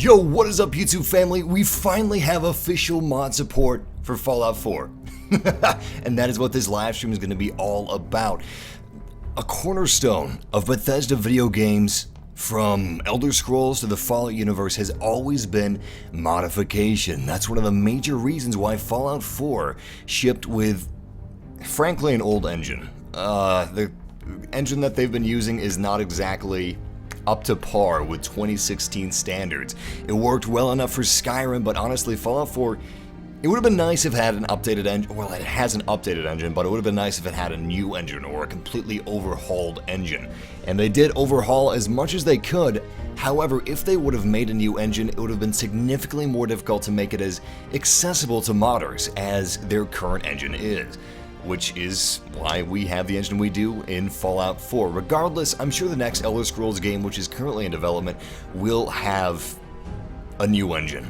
Yo, what is up YouTube family? We finally have official mod support for Fallout 4. And that is what this live stream is going to be all about. A cornerstone of Bethesda video games, from Elder Scrolls to the Fallout universe, has always been modification. That's one of the major reasons why Fallout 4 shipped with, frankly, an old engine. The engine that they've been using is not exactly up to par with 2016 standards. It worked well enough for Skyrim, but honestly, Fallout 4, it would have been nice if it had an updated engine. Well, it has an updated engine, but it would have been nice if it had a new engine or a completely overhauled engine. And they did overhaul as much as they could. However, if they would have made a new engine, it would have been significantly more difficult to make it as accessible to modders as their current engine is, which is why we have the engine we do in Fallout 4. Regardless, I'm sure the next Elder Scrolls game, which is currently in development, will have a new engine.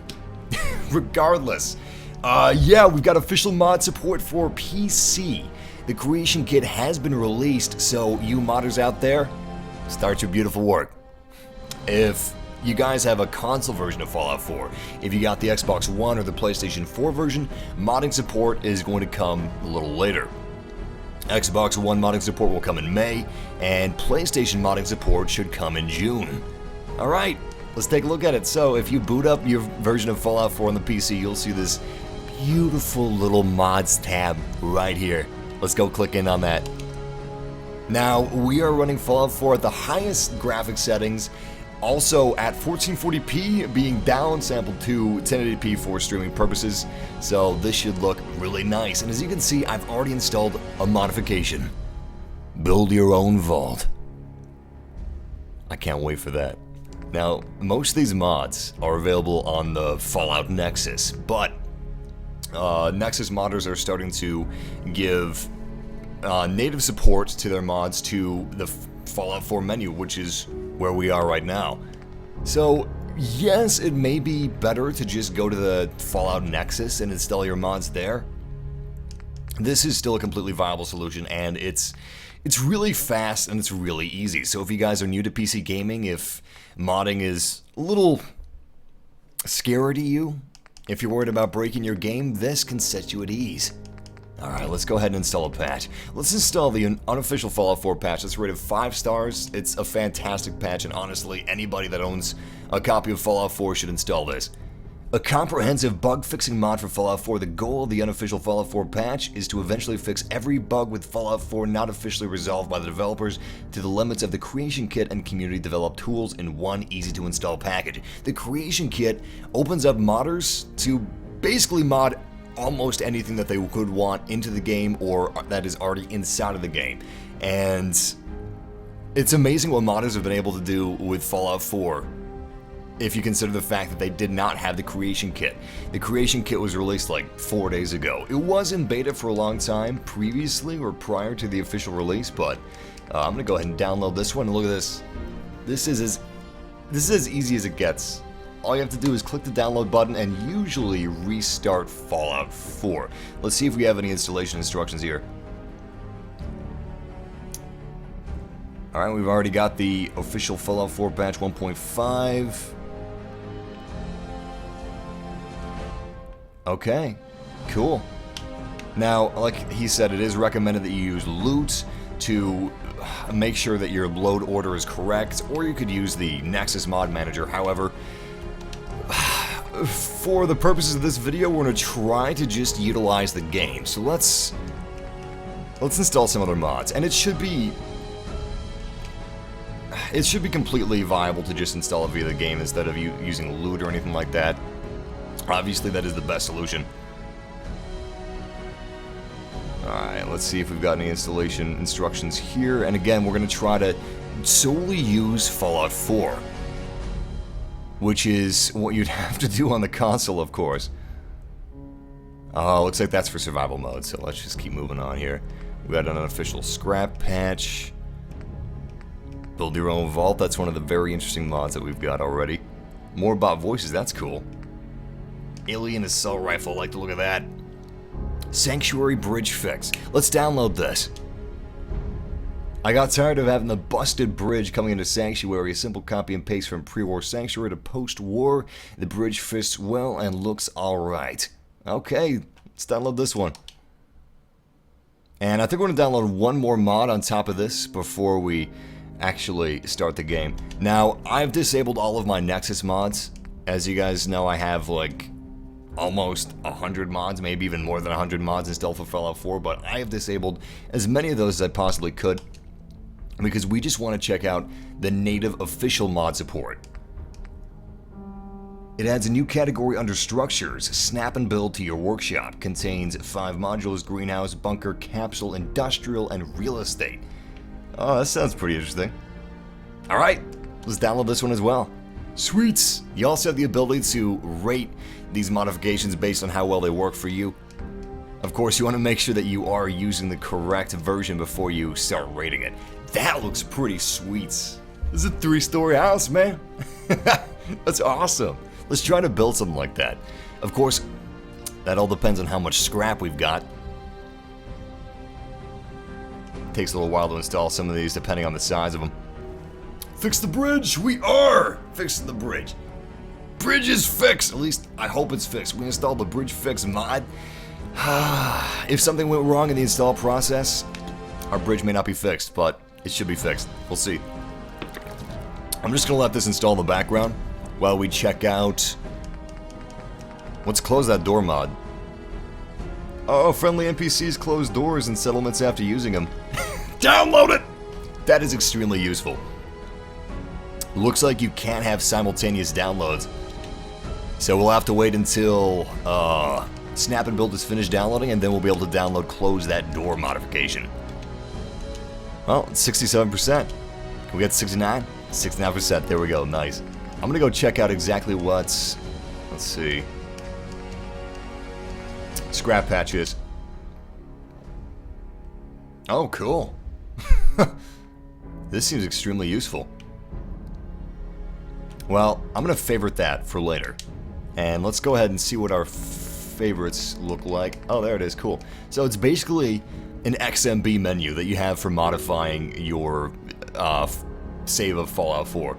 Regardless, yeah, we've got official mod support for PC. The Creation Kit has been released, so you modders out there, start your beautiful work. If you guys have a console version of Fallout 4, if you got the Xbox One or the PlayStation 4 version, modding support is going to come a little later. Xbox One modding support will come in May, and PlayStation modding support should come in June. Alright, let's take a look at it. So if you boot up your version of Fallout 4 on the PC, you'll see this beautiful little mods tab right here. Let's go click in on that. Now, we are running Fallout 4 at the highest graphics settings, also at 1440p, being downsampled to 1080p for streaming purposes, so this should look really nice. And as you can see, I've already installed a modification. Build your own vault. I can't wait for that. Now, most of these mods are available on the Fallout Nexus, but Nexus modders are starting to give native support to their mods to the Fallout 4 menu, which is where we are right now. So yes, it may be better to just go to the Fallout Nexus and install your mods there. This is still a completely viable solution, and it's really fast and it's really easy. So if you guys are new to PC gaming, if modding is a little scary to you, if you're worried about breaking your game, this can set you at ease. Alright, let's go ahead and install a patch. Let's install the unofficial Fallout 4 patch. It's rated 5 stars. It's a fantastic patch, and honestly, anybody that owns a copy of Fallout 4 should install this. A comprehensive bug-fixing mod for Fallout 4. The goal of the unofficial Fallout 4 patch is to eventually fix every bug with Fallout 4 not officially resolved by the developers to the limits of the Creation Kit and community-developed tools in one easy-to-install package. The Creation Kit opens up modders to basically mod almost anything that they could want into the game or that is already inside of the game. And it's amazing what modders have been able to do with Fallout 4 if you consider the fact that they did not have the Creation Kit. The Creation Kit was released like 4 days ago. It was in beta for a long time previously or prior to the official release, but I'm gonna go ahead and download this one and look at this. This is as easy as it gets. All you have to do is click the download button and usually restart Fallout 4. Let's see if we have any installation instructions here. Alright, we've already got the official Fallout 4 patch 1.5. Okay, cool. Now, like he said, it is recommended that you use loot to make sure that your load order is correct, or you could use the Nexus mod manager. However, for the purposes of this video, we're going to try to just utilize the game. So let's install some other mods, and it should be completely viable to just install it via the game instead of using loot or anything like that. Obviously, that is the best solution. Alright, let's see if we've got any installation instructions here. And again, we're going to try to solely use Fallout 4, which is what you'd have to do on the console, of course. Oh, looks like that's for survival mode, so let's just keep moving on here. We got an unofficial scrap patch. Build your own vault, that's one of the very interesting mods that we've got already. More bot voices, that's cool. Alien assault rifle, I like the look of that. Sanctuary bridge fix. Let's download this. I got tired of having the busted bridge coming into Sanctuary, a simple copy and paste from pre-war Sanctuary to post-war. The bridge fits well and looks alright. Okay, let's download this one. And I think we're going to download one more mod on top of this before we actually start the game. Now, I've disabled all of my Nexus mods. As you guys know, I have like almost 100 mods, maybe even more than 100 mods installed for Fallout 4, but I have disabled as many of those as I possibly could because we just want to check out the native official mod support. It adds a new category under structures, snap and build to your workshop. Contains 5 modules, greenhouse, bunker, capsule, industrial, and real estate. Oh, that sounds pretty interesting. Alright, let's download this one as well. Sweets! You also have the ability to rate these modifications based on how well they work for you. Of course, you want to make sure that you are using the correct version before you start rating it. That looks pretty sweet. This is a 3-story house, man. That's awesome. Let's try to build something like that. Of course, that all depends on how much scrap we've got. Takes a little while to install some of these depending on the size of them. Fix the bridge! We are fixing the bridge. Bridge is fixed! At least, I hope it's fixed. We installed the bridge fix mod. If something went wrong in the install process, our bridge may not be fixed, but it should be fixed. We'll see. I'm just gonna let this install in the background while we check out... Let's close that door mod. Oh, friendly NPCs close doors and settlements after using them. Download it! That is extremely useful. Looks like you can't have simultaneous downloads. So we'll have to wait until Snap and Build is finished downloading, and then we'll be able to download Close That Door modification. Well, it's 67%. Can we get 69? 69%. There we go. Nice. I'm going to go check out exactly what's... Let's see. Scrap patch is. Oh, cool. This seems extremely useful. Well, I'm going to favorite that for later. And let's go ahead and see what our favorites look like. Oh, there it is. Cool. So it's basically an XMB menu that you have for modifying your save of Fallout 4.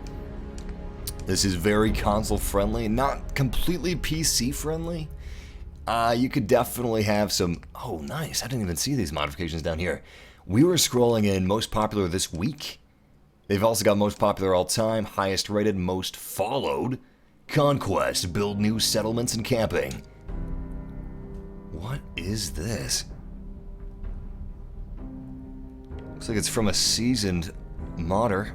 This is very console friendly, not completely PC friendly. You could definitely have some... Oh, nice. I didn't even see these modifications down here. We were scrolling in most popular this week. They've also got most popular all time, highest rated, most followed. Conquest, build new settlements and camping. What is this? Looks like it's from a seasoned modder.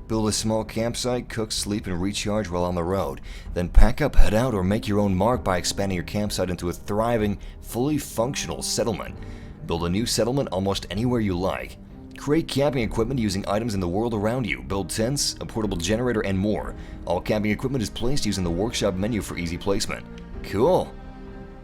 Build a small campsite, cook, sleep, and recharge while on the road. Then pack up, head out, or make your own mark by expanding your campsite into a thriving, fully functional settlement. Build a new settlement almost anywhere you like. Create camping equipment using items in the world around you. Build tents, a portable generator, and more. All camping equipment is placed using the workshop menu for easy placement. Cool.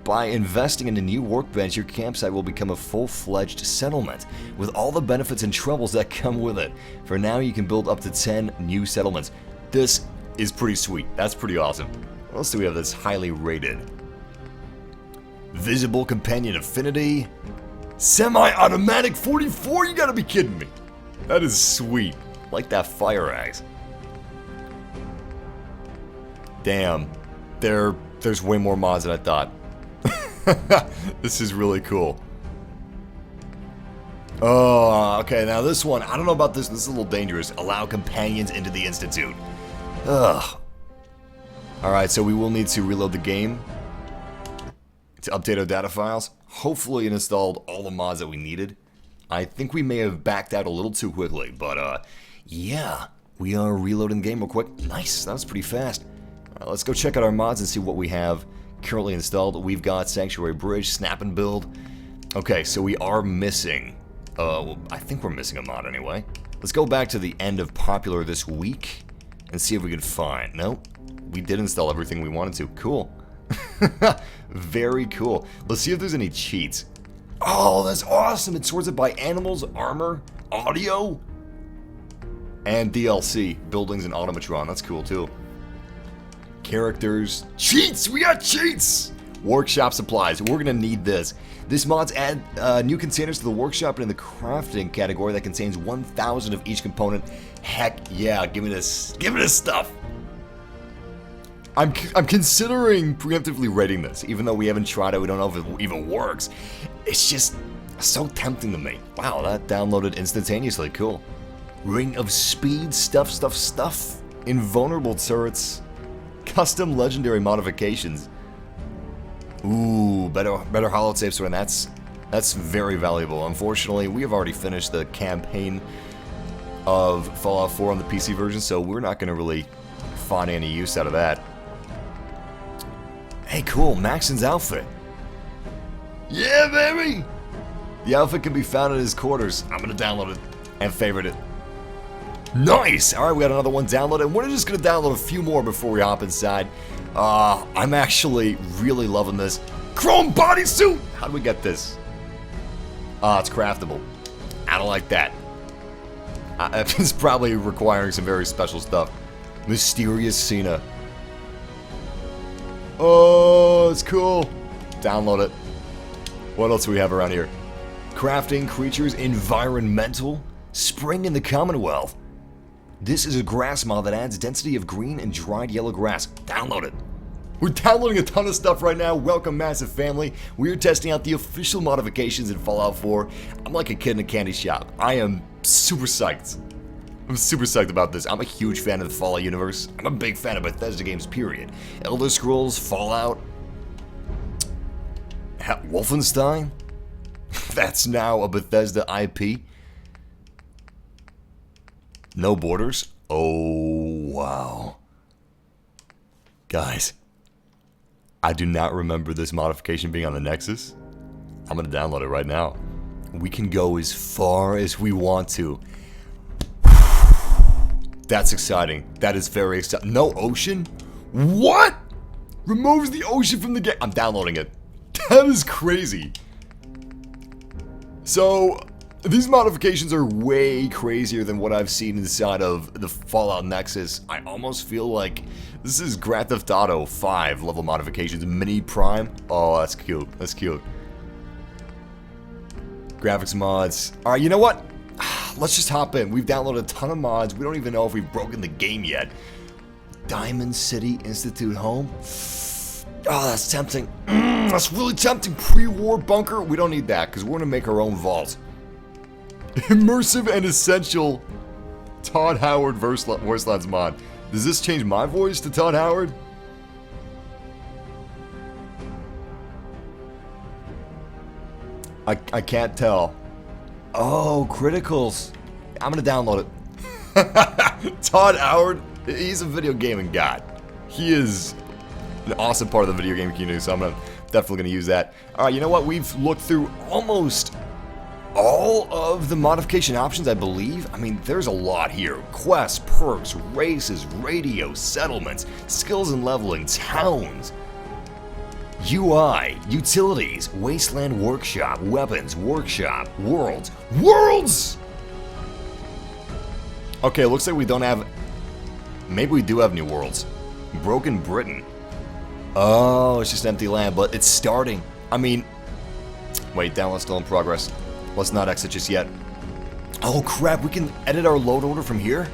By investing in a new workbench, your campsite will become a full-fledged settlement, with all the benefits and troubles that come with it. For now, you can build up to 10 new settlements. This is pretty sweet. That's pretty awesome. What else do we have that's highly rated? Visible companion affinity. Semi-automatic 44? You gotta be kidding me. That is sweet. Like that fire axe. Damn. There's way more mods than I thought. This is really cool. Oh, okay, now this one, I don't know about this. This is a little dangerous. Allow companions into the Institute. Ugh. Alright, so we will need to reload the game to update our data files. Hopefully it installed all the mods that we needed. I think we may have backed out a little too quickly, but yeah. We are reloading the game real quick. Nice, that was pretty fast. Let's go check out our mods and see what we have currently installed. We've got Sanctuary Bridge, Snap and Build. Okay, so we are missing, well, I think we're missing a mod anyway. Let's go back to the end of popular this week and see if we can find, nope, we did install everything we wanted to. Cool. Very cool. Let's see if there's any cheats. Oh, that's awesome. It sorts it by animals, armor, audio, and DLC, buildings, and Automatron. That's cool too. Characters. Cheats! We got cheats! Workshop supplies. We're gonna need this. This mod's add new containers to the workshop and in the crafting category that contains 1,000 of each component. Heck yeah, give me this. Give me this stuff. I'm considering preemptively rating this, even though we haven't tried it. We don't know if it even works. It's just so tempting to me. Wow, that downloaded instantaneously. Cool. Ring of Speed. Stuff. Invulnerable turrets. Custom legendary modifications. Ooh, better holotape sword. That's very valuable. Unfortunately, we have already finished the campaign of Fallout 4 on the PC version, so we're not going to really find any use out of that. Hey, cool, Maxon's outfit. Yeah, baby! The outfit can be found in his quarters. I'm going to download it and favorite it. Nice! Alright, we got another one downloaded, and we're just going to download a few more before we hop inside. I'm actually really loving this. Chrome bodysuit! How do we get this? It's craftable. I don't like that. It's probably requiring some very special stuff. Mysterious Cena. Oh, it's cool. Download it. What else do we have around here? Crafting creatures, environmental, spring in the Commonwealth. This is a grass mod that adds density of green and dried yellow grass. Download it. We're downloading a ton of stuff right now. Welcome, massive family. We are testing out the official modifications in Fallout 4. I'm like a kid in a candy shop. I am super psyched. I'm super psyched about this. I'm a huge fan of the Fallout universe. I'm a big fan of Bethesda games, period. Elder Scrolls, Fallout, Wolfenstein. That's now a Bethesda IP. No Borders. Oh, wow. Guys, I do not remember this modification being on the Nexus. I'm going to download it right now. We can go as far as we want to. That's exciting. That is very exciting. No ocean? What? Removes the ocean from the game. I'm downloading it. That is crazy. So, these modifications are way crazier than what I've seen inside of the Fallout Nexus. I almost feel like this is Grand Theft Auto 5 level modifications. Mini Prime. Oh, that's cute. That's cute. Graphics mods. Alright, you know what? Let's just hop in. We've downloaded a ton of mods. We don't even know if we've broken the game yet. Diamond City Institute Home. Oh, that's tempting. That's really tempting. Pre-war bunker. We don't need that because we're going to make our own vault. Immersive and essential Todd Howard Voicelines mod. Does this change my voice to Todd Howard? I can't tell. Oh, criticals. I'm gonna download it. Todd Howard, he's a video gaming god. He is an awesome part of the video game community, so I'm definitely gonna use that. Alright, you know what? We've looked through almost all of the modification options, I believe. I mean, there's a lot here. Quests, perks, races, radio, settlements, skills and leveling, towns, UI, utilities, wasteland workshop, weapons, workshop, worlds. Worlds! Okay, looks like we don't have... Maybe we do have new worlds. Broken Britain. Oh, it's just empty land, but it's starting. I mean... Wait, download's still in progress. Let's not exit just yet. Oh crap, we can edit our load order from here?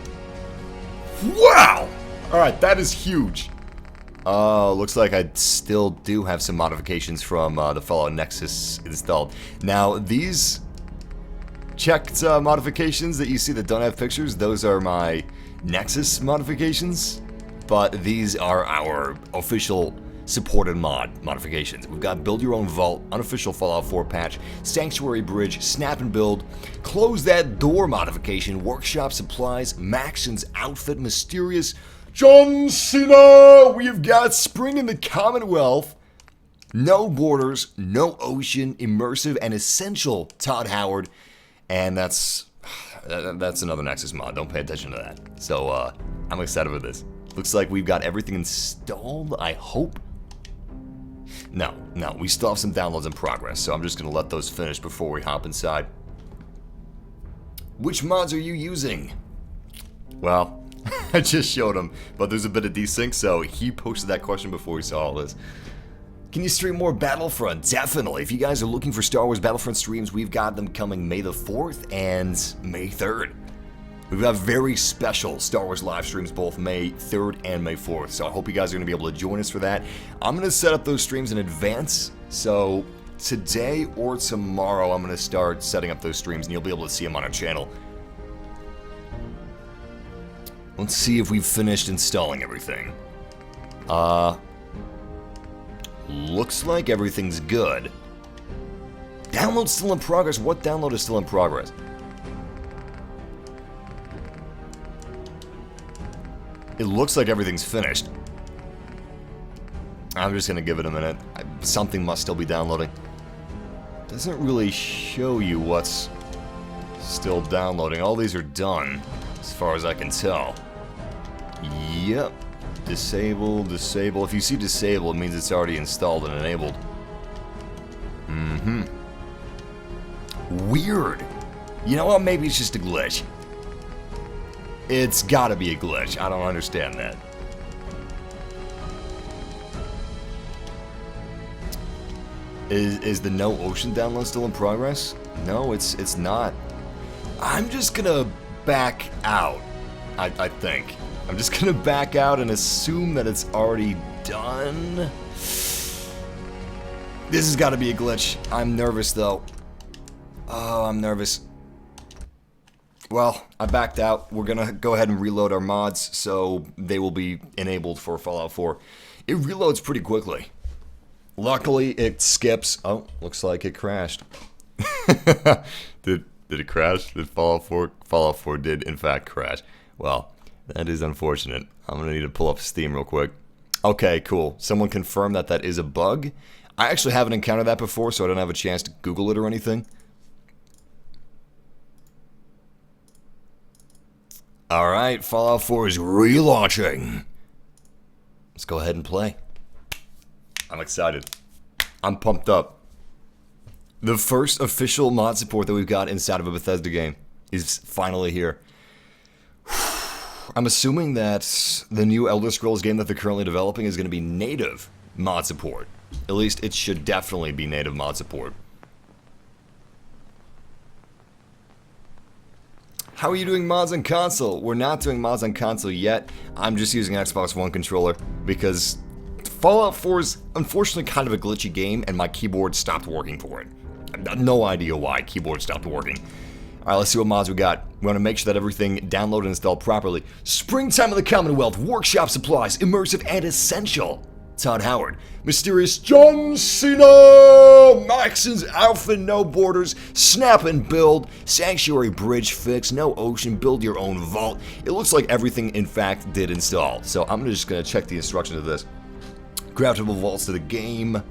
Wow! Alright, that is huge. Looks like I still do have some modifications from the Fallout Nexus installed. Now, these checked modifications that you see that don't have pictures, those are my Nexus modifications, but these are our official supported modifications. We've got Build Your Own Vault, unofficial Fallout 4 patch, Sanctuary Bridge, Snap and Build, Close That Door modification, Workshop Supplies, Maxon's Outfit, Mysterious John Cena! We have got Spring in the Commonwealth, No Borders, No Ocean, Immersive and Essential Todd Howard, and that's another Nexus mod. Don't pay attention to that. So, I'm excited for this. Looks like we've got everything installed, I hope. No, we still have some downloads in progress, so I'm just going to let those finish before we hop inside. Which mods are you using? Well, I just showed him, but there's a bit of desync, so he posted that question before he saw all this. Can you stream more Battlefront? Definitely. If you guys are looking for Star Wars Battlefront streams, we've got them coming May the 4th and May 3rd. We've got very special Star Wars live streams both May 3rd and May 4th, so I hope you guys are going to be able to join us for that. I'm going to set up those streams in advance, so today or tomorrow I'm going to start setting up those streams and you'll be able to see them on our channel. Let's see if we've finished installing everything. Looks like everything's good. Download's still in progress. What download is still in progress? It looks like everything's finished. I'm just gonna give it a minute. Something must still be downloading. Doesn't really show you what's still downloading. All these are done, as far as I can tell. Yep. Disable, disable. If you see disable, it means it's already installed and enabled. Weird. You know what? Maybe it's just a glitch. It's gotta be a glitch. I don't understand that. Is the No Ocean download still in progress? No, it's not. I'm just gonna back out, I think. I'm just gonna back out and assume that it's already done. This has gotta be a glitch. I'm nervous though. Oh, I'm nervous. Well, I backed out. We're gonna go ahead and reload our mods so they will be enabled for Fallout 4. It reloads pretty quickly. Luckily, it skips. Oh, looks like it crashed. Did it crash? Did Fallout 4? Fallout 4 did, in fact, crash. Well, that is unfortunate. I'm gonna need to pull up Steam real quick. Okay, cool. Someone confirmed that that is a bug. I actually haven't encountered that before, so I don't have a chance to Google it or anything. Alright, Fallout 4 is relaunching. Let's go ahead and play. I'm excited. I'm pumped up. The first official mod support that we've got inside of a Bethesda game is finally here. I'm assuming that the new Elder Scrolls game that they're currently developing is going to be native mod support. At least it should definitely be native mod support. How are you doing mods on console? We're not doing mods on console yet. I'm just using an Xbox One controller because Fallout 4 is unfortunately kind of a glitchy game and my keyboard stopped working for it. I have no idea why keyboard stopped working. Alright, let's see what mods we got. We want to make sure that everything downloaded and installed properly. Springtime of the Commonwealth, workshop supplies, immersive and essential. Todd Howard, Mysterious John Cena, Maxon's Alpha, No Borders, Snap and Build, Sanctuary Bridge Fix, No Ocean, Build Your Own Vault. It looks like everything, in fact, did install. So I'm just going to check the instructions of this. Craftable vaults to the game.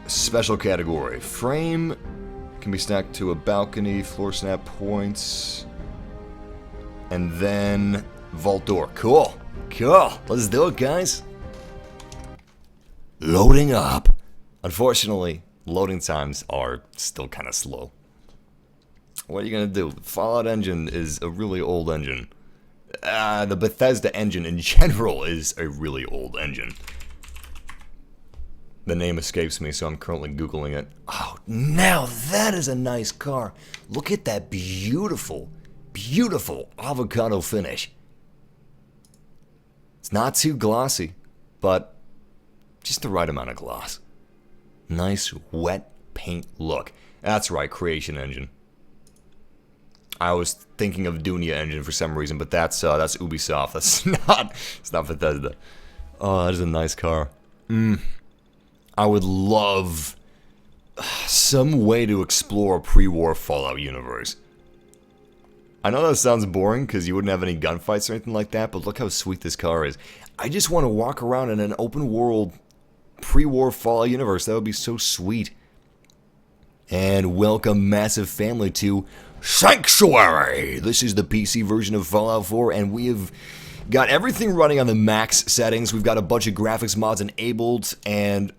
Special category. Frame can be stacked to a balcony, floor snap points, and then vault door. Cool. Cool. Let's do it, guys. Loading up. Unfortunately, loading times are still kind of slow. What are you going to do? The Fallout engine is a really old engine. The Bethesda engine in general is a really old engine. The name escapes me, so I'm currently Googling it. Oh, now that is a nice car. Look at that beautiful, beautiful avocado finish. It's not too glossy, but just the right amount of gloss. Nice wet paint look. That's right, Creation Engine. I was thinking of Dunia Engine for some reason, but that's Ubisoft. It's not Bethesda. Oh, that is a nice car. I would love some way to explore a pre-war Fallout universe. I know that sounds boring because you wouldn't have any gunfights or anything like that, but look how sweet this car is. I just want to walk around in an open world pre-war Fallout universe. That would be so sweet. And welcome, massive family, to Sanctuary. This is the PC version of Fallout 4, and we have got everything running on the max settings. We've got a bunch of graphics mods enabled, and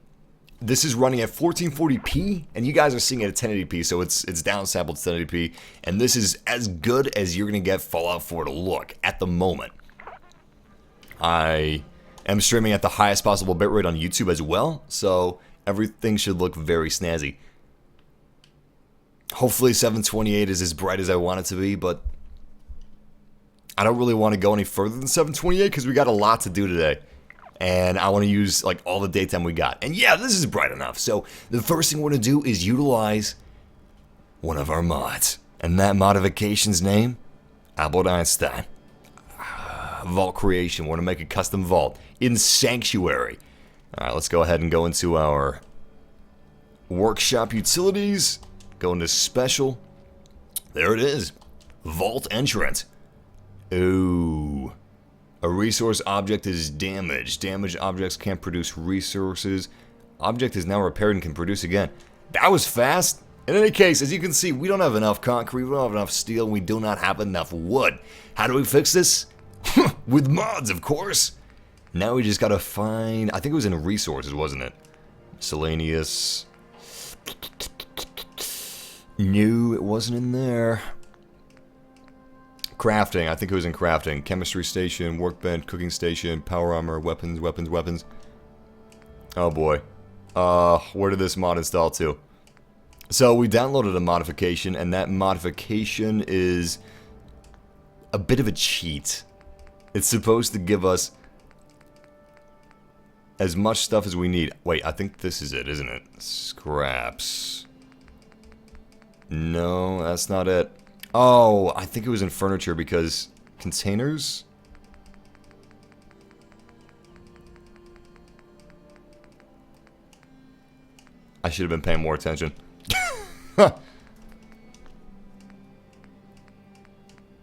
this is running at 1440p, and you guys are seeing it at 1080p, so it's downsampled to 1080p, and this is as good as you're going to get Fallout 4 to look at the moment. I I'm streaming at the highest possible bitrate on YouTube as well, so everything should look very snazzy. Hopefully 728 is as bright as I want it to be, but I don't really want to go any further than 728 because we got a lot to do today. And I want to use like all the daytime we got. And yeah, this is bright enough. So the first thing we're going to do is utilize one of our mods. And that modification's name, Albert Einstein. Vault creation. We're going to make a custom vault in Sanctuary. Alright, let's go ahead and go into our workshop utilities. Go into special. There it is. Vault entrance. Ooh. A resource object is damaged. Damaged objects can't produce resources. Object is now repaired and can produce again. That was fast. In any case, as you can see, we don't have enough concrete, we don't have enough steel, and we do not have enough wood. How do we fix this? With mods, of course. Now we just gotta find... I think it was in resources, wasn't it? Miscellaneous... No, it wasn't in there. Crafting, I think it was in crafting. Chemistry station, workbench, cooking station, power armor, weapons. Oh boy. Where did this mod install to? So we downloaded a modification, and that modification is a bit of a cheat. It's supposed to give us as much stuff as we need. Wait, I think this is it, isn't it? Scraps. No, that's not it. Oh, I think it was in furniture because containers? I should have been paying more attention.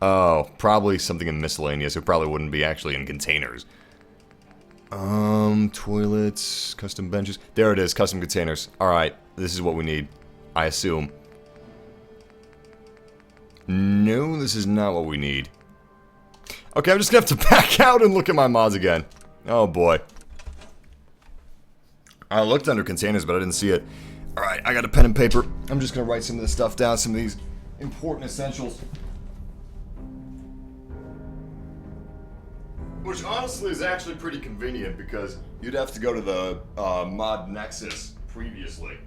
Oh, probably something in miscellaneous. It probably wouldn't be actually in containers. Toilets, custom benches. There it is, custom containers. Alright, this is what we need, I assume. No, this is not what we need. Okay, I'm just gonna have to back out and look at my mods again. Oh boy. I looked under containers, but I didn't see it. Alright, I got a pen and paper. I'm just gonna write some of this stuff down, some of these important essentials. Which honestly is actually pretty convenient because you'd have to go to the mod Nexus previously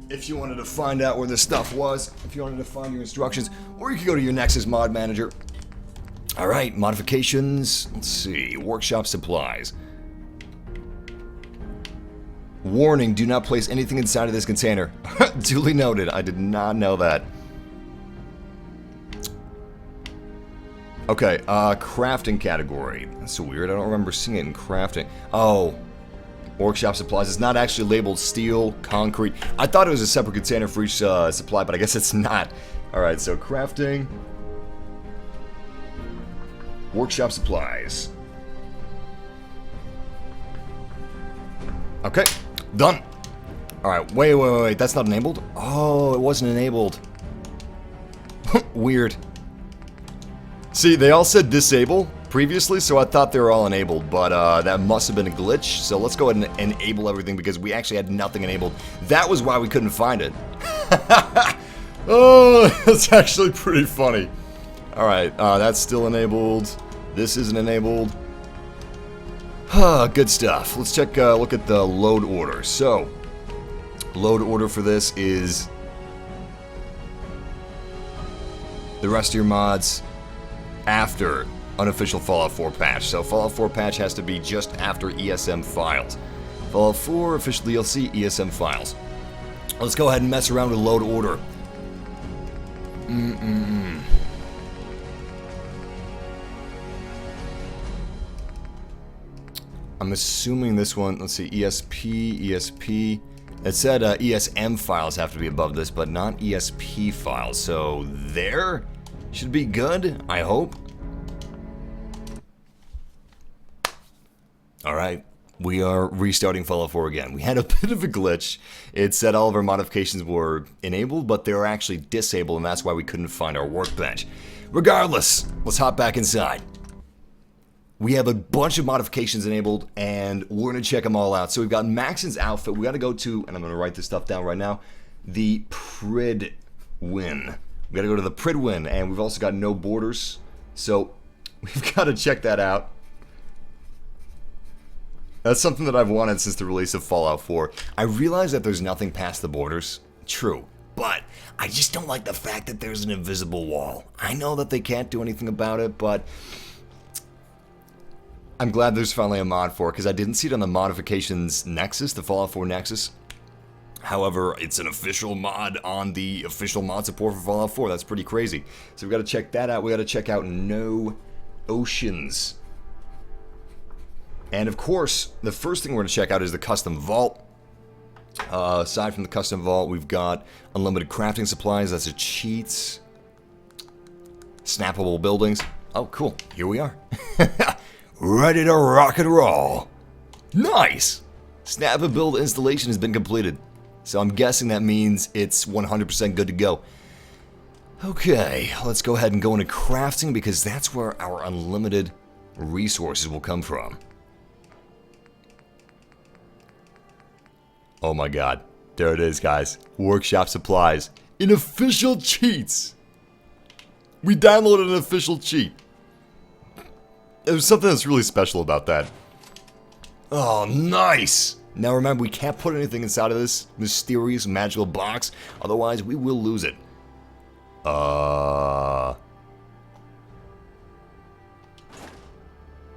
if you wanted to find out where this stuff was, if you wanted to find your instructions, or you could go to your Nexus mod manager. Alright, modifications. Let's see. Workshop supplies. Warning, do not place anything inside of this container. Duly noted. I did not know that. Okay, crafting category. That's so weird. I don't remember seeing it in crafting. Oh. Workshop supplies. It's not actually labeled steel, concrete. I thought it was a separate container for each supply, but I guess it's not. Alright, so crafting. Workshop supplies. Okay, done. Alright, wait. That's not enabled? Oh, it wasn't enabled. Weird. See, they all said disable previously, so I thought they were all enabled, but that must have been a glitch. So let's go ahead and enable everything because we actually had nothing enabled. That was why we couldn't find it. Oh, that's actually pretty funny. Alright, that's still enabled. This isn't enabled. Good stuff. Let's check, look at the load order. So, load order for this is the rest of your mods after unofficial Fallout 4 patch. So Fallout 4 patch has to be just after ESM files. Fallout 4 official DLC ESM files. Let's go ahead and mess around with load order. I'm assuming this one, let's see, ESP. It said ESM files have to be above this, but not ESP files. So there should be good, I hope. Alright, we are restarting Fallout 4 again. We had a bit of a glitch. It said all of our modifications were enabled, but they were actually disabled, and that's why we couldn't find our workbench. Regardless, let's hop back inside. We have a bunch of modifications enabled, and we're going to check them all out. So we've got Maxon's outfit. We got to go to, and I'm going to write this stuff down right now, the Pridwin. We got to go to the Pridwin, and we've also got no borders. So we've got to check that out. That's something that I've wanted since the release of Fallout 4. I realize that there's nothing past the borders. True. But I just don't like the fact that there's an invisible wall. I know that they can't do anything about it, but I'm glad there's finally a mod for it, because I didn't see it on the modifications Nexus, the Fallout 4 Nexus. However, it's an official mod on the official mod support for Fallout 4. That's pretty crazy. So we've got to check that out. We've got to check out No Oceans. And of course, the first thing we're going to check out is the custom vault. Aside from the custom vault, we've got unlimited crafting supplies. That's a cheats. Snappable buildings. Oh, cool. Here we are. Ready to rock and roll. Nice! Snap a build installation has been completed. So I'm guessing that means it's 100% good to go. Okay, let's go ahead and go into crafting, because that's where our unlimited resources will come from. Oh my god. There it is, guys. Workshop supplies. In official cheats. We downloaded an official cheat. There's something that's really special about that. Oh, nice! Now remember, we can't put anything inside of this mysterious magical box, otherwise we will lose it.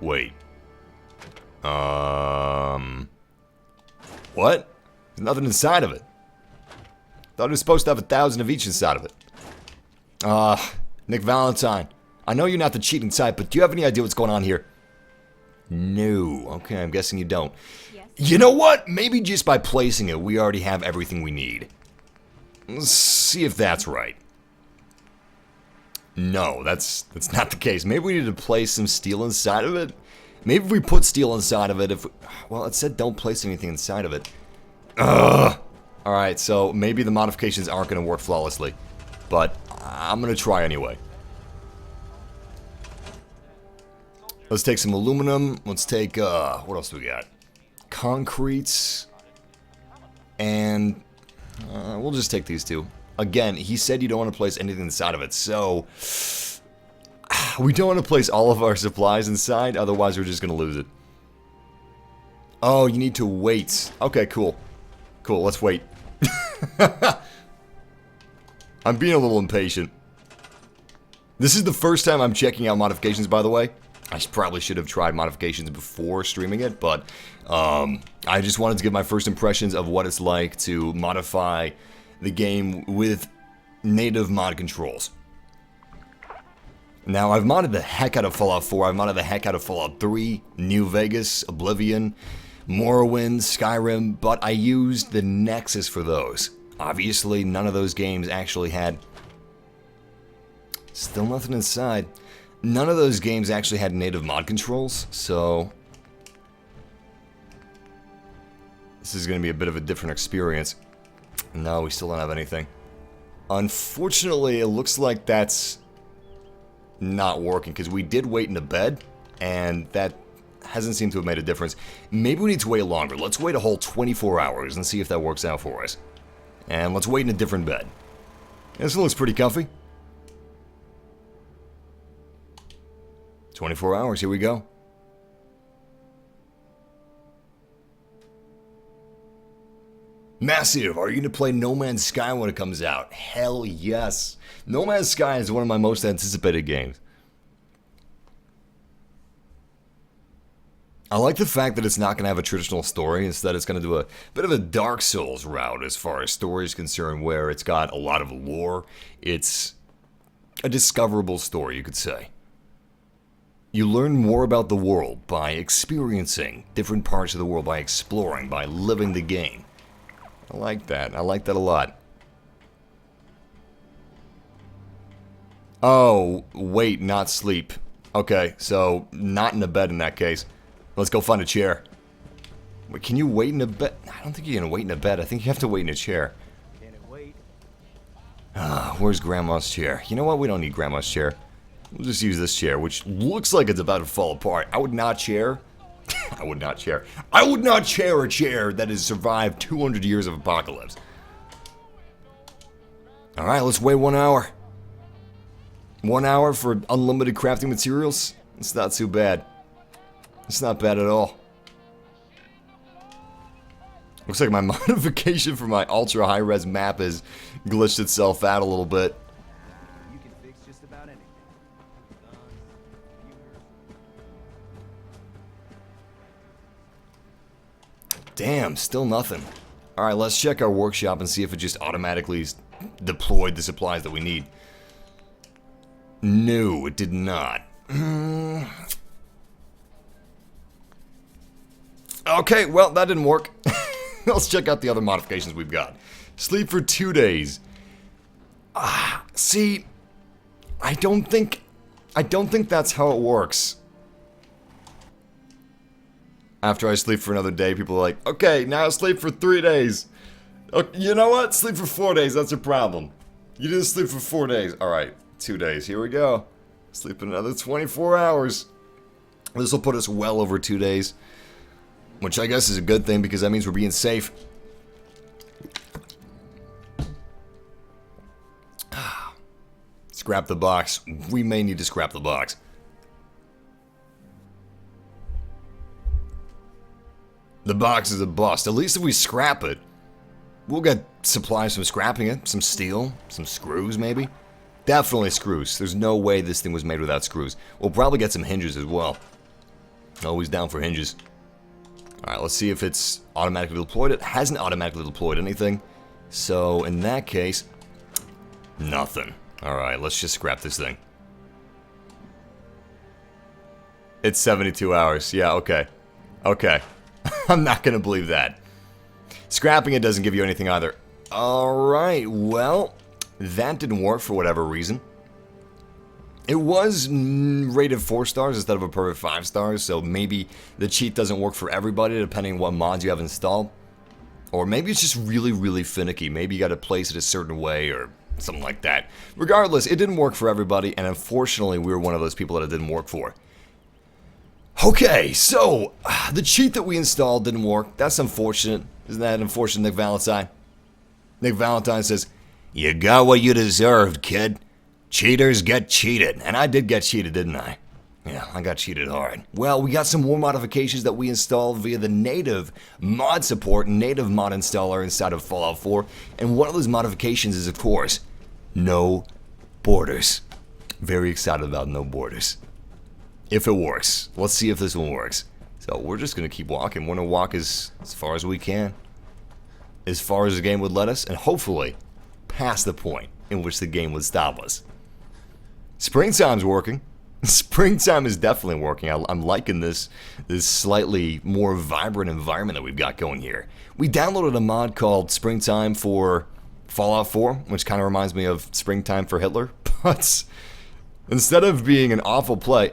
Wait. What? There's nothing inside of it. Thought it was supposed to have 1,000 of each inside of it. Nick Valentine. I know you're not the cheating type, but do you have any idea what's going on here? No. Okay, I'm guessing you don't. Yes. You know what? Maybe just by placing it, we already have everything we need. Let's see if that's right. No, that's not the case. Maybe we need to place some steel inside of it. Maybe if we put steel inside of it, well, it said don't place anything inside of it. Ugh. Alright, so maybe the modifications aren't going to work flawlessly. But I'm going to try anyway. Let's take some aluminum. Let's take, what else do we got? Concretes. And we'll just take these two. Again, he said you don't want to place anything inside of it, so we don't want to place all of our supplies inside, otherwise we're just going to lose it. Oh, you need to wait. Okay, cool. Cool, let's wait. I'm being a little impatient. This is the first time I'm checking out modifications, by the way. I probably should have tried modifications before streaming it, but I just wanted to give my first impressions of what it's like to modify the game with native mod controls. Now, I've modded the heck out of Fallout 4, I've modded the heck out of Fallout 3, New Vegas, Oblivion, Morrowind, Skyrim, but I used the Nexus for those. Obviously, none of those games actually had... Still nothing inside. None of those games actually had native mod controls, so... This is going to be a bit of a different experience. No, we still don't have anything. Unfortunately, it looks like that's not working, because we did wait in the bed, and that hasn't seemed to have made a difference. Maybe we need to wait longer. Let's wait a whole 24 hours and see if that works out for us. And let's wait in a different bed. This looks pretty comfy. 24 hours, here we go. Massive, are you going to play No Man's Sky when it comes out? Hell yes. No Man's Sky is one of my most anticipated games. I like the fact that it's not going to have a traditional story. Instead, it's going to do a bit of a Dark Souls route as far as story is concerned, where it's got a lot of lore. It's a discoverable story, you could say. You learn more about the world by experiencing different parts of the world, by exploring, by living the game. I like that. I like that a lot. Oh, wait, not sleep. Okay, so not in a bed in that case. Let's go find a chair. Wait, can you wait in a bed? I don't think you're gonna wait in a bed. I think you have to wait in a chair. Can it wait? Where's Grandma's chair? You know what? We don't need Grandma's chair. We'll just use this chair, which looks like it's about to fall apart. I would not chair. I would not chair. I would not chair a chair that has survived 200 years of apocalypse. Alright, let's wait 1 hour. 1 hour for unlimited crafting materials? It's not too bad. It's not bad at all. Looks like my modification for my ultra high-res map has glitched itself out a little bit. You can fix just about anything. Guns, computers. Damn, still nothing. Alright, let's check our workshop and see if it just automatically deployed the supplies that we need. No, it did not. Okay, well, that didn't work. Let's check out the other modifications we've got. Sleep for 2 days. See, I don't think that's how it works. After I sleep for another day, people are like, okay, now sleep for 3 days. Okay, you know what? Sleep for 4 days, that's a problem. You didn't sleep for 4 days. Alright, 2 days, here we go. Sleep another 24 hours. This will put us well over 2 days. Which I guess is a good thing because that means we're being safe. Scrap the box. We may need to scrap the box. The box is a bust. At least if we scrap it, we'll get supplies from scrapping it. Some steel, some screws maybe. Definitely screws. There's no way this thing was made without screws. We'll probably get some hinges as well. Always down for hinges. Alright, let's see if it's automatically deployed. It hasn't automatically deployed anything. So, in that case, nothing. Alright, let's just scrap this thing. It's 72 hours. Yeah, okay. Okay. I'm not gonna believe that. Scrapping it doesn't give you anything either. Alright, well, that didn't work for whatever reason. It was rated 4 stars instead of a perfect 5 stars, so maybe the cheat doesn't work for everybody depending on what mods you have installed. Or maybe it's just really, really finicky. Maybe you gotta place it a certain way or something like that. Regardless, it didn't work for everybody, and unfortunately we were one of those people that it didn't work for. Okay, so, the cheat that we installed didn't work. That's unfortunate. Isn't that unfortunate, Nick Valentine? Nick Valentine says, "You got what you deserved, kid. Cheaters get cheated." And I did get cheated, didn't I? Yeah, I got cheated hard. Well, we got some more modifications that we installed via the native mod support, native mod installer inside of Fallout 4. And one of those modifications is, of course, no borders. Very excited about no borders. If it works. Let's see if this one works. So we're just going to keep walking. We're going to walk as far as we can. As far as the game would let us. And hopefully, past the point in which the game would stop us. Springtime's working. Springtime is definitely working. I'm liking this slightly more vibrant environment that we've got going here. We downloaded a mod called Springtime for Fallout 4, which kind of reminds me of Springtime for Hitler. But instead of being an awful play...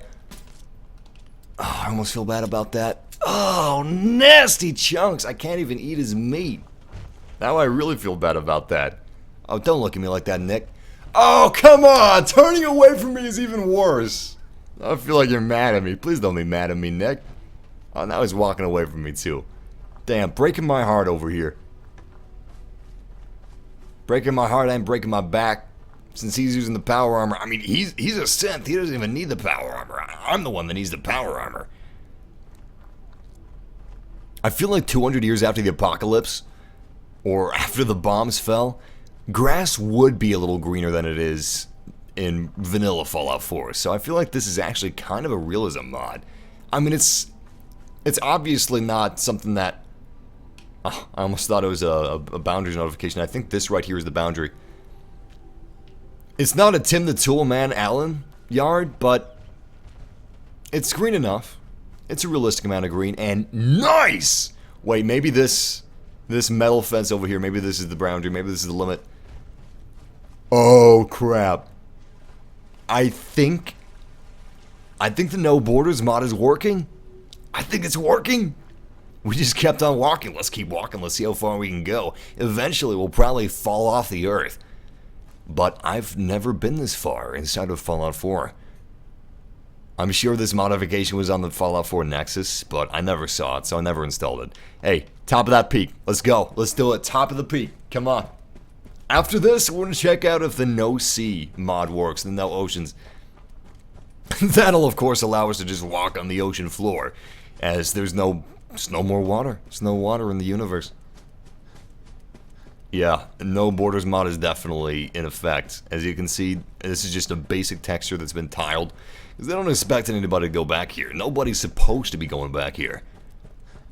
Oh, I almost feel bad about that. Oh, nasty chunks. I can't even eat his meat. Now I really feel bad about that. Oh, don't look at me like that, Nick. Oh, come on! Turning away from me is even worse. I feel like you're mad at me. Please don't be mad at me, Nick. Oh, now he's walking away from me, too. Damn, breaking my heart over here. Breaking my heart and breaking my back. Since he's using the power armor. I mean, he's a synth. He doesn't even need the power armor. I'm the one that needs the power armor. I feel like 200 years after the apocalypse, or after the bombs fell, grass would be a little greener than it is in vanilla Fallout 4. So I feel like this is actually kind of a realism mod. I mean, it's obviously not something that... Oh, I almost thought it was a boundaries notification. I think this right here is the boundary. It's not a Tim the Tool Man Allen yard, but it's green enough. It's a realistic amount of green, and nice! Wait, maybe this metal fence over here, maybe this is the boundary, maybe this is the limit. Oh, crap. I think the No Borders mod is working. I think it's working. We just kept on walking. Let's keep walking. Let's see how far we can go. Eventually, we'll probably fall off the earth. But I've never been this far inside of Fallout 4. I'm sure this modification was on the Fallout 4 Nexus, but I never saw it, so I never installed it. Hey, top of that peak. Let's go. Let's do it. Top of the peak. Come on. After this, we're going to check out if the No Sea mod works, the No Oceans. That'll, of course, allow us to just walk on the ocean floor, as there's no more water. There's no water in the universe. Yeah, no borders mod is definitely in effect. As you can see, this is just a basic texture that's been tiled. Because they don't expect anybody to go back here. Nobody's supposed to be going back here.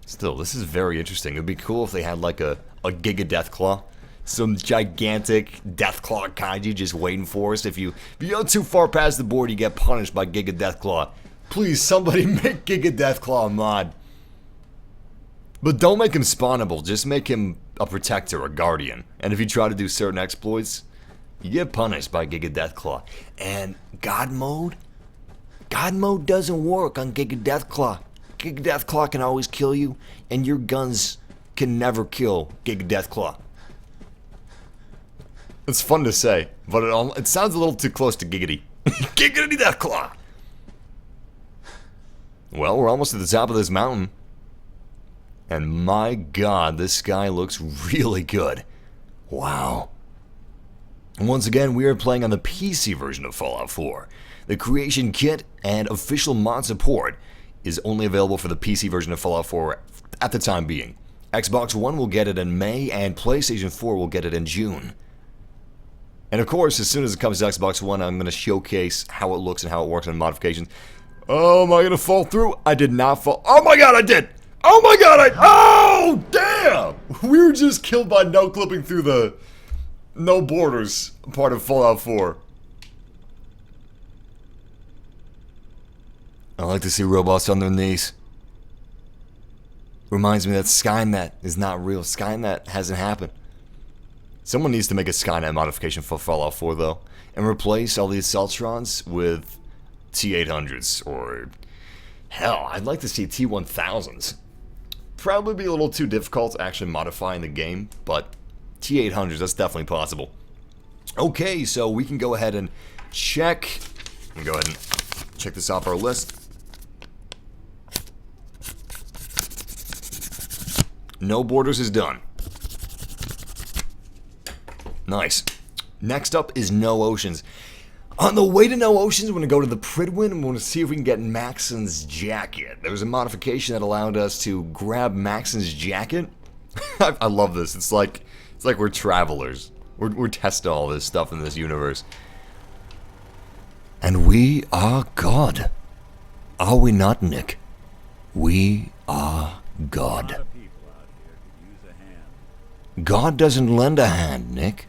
Still, this is very interesting. It would be cool if they had like a Giga Deathclaw. Some gigantic Deathclaw kaiju just waiting for us. If you go too far past the board, you get punished by Giga Deathclaw. Please, somebody make Giga Deathclaw a mod. But don't make him spawnable, just make him a protector, a guardian. And if you try to do certain exploits, you get punished by Giga Deathclaw. And God mode doesn't work on Giga Deathclaw. Giga Deathclaw can always kill you, and your guns can never kill Giga Deathclaw. It's fun to say, but it sounds a little too close to Giggity. Giggity Deathclaw! Well, we're almost at the top of this mountain. And my god, this sky looks really good. Wow. And once again, we are playing on the PC version of Fallout 4. The creation kit and official mod support is only available for the PC version of Fallout 4 at the time being. Xbox One will get it in May, and PlayStation 4 will get it in June. And of course, as soon as it comes to Xbox One, I'm going to showcase how it looks and how it works on modifications. Oh, am I going to fall through? I did not fall. Oh my god, I did! Oh my god, oh, damn! We were just killed by no-clipping through the no borders part of Fallout 4. I like to see robots on their knees. Reminds me that Skynet is not real. Skynet hasn't happened. Someone needs to make a Skynet modification for Fallout 4, though, and replace all these Celtrons with T-800s, or hell, I'd like to see T-1000s. Probably be a little too difficult actually modifying the game, but T-800s, that's definitely possible. Okay, so we can go ahead and check. Go ahead and check this off our list. No borders is done. Nice. Next up is no oceans. On the way to no oceans, we're going to go to the Pridwin and we're going to see if we can get Maxon's jacket. There was a modification that allowed us to grab Maxon's jacket. I love this. It's like we're travelers. We're testing all this stuff in this universe. And we are God. Are we not, Nick? We are God. God doesn't lend a hand, Nick.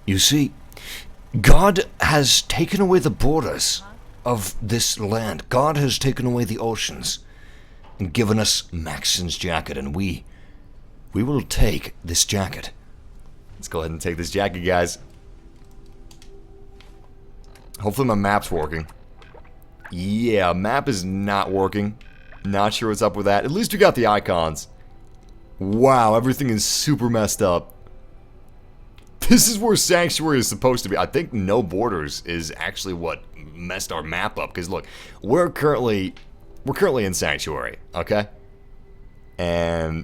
You see, God has taken away the borders of this land. God has taken away the oceans and given us Maxon's jacket, and we will take this jacket. Let's go ahead and take this jacket, guys. Hopefully my map's working. Yeah, map is not working. Not sure what's up with that. At least we got the icons. Wow, everything is super messed up. This is where Sanctuary is supposed to be. I think no borders is actually what messed our map up. Because look, we're currently in Sanctuary, okay? And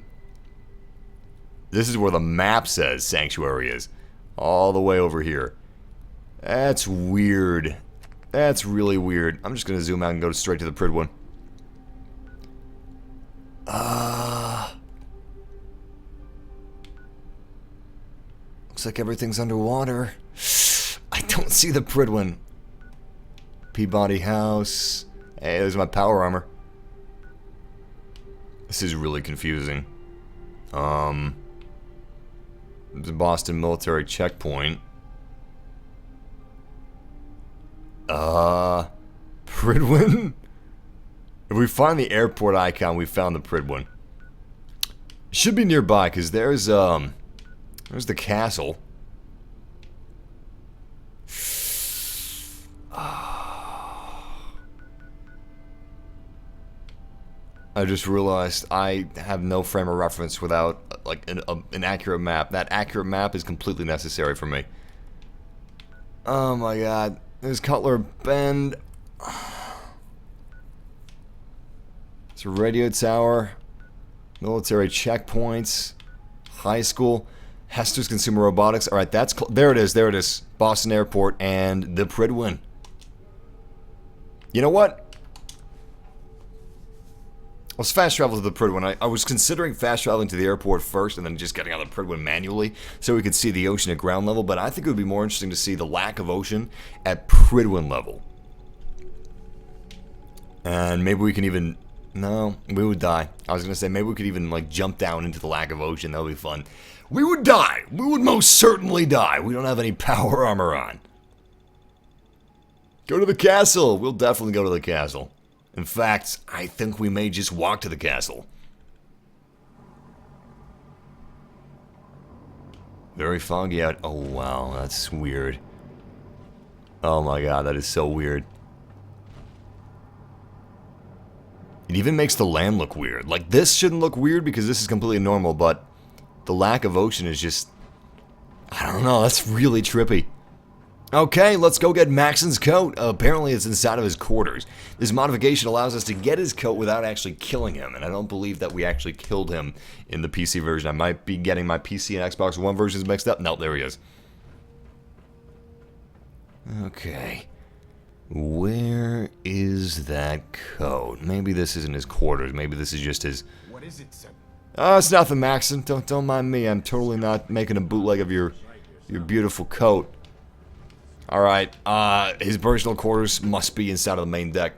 this is where the map says Sanctuary is. All the way over here. That's weird. That's really weird. I'm just going to zoom out and go straight to the Pridwin. Looks like everything's underwater. I don't see the Pridwin. Peabody House. Hey, there's my power armor. This is really confusing. The Boston military checkpoint. Pridwin? If we find the airport icon, we found the Pridwin. Should be nearby, because there's the castle. I just realized I have no frame of reference without like an accurate map. That accurate map is completely necessary for me. Oh my god. There's Cutler Bend. It's a radio tower. Military checkpoints. High school. Hester's Consumer Robotics. Alright, that's... There it is, there it is. Boston Airport and the Pridwin. You know what? Let's fast travel to the Prydwen. I was considering fast traveling to the airport first and then just getting out of the Prydwen manually so we could see the ocean at ground level, but I think it would be more interesting to see the lack of ocean at Prydwen level. And maybe we can even... No, we would die. I was going to say maybe we could even like jump down into the lack of ocean. That would be fun. We would die. We would most certainly die. We don't have any power armor on. Go to the castle. We'll definitely go to the castle. In fact, I think we may just walk to the castle. Very foggy out. Oh, wow. That's weird. Oh, my God. That is so weird. It even makes the land look weird. Like, this shouldn't look weird because this is completely normal, but the lack of ocean is just... I don't know. That's really trippy. Okay, let's go get Maxon's coat. Apparently it's inside of his quarters. This modification allows us to get his coat without actually killing him, and I don't believe that we actually killed him in the PC version. I might be getting my PC and Xbox One versions mixed up. No, there he is. Okay. Where is that coat? Maybe this isn't his quarters. Maybe this is just his... What is it, sir? Oh, it's nothing, Maxon. Don't mind me. I'm totally not making a bootleg of your beautiful coat. Alright, his personal quarters must be inside of the main deck.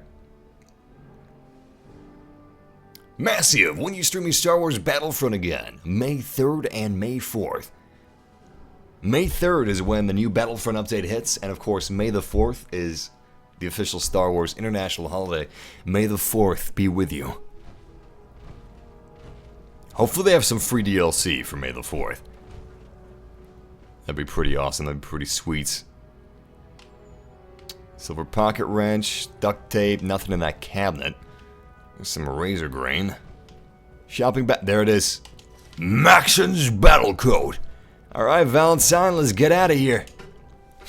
Massive, when you streaming Star Wars Battlefront again? May 3rd and May 4th. May 3rd is when the new Battlefront update hits, and of course May the 4th is the official Star Wars International holiday. May the 4th be with you. Hopefully they have some free DLC for May the 4th. That'd be pretty awesome, that'd be pretty sweet. Silver pocket wrench, duct tape, nothing in that cabinet. There's some razor grain. Shopping bag, there it is. Maxon's battle coat. Alright, Valentine, let's get out of here.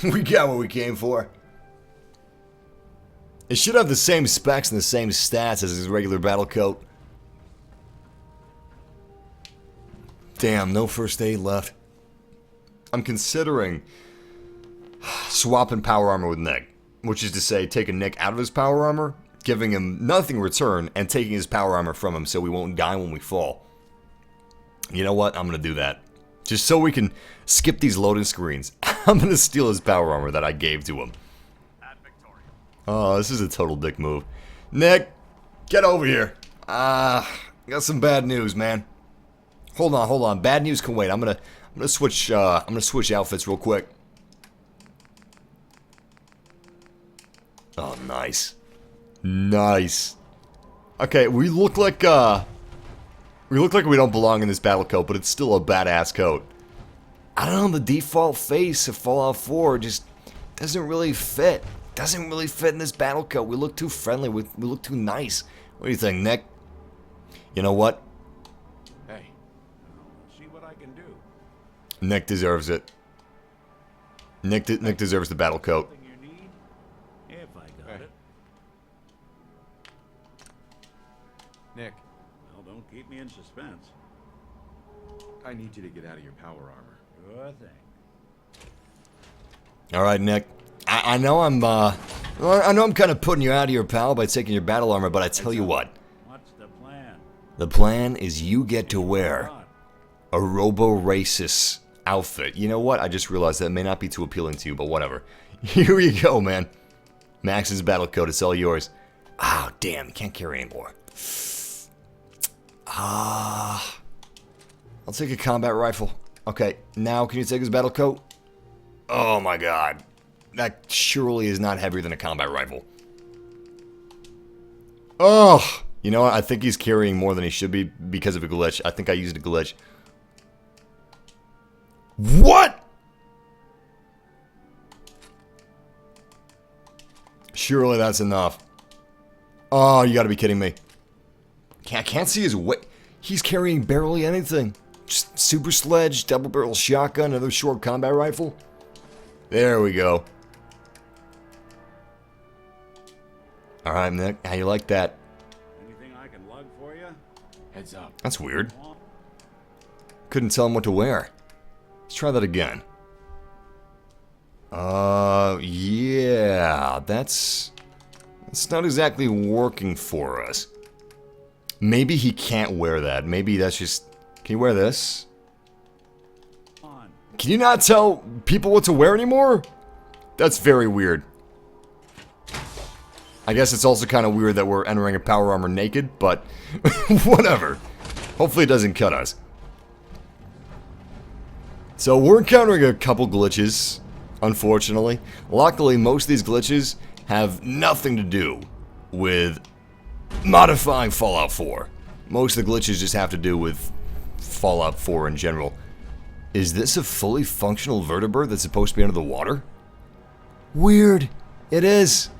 We got what we came for. It should have the same specs and the same stats as his regular battle coat. Damn, no first aid left. I'm considering swapping power armor with Nick. Which is to say, taking Nick out of his power armor, giving him nothing in return, and taking his power armor from him so we won't die when we fall. You know what? I'm going to do that. Just so we can skip these loading screens. I'm going to steal his power armor that I gave to him. Oh, this is a total dick move. Nick, get over here. Got some bad news, man. Hold on. Bad news can wait. I'm gonna switch outfits real quick. Oh, nice. Nice. Okay, we look like we don't belong in this battle coat, but it's still a badass coat. I don't know, the default face of Fallout 4 just doesn't really fit. Doesn't really fit in this battle coat. We look too friendly, we look too nice. What do you think, Nick? You know what? Hey, I'll see what I can do. Nick deserves it. Nick deserves the battle coat. Nick, Well, don't keep me in suspense. I need you to get out of your power armor. Sure thing. All right, Nick. I know I'm kind of putting you out of your pal by taking your battle armor, but I tell you what. What's the plan? The plan is you get to wear a Robobrain outfit. You know what? I just realized that may not be too appealing to you, but whatever. Here you go, man. Max's battle coat. It's all yours. Oh, damn. Can't carry anymore. I'll take a combat rifle. Okay, now can you take his battle coat? Oh my god. That surely is not heavier than a combat rifle. Oh! You know what? I think he's carrying more than he should be because of a glitch. I think I used a glitch. What?! Surely that's enough. Oh, you gotta be kidding me. I can't see his weight. He's carrying barely anything. Just super sledge, double barrel shotgun, another short combat rifle. There we go. Alright, Nick, how you like that? Anything I can lug for you? Heads up. That's weird. Couldn't tell him what to wear. Let's try that again. Yeah, that's not exactly working for us. Maybe he can't wear that. Maybe that's just... Can you wear this? On. Can you not tell people what to wear anymore? That's very weird. I guess it's also kind of weird that we're entering a power armor naked, but whatever. Hopefully it doesn't cut us. So we're encountering a couple glitches, unfortunately. Luckily, most of these glitches have nothing to do with modifying Fallout 4. Most of the glitches just have to do with Fallout 4 in general. Is this a fully functional vertebrate that's supposed to be under the water? Weird. It is.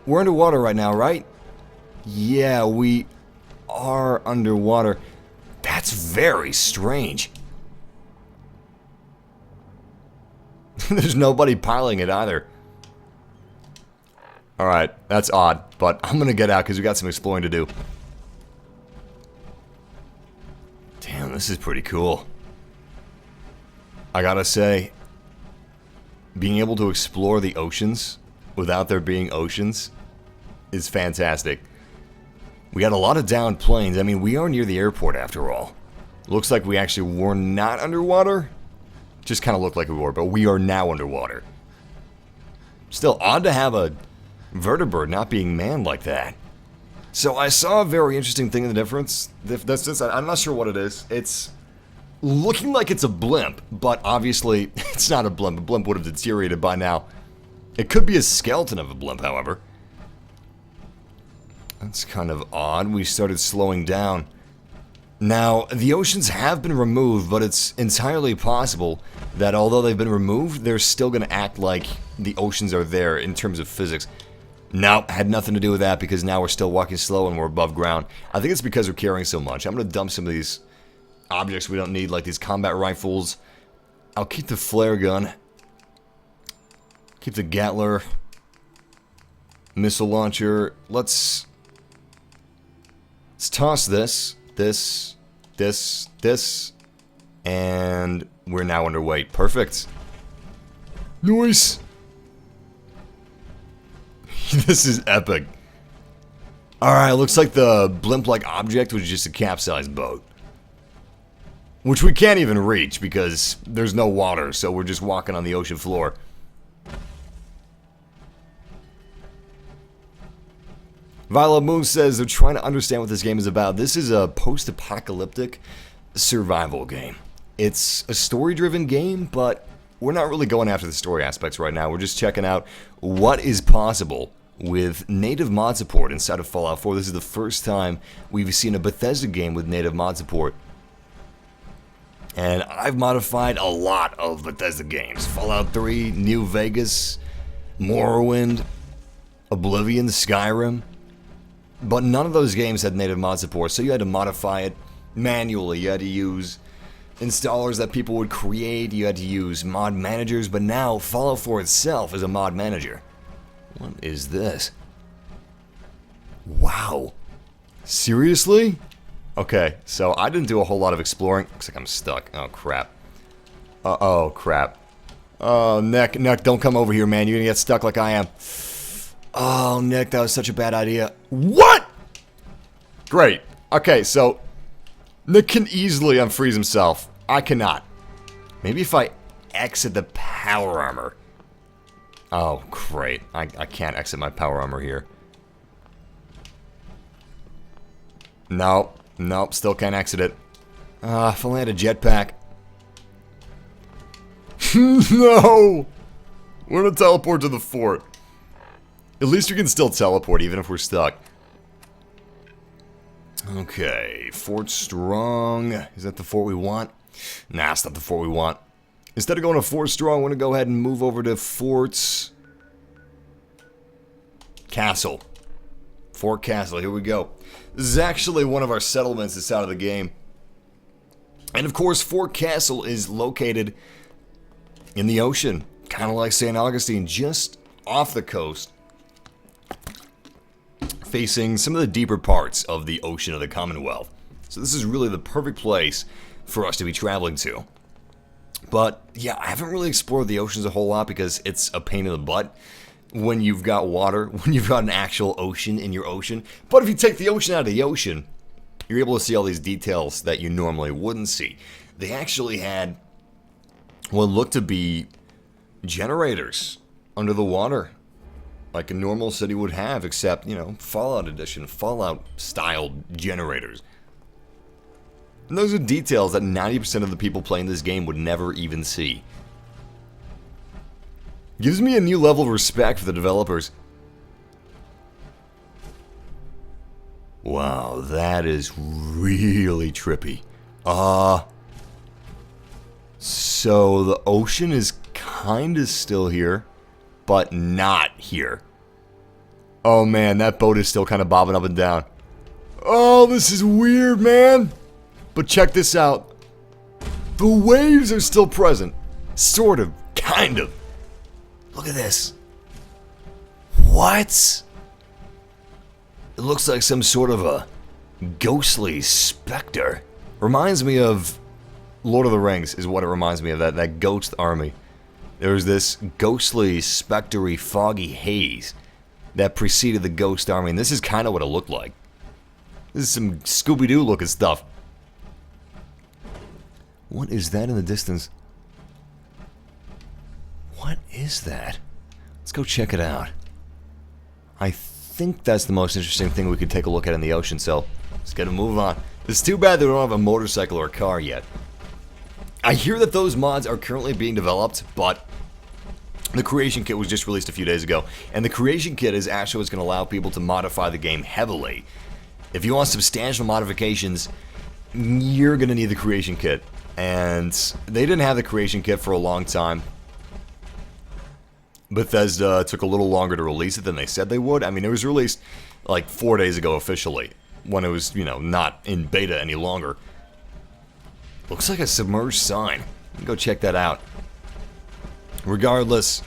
We're underwater right now, right? Yeah, we are underwater. That's very strange. There's nobody piloting it either. Alright, that's odd, but I'm gonna get out because we got some exploring to do. Damn, this is pretty cool. I gotta say, being able to explore the oceans without there being oceans is fantastic. We got a lot of downed planes. I mean, we are near the airport after all. Looks like we actually were not underwater. Just kind of looked like we were, but we are now underwater. Still odd to have a vertebrate not being manned like that. So I saw a very interesting thing in the difference. I'm not sure what it is. It's looking like it's a blimp, but obviously it's not a blimp. A blimp would have deteriorated by now. It could be a skeleton of a blimp, however. That's kind of odd. We started slowing down. Now, the oceans have been removed, but it's entirely possible that although they've been removed, they're still going to act like the oceans are there in terms of physics. No, had nothing to do with that because now we're still walking slow and we're above ground. I think it's because we're carrying so much. I'm going to dump some of these objects we don't need, like these combat rifles. I'll keep the flare gun. Keep the Gatler. Missile launcher. Let's toss this, this, and we're now underweight. Perfect. Nice. This is epic. Alright, looks like the blimp-like object was just a capsized boat. Which we can't even reach because there's no water, so we're just walking on the ocean floor. Violet Moon says they're trying to understand what this game is about. This is a post-apocalyptic survival game. It's a story-driven game, but we're not really going after the story aspects right now. We're just checking out what is possible with native mod support inside of Fallout 4. This is the first time we've seen a Bethesda game with native mod support. And I've modified a lot of Bethesda games. Fallout 3, New Vegas, Morrowind, Oblivion, Skyrim. But none of those games had native mod support, so you had to modify it manually. You had to use installers that people would create, you had to use mod managers, but now Fallout 4 itself is a mod manager. What is this? Wow. Seriously? Okay, so I didn't do a whole lot of exploring. Looks like I'm stuck. Oh, crap. Oh, crap. Oh, Nick, don't come over here, man. You're gonna get stuck like I am. Oh, Nick, that was such a bad idea. What? Great. Okay, so Nick can easily unfreeze himself. I cannot. Maybe if I exit the power armor. Oh, great. I can't exit my power armor here. Nope. Nope, still can't exit it. If only I had a jetpack. No! We're gonna teleport to the fort. At least we can still teleport even if we're stuck. Okay, Fort Strong. Is that the fort we want? Nah, it's not the fort we want. Instead of going to Fort Strong, we're going to go ahead and move over to Fort's Castle. Fort Castle, here we go. This is actually one of our settlements that's out of the game. And of course, Fort Castle is located in the ocean. Kind of like St. Augustine, just off the coast. Facing some of the deeper parts of the ocean of the Commonwealth. So this is really the perfect place for us to be traveling to. But yeah, I haven't really explored the oceans a whole lot because it's a pain in the butt. when you've got water, when you've got an actual ocean in your ocean. But if you take the ocean out of the ocean, you're able to see all these details that you normally wouldn't see. They actually had what looked to be generators under the water, like a normal city would have, except, you know, Fallout Edition, Fallout-styled generators. And those are details that 90% of the people playing this game would never even see. Gives me a new level of respect for the developers. Wow, that is really trippy. So the ocean is kinda still here, but not here. Oh man, that boat is still kind of bobbing up and down. Oh, this is weird, man. But check this out. The waves are still present. Sort of, kind of. Look at this. What? It looks like some sort of a ghostly specter. Reminds me of Lord of the Rings is what it reminds me of, that ghost army. There's this ghostly, spectery, foggy haze that preceded the ghost army, and this is kind of what it looked like. This is some Scooby-Doo looking stuff. What is that in the distance? What is that? Let's go check it out. I think that's the most interesting thing we could take a look at in the ocean, so let's get a move on. It's too bad that we don't have a motorcycle or a car yet. I hear that those mods are currently being developed, but the Creation Kit was just released a few days ago, and the Creation Kit is actually what's going to allow people to modify the game heavily. If you want substantial modifications, you're going to need the Creation Kit, and they didn't have the Creation Kit for a long time. Bethesda took a little longer to release it than they said they would. I mean, it was released like 4 days ago officially, when it was, you know, not in beta any longer. Looks like a submerged sign. Go check that out. Regardless,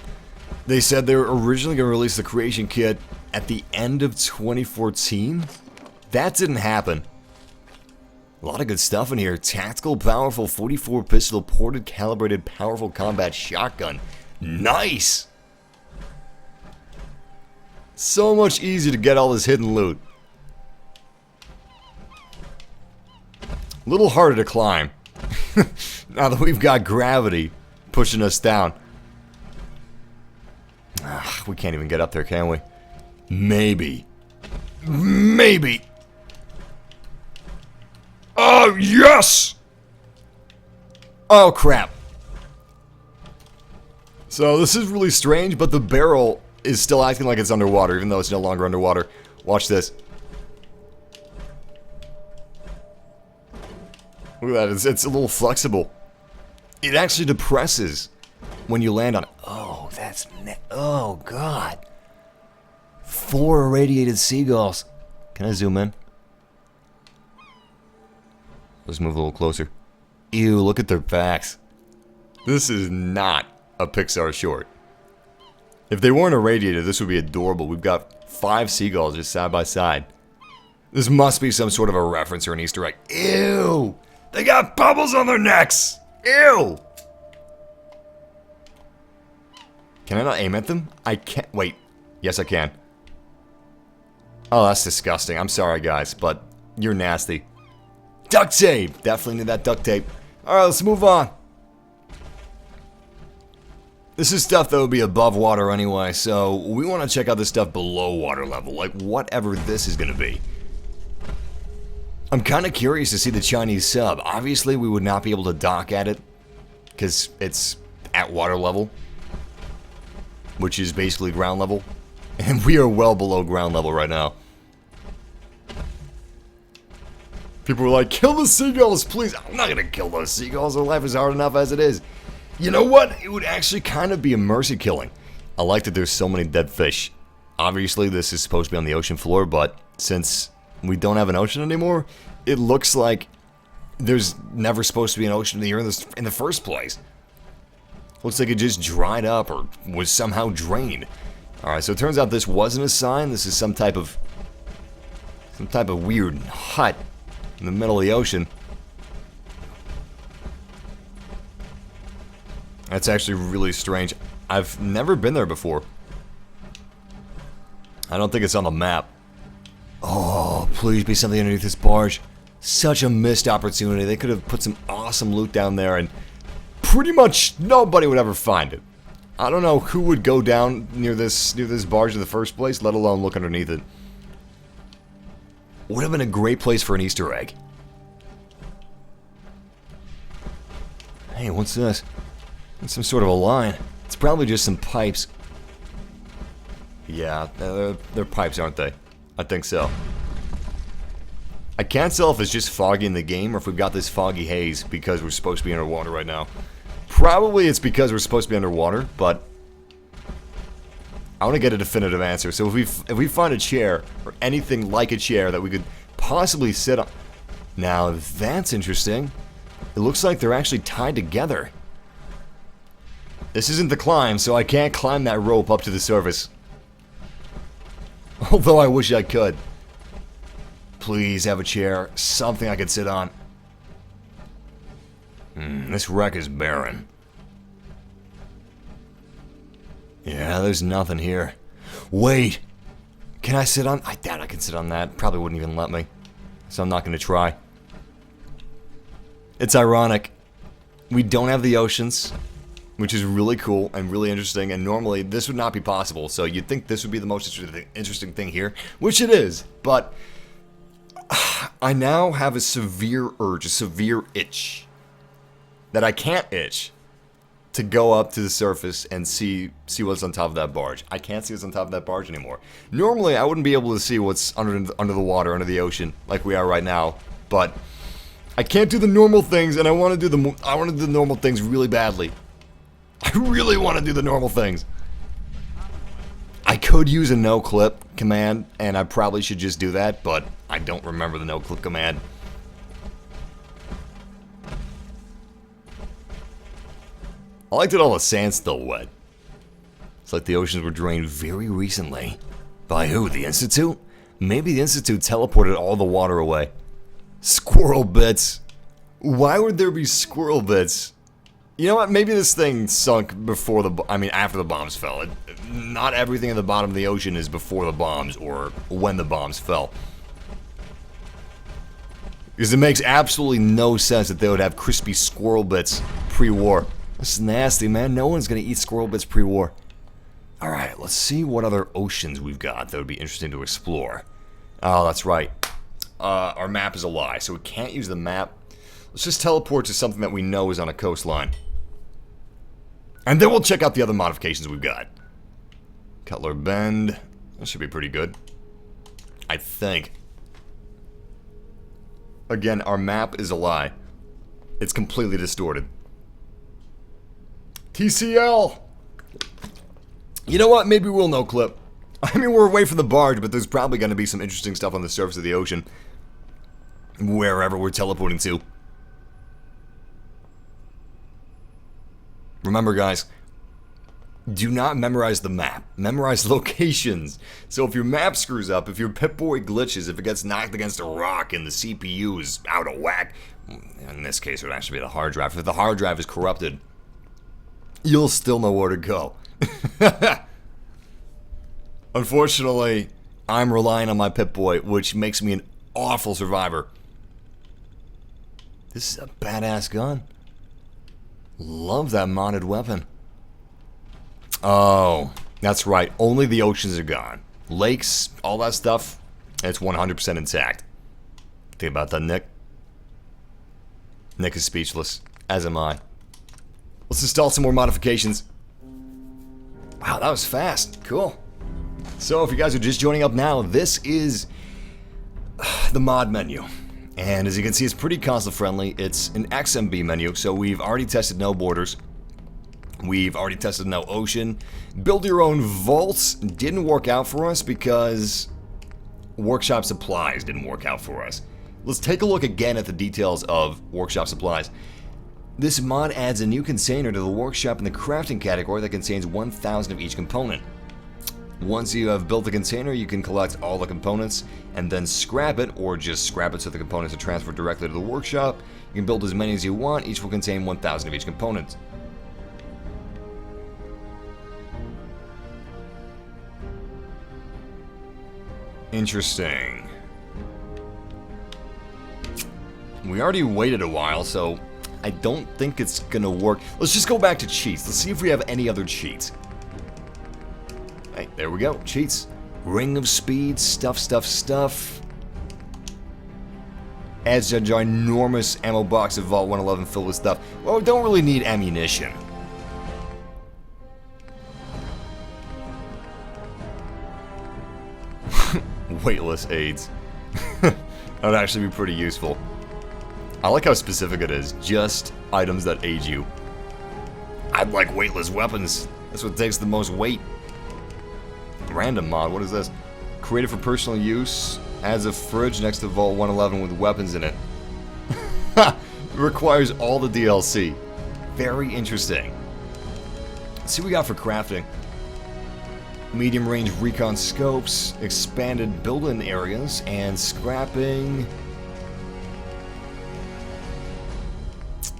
they said they were originally going to release the Creation Kit at the end of 2014. That didn't happen. A lot of good stuff in here. Tactical, powerful, 44 pistol, ported, calibrated, powerful combat shotgun. Nice! So much easier to get all this hidden loot. A little harder to climb. Now that we've got gravity pushing us down. We can't even get up there, can we? Maybe. Maybe. Oh, yes! Oh, crap. So this is really strange, but the barrel is still acting like it's underwater, even though it's no longer underwater. Watch this. Look at that, it's a little flexible. It actually depresses when you land on it. Oh, that's oh, God. 4 irradiated seagulls. Can I zoom in? Let's move a little closer. Ew, look at their backs. This is not a Pixar short. If they weren't irradiated, this would be adorable. We've got 5 seagulls just side by side. This must be some sort of a reference or an Easter egg. Ew! They got bubbles on their necks! Ew! Can I not aim at them? I can't. Wait. Yes, I can. Oh, that's disgusting. I'm sorry, guys, but you're nasty. Duct tape! Definitely need that duct tape. Alright, let's move on. This is stuff that would be above water anyway, so we want to check out this stuff below water level, like whatever this is going to be. I'm kind of curious to see the Chinese sub. Obviously, we would not be able to dock at it, because it's at water level, which is basically ground level, and we are well below ground level right now. People were like, kill the seagulls, please. I'm not going to kill those seagulls. Their life is hard enough as it is. You know what? It would actually kind of be a mercy killing. I like that there's so many dead fish. Obviously, this is supposed to be on the ocean floor, but since we don't have an ocean anymore, it looks like there's never supposed to be an ocean here in the first place. Looks like it just dried up or was somehow drained. Alright, so it turns out this wasn't a sign. This is some type of weird hut in the middle of the ocean. That's actually really strange. I've never been there before. I don't think it's on the map. Oh, please be something underneath this barge. Such a missed opportunity. They could have put some awesome loot down there and pretty much nobody would ever find it. I don't know who would go down near this barge in the first place, let alone look underneath it. Would have been a great place for an Easter egg. Hey, what's this? It's some sort of a line. It's probably just some pipes. Yeah, they're pipes, aren't they? I think so. I can't tell if it's just foggy in the game or if we've got this foggy haze because we're supposed to be underwater right now. Probably it's because we're supposed to be underwater, but I want to get a definitive answer. So if we find a chair or anything like a chair that we could possibly sit on. Now that's interesting. It looks like they're actually tied together. This isn't the climb, so I can't climb that rope up to the surface. Although I wish I could. Please have a chair, something I could sit on. This wreck is barren. Yeah, there's nothing here. Wait! Can I sit on? I doubt I can sit on that. Probably wouldn't even let me. So I'm not going to try. It's ironic. We don't have the oceans, which is really cool and really interesting, and normally this would not be possible, so you'd think this would be the most interesting thing here, which it is, but I now have a severe urge, a severe itch, that I can't itch, to go up to the surface and see what's on top of that barge. I can't see what's on top of that barge anymore. Normally, I wouldn't be able to see what's under the water, under the ocean, like we are right now, but I can't do the normal things, and I want to do the normal things really badly. I really want to do the normal things. I could use a no-clip command, and I probably should just do that, but I don't remember the no-clip command. I like that all the sand's still wet. It's like the oceans were drained very recently. By who? The Institute? Maybe the Institute teleported all the water away. Squirrel bits. Why would there be squirrel bits? You know what? Maybe this thing sunk before after the bombs fell. Not everything at the bottom of the ocean is before the bombs or when the bombs fell. Because it makes absolutely no sense that they would have crispy squirrel bits pre-war. This is nasty, man. No one's gonna eat squirrel bits pre-war. Alright, let's see what other oceans we've got that would be interesting to explore. Oh, that's right. Our map is a lie, so we can't use the map. Let's just teleport to something that we know is on a coastline. And then we'll check out the other modifications we've got. Cutler Bend. That should be pretty good. I think. Again, our map is a lie. It's completely distorted. TCL! You know what? Maybe we'll no clip. I mean, we're away from the barge, but there's probably going to be some interesting stuff on the surface of the ocean. Wherever we're teleporting to. Remember, guys, do not memorize the map. Memorize locations. So if your map screws up, if your Pip-Boy glitches, if it gets knocked against a rock and the CPU is out of whack, in this case it would actually be the hard drive. If the hard drive is corrupted, you'll still know where to go. Unfortunately, I'm relying on my Pip-Boy, which makes me an awful survivor. This is a badass gun. Love that modded weapon. Oh, that's right. Only the oceans are gone. Lakes, all that stuff, it's 100% intact. Think about that, Nick. Nick is speechless, as am I. Let's install some more modifications. Wow, that was fast. Cool. So if you guys are just joining up now, this is the mod menu. And as you can see, it's pretty console friendly. It's an XMB menu, so we've already tested no borders. We've already tested no ocean. Build your own vaults didn't work out for us because workshop supplies didn't work out for us. Let's take a look again at the details of workshop supplies. This mod adds a new container to the workshop in the crafting category that contains 1,000 of each component. Once you have built the container, you can collect all the components and then scrap it, or just scrap it so the components are transferred directly to the workshop. You can build as many as you want, each will contain 1,000 of each component. Interesting. We already waited a while, so I don't think it's gonna work. Let's just go back to cheats. Let's see if we have any other cheats. Hey, there we go. Cheats. Ring of Speed, stuff. Adds a ginormous ammo box of Vault 111 filled with stuff. Well, we don't really need ammunition. Weightless aids. That would actually be pretty useful. I like how specific it is. Just items that aid you. I'd like weightless weapons. That's what takes the most weight. Random mod, what is this? Created for personal use. Adds a fridge next to Vault 111 with weapons in it. It requires all the DLC. Very interesting. Let's see what we got for crafting. Medium range recon scopes, expanded build-in areas, and scrapping.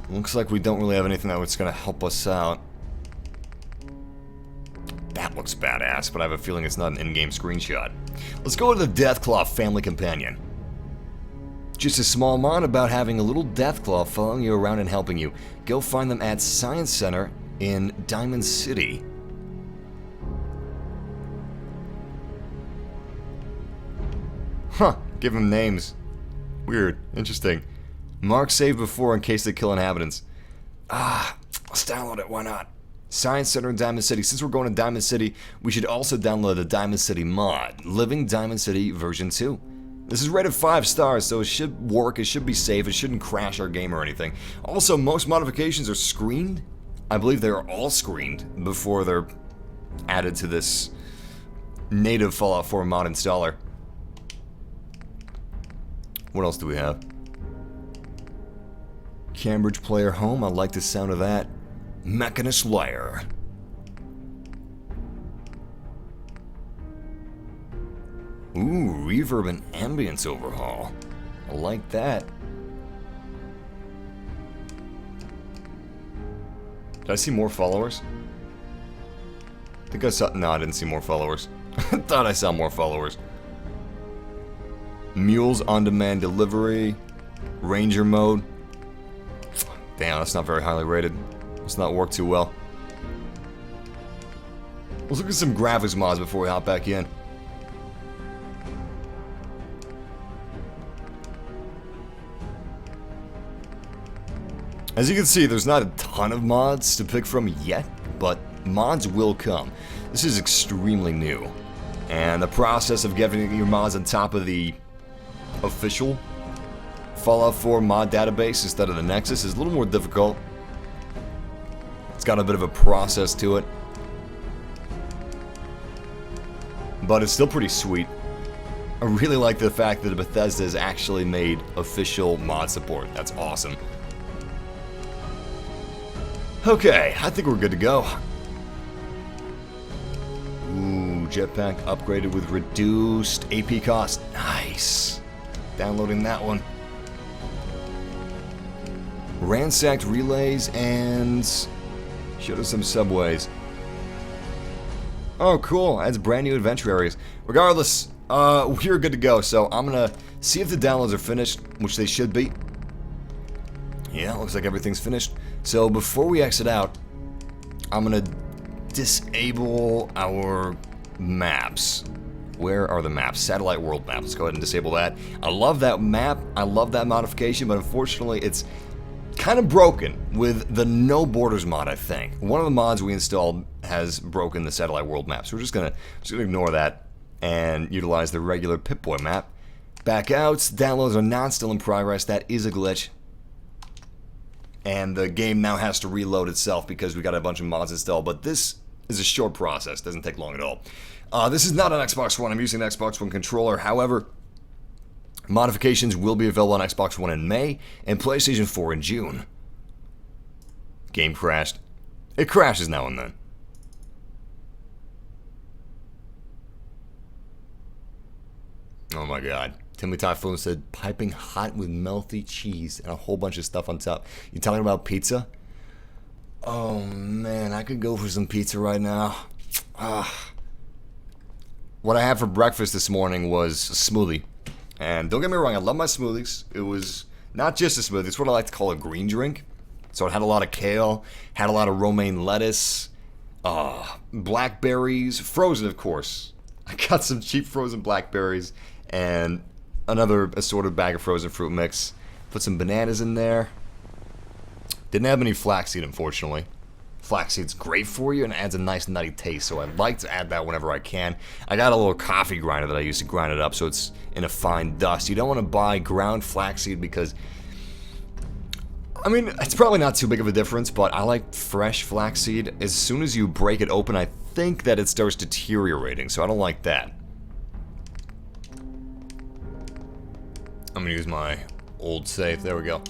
Looks like we don't really have anything that's going to help us out. That looks badass, but I have a feeling it's not an in-game screenshot. Let's go to the Deathclaw Family Companion. Just a small mod about having a little Deathclaw following you around and helping you. Go find them at Science Center in Diamond City. Huh, give them names. Weird, interesting. Mark saved before in case they kill inhabitants. Let's download it, why not? Science Center in Diamond City. Since we're going to Diamond City, we should also download the Diamond City mod. Living Diamond City version 2. This is rated 5 stars, so it should work, it should be safe, it shouldn't crash our game or anything. Also, most modifications are screened. I believe they are all screened before they're added to this native Fallout 4 mod installer. What else do we have? Cambridge Player Home, I like the sound of that. Mechanist Lair. Ooh, reverb and ambience overhaul. I like that. Did I see more followers? I think I saw... No, I didn't see more followers. I thought I saw more followers. Mules on-demand delivery. Ranger mode. Damn, that's not very highly rated. It's not worked too well. Let's look at some graphics mods before we hop back in. As you can see, there's not a ton of mods to pick from yet, but mods will come. This is extremely new. And the process of getting your mods on top of the official Fallout 4 mod database instead of the Nexus is a little more difficult. It's got a bit of a process to it. But it's still pretty sweet. I really like the fact that Bethesda has actually made official mod support. That's awesome. Okay, I think we're good to go. Ooh, jetpack upgraded with reduced AP cost. Nice. Downloading that one. Ransacked relays and showed us some subways. Oh, cool. Adds brand new adventure areas. Regardless, we're good to go. So I'm gonna see if the downloads are finished, which they should be. Yeah, looks like everything's finished. So before we exit out, I'm gonna disable our maps. Where are the maps? Satellite world map. Let's go ahead and disable that. I love that map. I love that modification, but unfortunately it's kind of broken with the No Borders mod, I think. One of the mods we installed has broken the satellite world map, so we're just gonna ignore that and utilize the regular Pip-Boy map. Back out. Downloads are not still in progress. That is a glitch. And the game now has to reload itself because we got a bunch of mods installed, but this is a short process. Doesn't take long at all. This is not an Xbox One. I'm using an Xbox One controller. However, modifications will be available on Xbox One in May and PlayStation 4 in June. Game crashed. It crashes now and then. Oh my god. Timmy Typhoon said, piping hot with melty cheese and a whole bunch of stuff on top. You talking about pizza? Oh man, I could go for some pizza right now. what I had for breakfast this morning was a smoothie. And don't get me wrong, I love my smoothies. It was not just a smoothie, it's what I like to call a green drink. So it had a lot of kale, had a lot of romaine lettuce, blackberries, frozen of course. I got some cheap frozen blackberries and another assorted bag of frozen fruit mix. Put some bananas in there. Didn't have any flaxseed, unfortunately. Flaxseed's great for you and adds a nice nutty taste, so I like to add that whenever I can. I got a little coffee grinder that I use to grind it up so it's in a fine dust. You don't want to buy ground flaxseed because, I mean, it's probably not too big of a difference, but I like fresh flaxseed. As soon as you break it open, I think that it starts deteriorating, so I don't like that. I'm gonna use my old safe. There we go.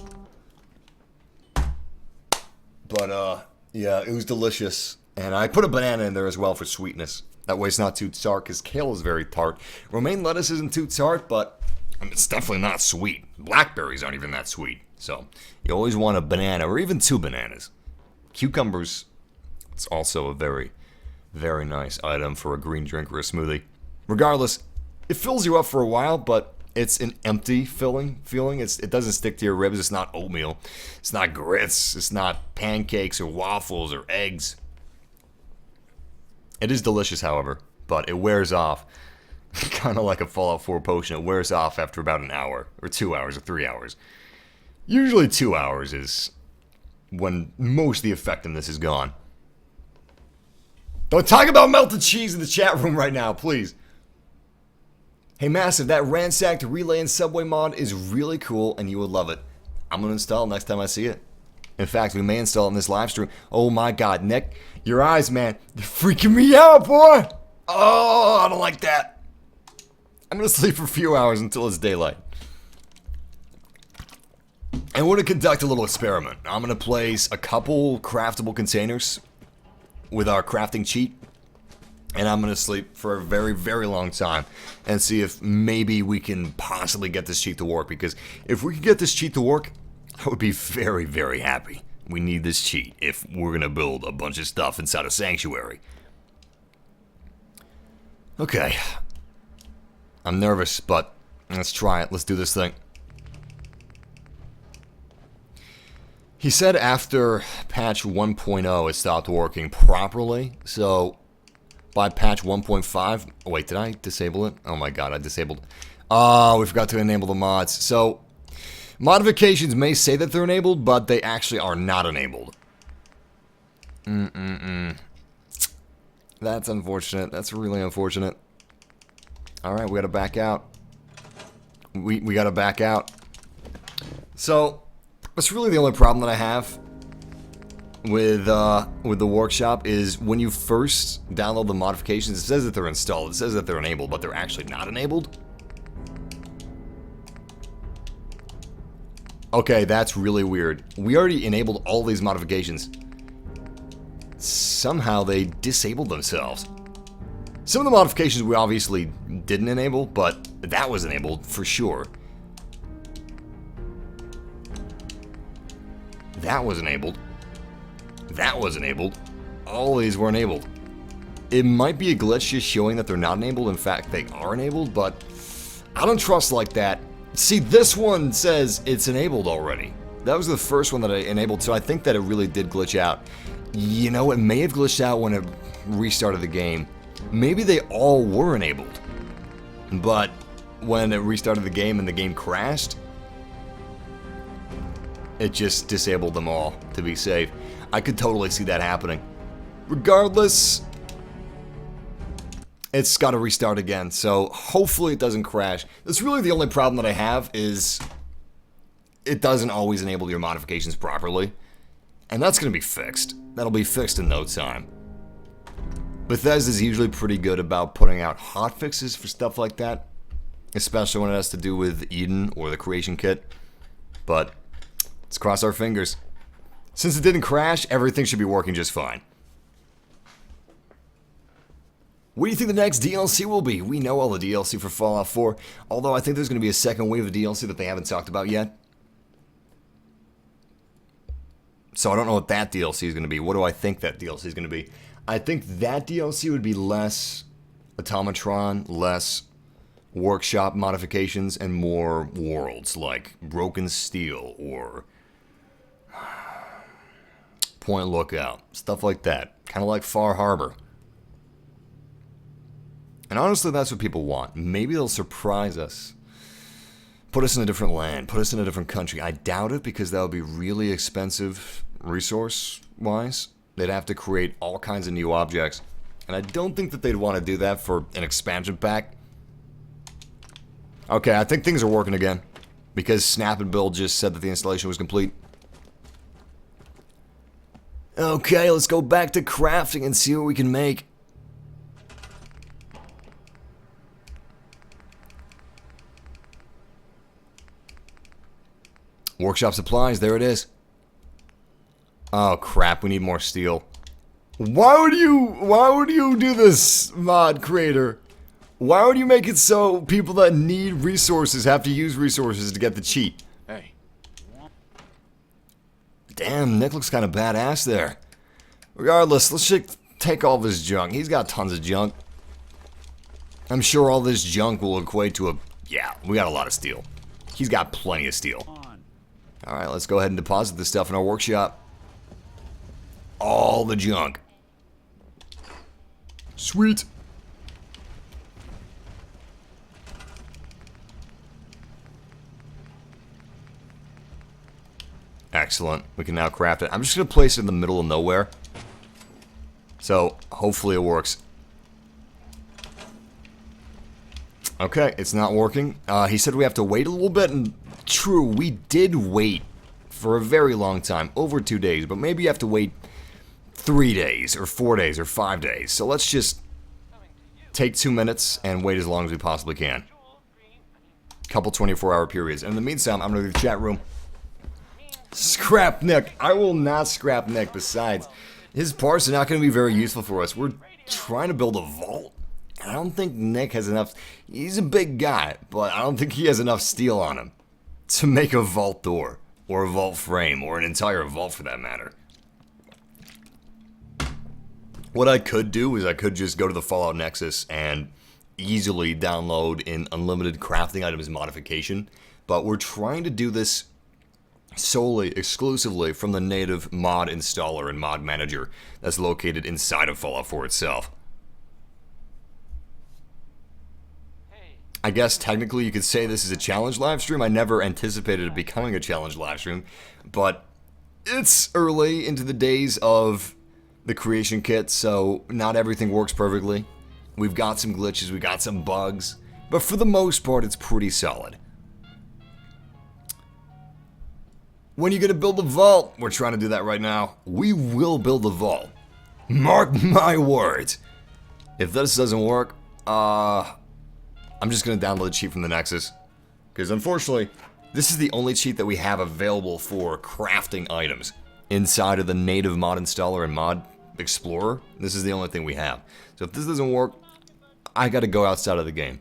But, yeah, it was delicious. And I put a banana in there as well for sweetness. That way it's not too tart, because kale is very tart. Romaine lettuce isn't too tart, but I mean, it's definitely not sweet. Blackberries aren't even that sweet. So, you always want a banana, or even 2 bananas. Cucumbers, it's also a very, very nice item for a green drink or a smoothie. Regardless, it fills you up for a while, but it's an empty feeling. It doesn't stick to your ribs. It's not oatmeal. It's not grits. It's not pancakes or waffles or eggs. It is delicious, however, but it wears off. Kind of like a Fallout 4 potion. It wears off after about an hour, or 2 hours, or 3 hours. Usually 2 hours is when most of the effectiveness is gone. Don't talk about melted cheese in the chat room right now, please. Hey Massive, that ransacked relay and subway mod is really cool and you would love it. I'm going to install it next time I see it. In fact, we may install it in this live stream. Oh my god, Nick, your eyes, man, they're freaking me out, boy! Oh, I don't like that. I'm going to sleep for a few hours until it's daylight. And we're going to conduct a little experiment. I'm going to place a couple craftable containers with our crafting cheat. And I'm going to sleep for a very, very long time and see if maybe we can possibly get this cheat to work. Because if we can get this cheat to work, I would be very, very happy. We need this cheat if we're going to build a bunch of stuff inside a sanctuary. Okay. I'm nervous, but let's try it. Let's do this thing. He said after patch 1.0 it stopped working properly, so by patch 1.5, oh wait, did I disable it? Oh my god, I disabled it. Oh, we forgot to enable the mods. So, modifications may say that they're enabled, but they actually are not enabled. That's unfortunate. That's really unfortunate. Alright, we gotta back out. We gotta back out. So, that's really the only problem that I have with the workshop is when you first download the modifications, it says that they're installed, it says that they're enabled, but they're actually not enabled. Okay, that's really weird. We already enabled all these modifications. Somehow they disabled themselves. Some of the modifications we obviously didn't enable, but that was enabled for sure. That was enabled. That was enabled. All these were enabled. It might be a glitch just showing that they're not enabled. In fact, they are enabled, but I don't trust like that. See, this one says it's enabled already. That was the first one that I enabled, so I think that it really did glitch out. You know, it may have glitched out when it restarted the game. Maybe they all were enabled. But when it restarted the game and the game crashed, it just disabled them all to be safe. I could totally see that happening. Regardless, it's got to restart again, so hopefully it doesn't crash. That's really the only problem that I have is it doesn't always enable your modifications properly. And that's going to be fixed. That'll be fixed in no time. Bethesda's usually pretty good about putting out hotfixes for stuff like that, especially when it has to do with Eden or the creation kit. But let's cross our fingers. Since it didn't crash, everything should be working just fine. What do you think the next DLC will be? We know all the DLC for Fallout 4, although I think there's going to be a second wave of DLC that they haven't talked about yet. So I don't know what that DLC is going to be. What do I think that DLC is going to be? I think that DLC would be less Automatron, less workshop modifications, and more worlds like broken steel or Point Lookout, stuff like that. Kind of like Far Harbor. And honestly, that's what people want. Maybe they'll surprise us. Put us in a different land. Put us in a different country. I doubt it, because that would be really expensive resource-wise. They'd have to create all kinds of new objects. And I don't think that they'd want to do that for an expansion pack. Okay, I think things are working again. Because Snap and Build just said that the installation was complete. Okay, let's go back to crafting and see what we can make. Workshop supplies, there it is. Oh crap, we need more steel. Why would you do this, mod creator? Why would you make it so people that need resources have to use resources to get the cheat? Hey. Damn, Nick looks kind of badass there. Regardless, let's just take all this junk. He's got tons of junk. I'm sure all this junk will equate to a... Yeah, we got a lot of steel. He's got plenty of steel. Alright, let's go ahead and deposit this stuff in our workshop. All the junk. Sweet. Excellent. We can now craft it. I'm just going to place it in the middle of nowhere. So, hopefully it works. Okay, it's not working. He said we have to wait a little bit, and true, we did wait for a very long time, over 2 days, but maybe you have to wait 3 days, or 4 days, or 5 days. So let's just take 2 minutes and wait as long as we possibly can. Couple 24-hour periods. And in the meantime, I'm going to go to the chat room. Scrap Nick. I will not scrap Nick. Besides, his parts are not going to be very useful for us. We're trying to build a vault. I don't think Nick has enough. He's a big guy, but I don't think he has enough steel on him to make a vault door, or a vault frame, or an entire vault for that matter. What I could do is I could just go to the Fallout Nexus and easily download an unlimited crafting items modification, but we're trying to do this solely, exclusively from the native mod installer and mod manager that's located inside of Fallout 4 itself. I guess technically you could say this is a challenge livestream. I never anticipated it becoming a challenge livestream, but it's early into the days of the creation kit, so not everything works perfectly. We've got some glitches, we got some bugs, but for the most part it's pretty solid. When are you gonna build the vault? We're trying to do that right now. We will build the vault. Mark my words. If this doesn't work, I'm just going to download the cheat from the Nexus. Because unfortunately, this is the only cheat that we have available for crafting items inside of the native mod installer and mod explorer. This is the only thing we have. So if this doesn't work, I got to go outside of the game.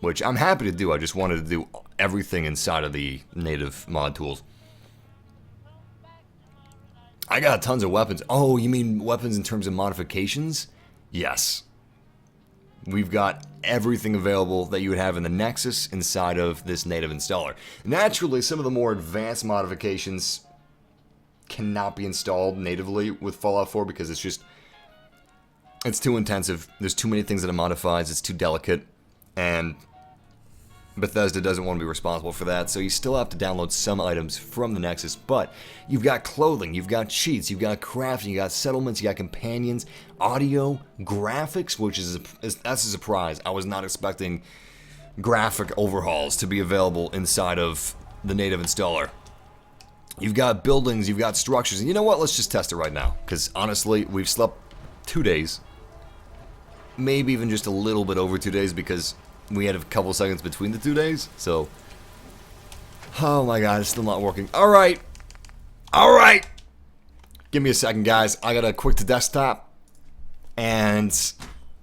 Which I'm happy to do. I just wanted to do everything inside of the native mod tools. I got tons of weapons. Oh, you mean weapons in terms of modifications? Yes. We've got everything available that you would have in the Nexus inside of this native installer. Naturally, some of the more advanced modifications cannot be installed natively with Fallout 4 because it's too intensive. There's too many things that it modifies. It's too delicate, and Bethesda doesn't want to be responsible for that, so you still have to download some items from the Nexus, but you've got clothing, you've got cheats, you've got crafting, you got settlements, you got companions, audio, graphics, which that's a surprise. I was not expecting graphic overhauls to be available inside of the native installer. You've got buildings, you've got structures, and you know what? Let's just test it right now, because honestly, we've slept 2 days, maybe even just a little bit over 2 days, because we had a couple seconds between the 2 days, so... Oh my god, it's still not working. Alright! Alright! Give me a second, guys. I gotta quick to desktop and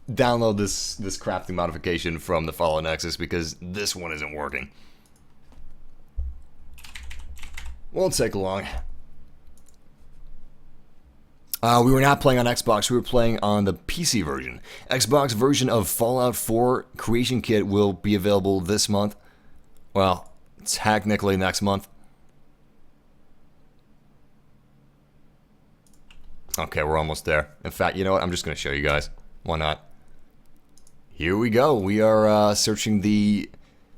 download this crafting modification from the Fallout Nexus because this one isn't working. Won't take long. We were not playing on Xbox, we were playing on the PC version. Xbox version of Fallout 4 Creation Kit will be available this month. Well, technically next month. Okay, we're almost there. In fact, you know what? I'm just going to show you guys. Why not? Here we go. We are searching the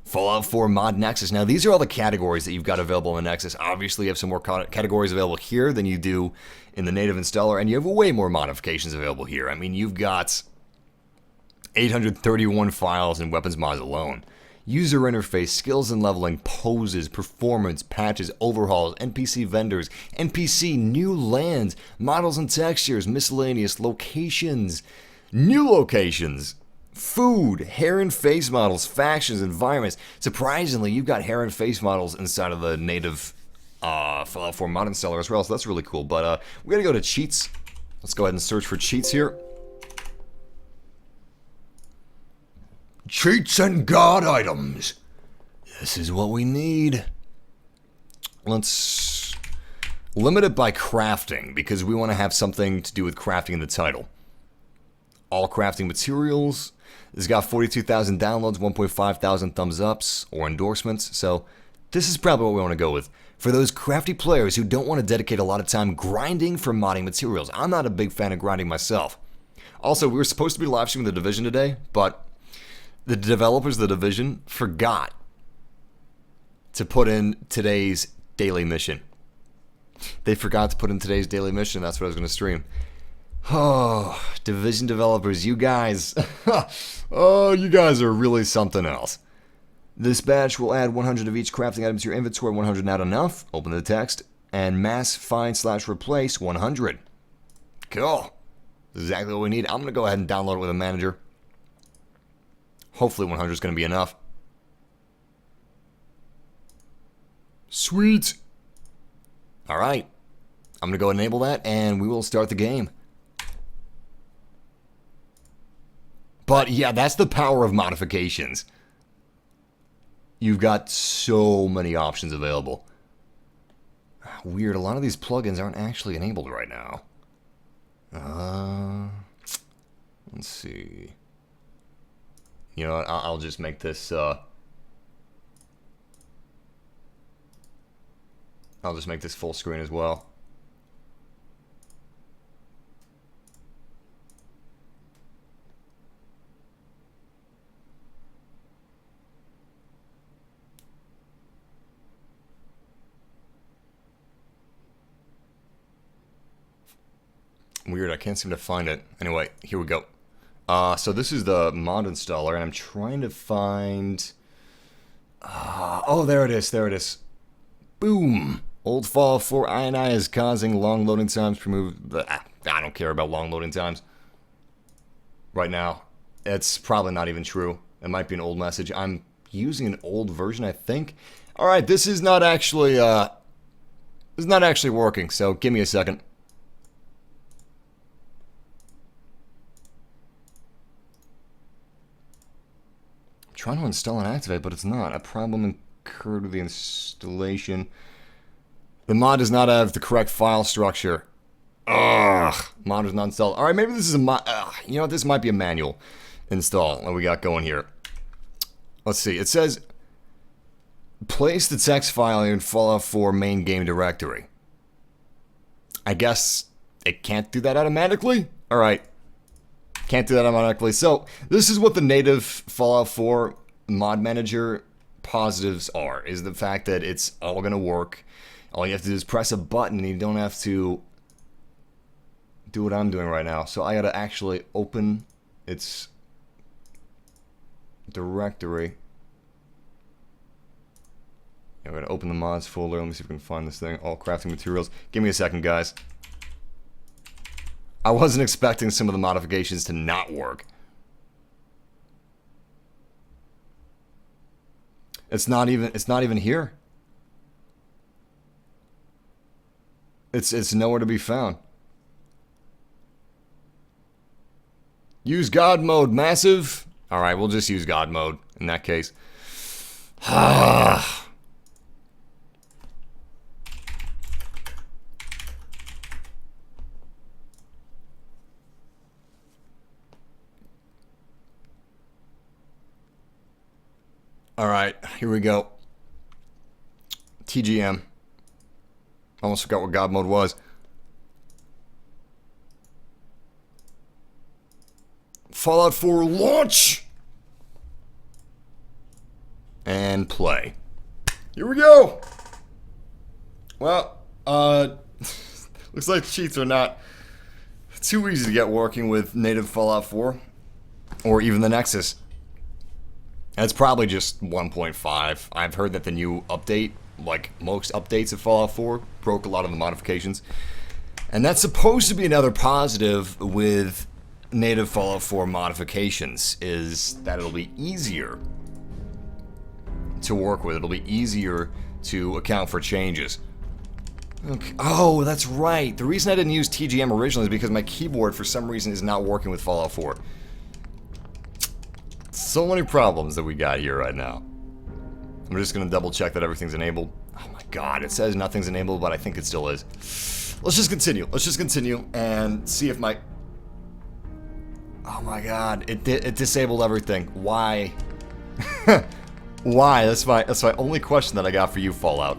Fallout 4 Mod Nexus. Now, these are all the categories that you've got available in the Nexus. Obviously, you have some more categories available here than you do in the native installer, and you have way more modifications available here. I mean, you've got 831 files in weapons mods alone. User interface, skills and leveling, poses, performance, patches, overhauls, NPC vendors, NPC new lands, models and textures, miscellaneous locations, new locations, food, hair and face models, factions, environments. Surprisingly, you've got hair and face models inside of the native Fallout 4 mod installer as well, so that's really cool. But we gotta go to cheats. Let's go ahead and search for cheats here. Cheats and god items. This is what we need. Let's limit it by crafting, because we want to have something to do with crafting in the title. All crafting materials. This has got 42,000 downloads, 1.5 thousand thumbs ups or endorsements, so this is probably what we want to go with. For those crafty players who don't want to dedicate a lot of time grinding for modding materials. I'm not a big fan of grinding myself. Also, we were supposed to be live streaming The Division today, but the developers of The Division forgot to put in today's daily mission. They forgot to put in today's daily mission. That's what I was going to stream. Oh, Division developers, you guys. Oh, you guys are really something else. This batch will add 100 of each crafting item to your inventory. 100 not enough. Open the text. And mass find/replace 100. Cool. Exactly what we need. I'm going to go ahead and download it with a manager. Hopefully 100 is going to be enough. Sweet. All right. I'm going to go enable that, and we will start the game. But yeah, that's the power of modifications. You've got so many options available. Weird, a lot of these plugins aren't actually enabled right now. Let's see. You know what, I'll just make this, I'll just make this full screen as well. Weird, I can't seem to find it. Anyway, here we go. So this is the mod installer, and I'm trying to find... oh, there it is, there it is. Boom! Old Fallout 4 INI is causing long loading times. Remove the... I don't care about long loading times. Right now. It's probably not even true. It might be an old message. I'm using an old version, I think. Alright, this is not actually, this is not actually working, so give me a second. Trying to install and activate, but it's not. A problem occurred with the installation. The mod does not have the correct file structure. Ugh. Mod is not installed. Alright, maybe this is a mod. You know what? This might be a manual install. What we got going here. Let's see. It says, place the text file in Fallout 4 main game directory. I guess it can't do that automatically? Alright. Can't do that automatically. So, this is what the native Fallout 4 mod manager positives are, is the fact that it's all going to work. All you have to do is press a button, and you don't have to do what I'm doing right now. So I got to actually open its directory. I'm going to open the mods folder. Let me see if we can find this thing. All crafting materials. Give me a second, guys. I wasn't expecting some of the modifications to not work. It's not even here. It's nowhere to be found. Use God mode, massive. All right, we'll just use God mode in that case. Alright, here we go. TGM. Almost forgot what God mode was. Fallout 4 launch! And play. Here we go! Well, looks like cheats are not too easy to get working with native Fallout 4. Or even the Nexus. And it's probably just 1.5. I've heard that the new update, like most updates of Fallout 4, broke a lot of the modifications. And that's supposed to be another positive with native Fallout 4 modifications, is that it'll be easier to work with. It'll be easier to account for changes. Okay. Oh, that's right. The reason I didn't use TGM originally is because my keyboard, for some reason, is not working with Fallout 4. So many problems that we got here right now. I'm just gonna double check that everything's enabled. Oh my god, it says nothing's enabled, but I think it still is. Let's just continue. Let's just continue and see if my... Oh my god, it disabled everything. Why? Why? That's my only question that I got for you, Fallout.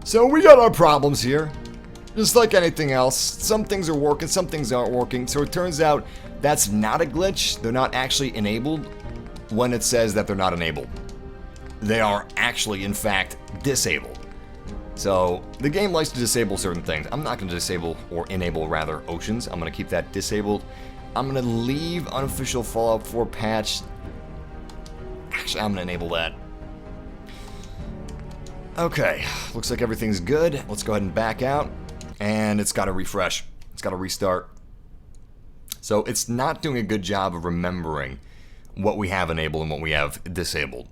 So we got our problems here. Just like anything else, some things are working, some things aren't working. So it turns out that's not a glitch. They're not actually enabled when it says that they're not enabled. They are actually, in fact, disabled. So the game likes to disable certain things. I'm not going to disable, or enable rather, oceans. I'm going to keep that disabled. I'm going to leave unofficial Fallout 4 patch. Actually, I'm going to enable that. Okay, looks like everything's good. Let's go ahead and back out. And it's got to refresh. It's got to restart. So it's not doing a good job of remembering what we have enabled and what we have disabled.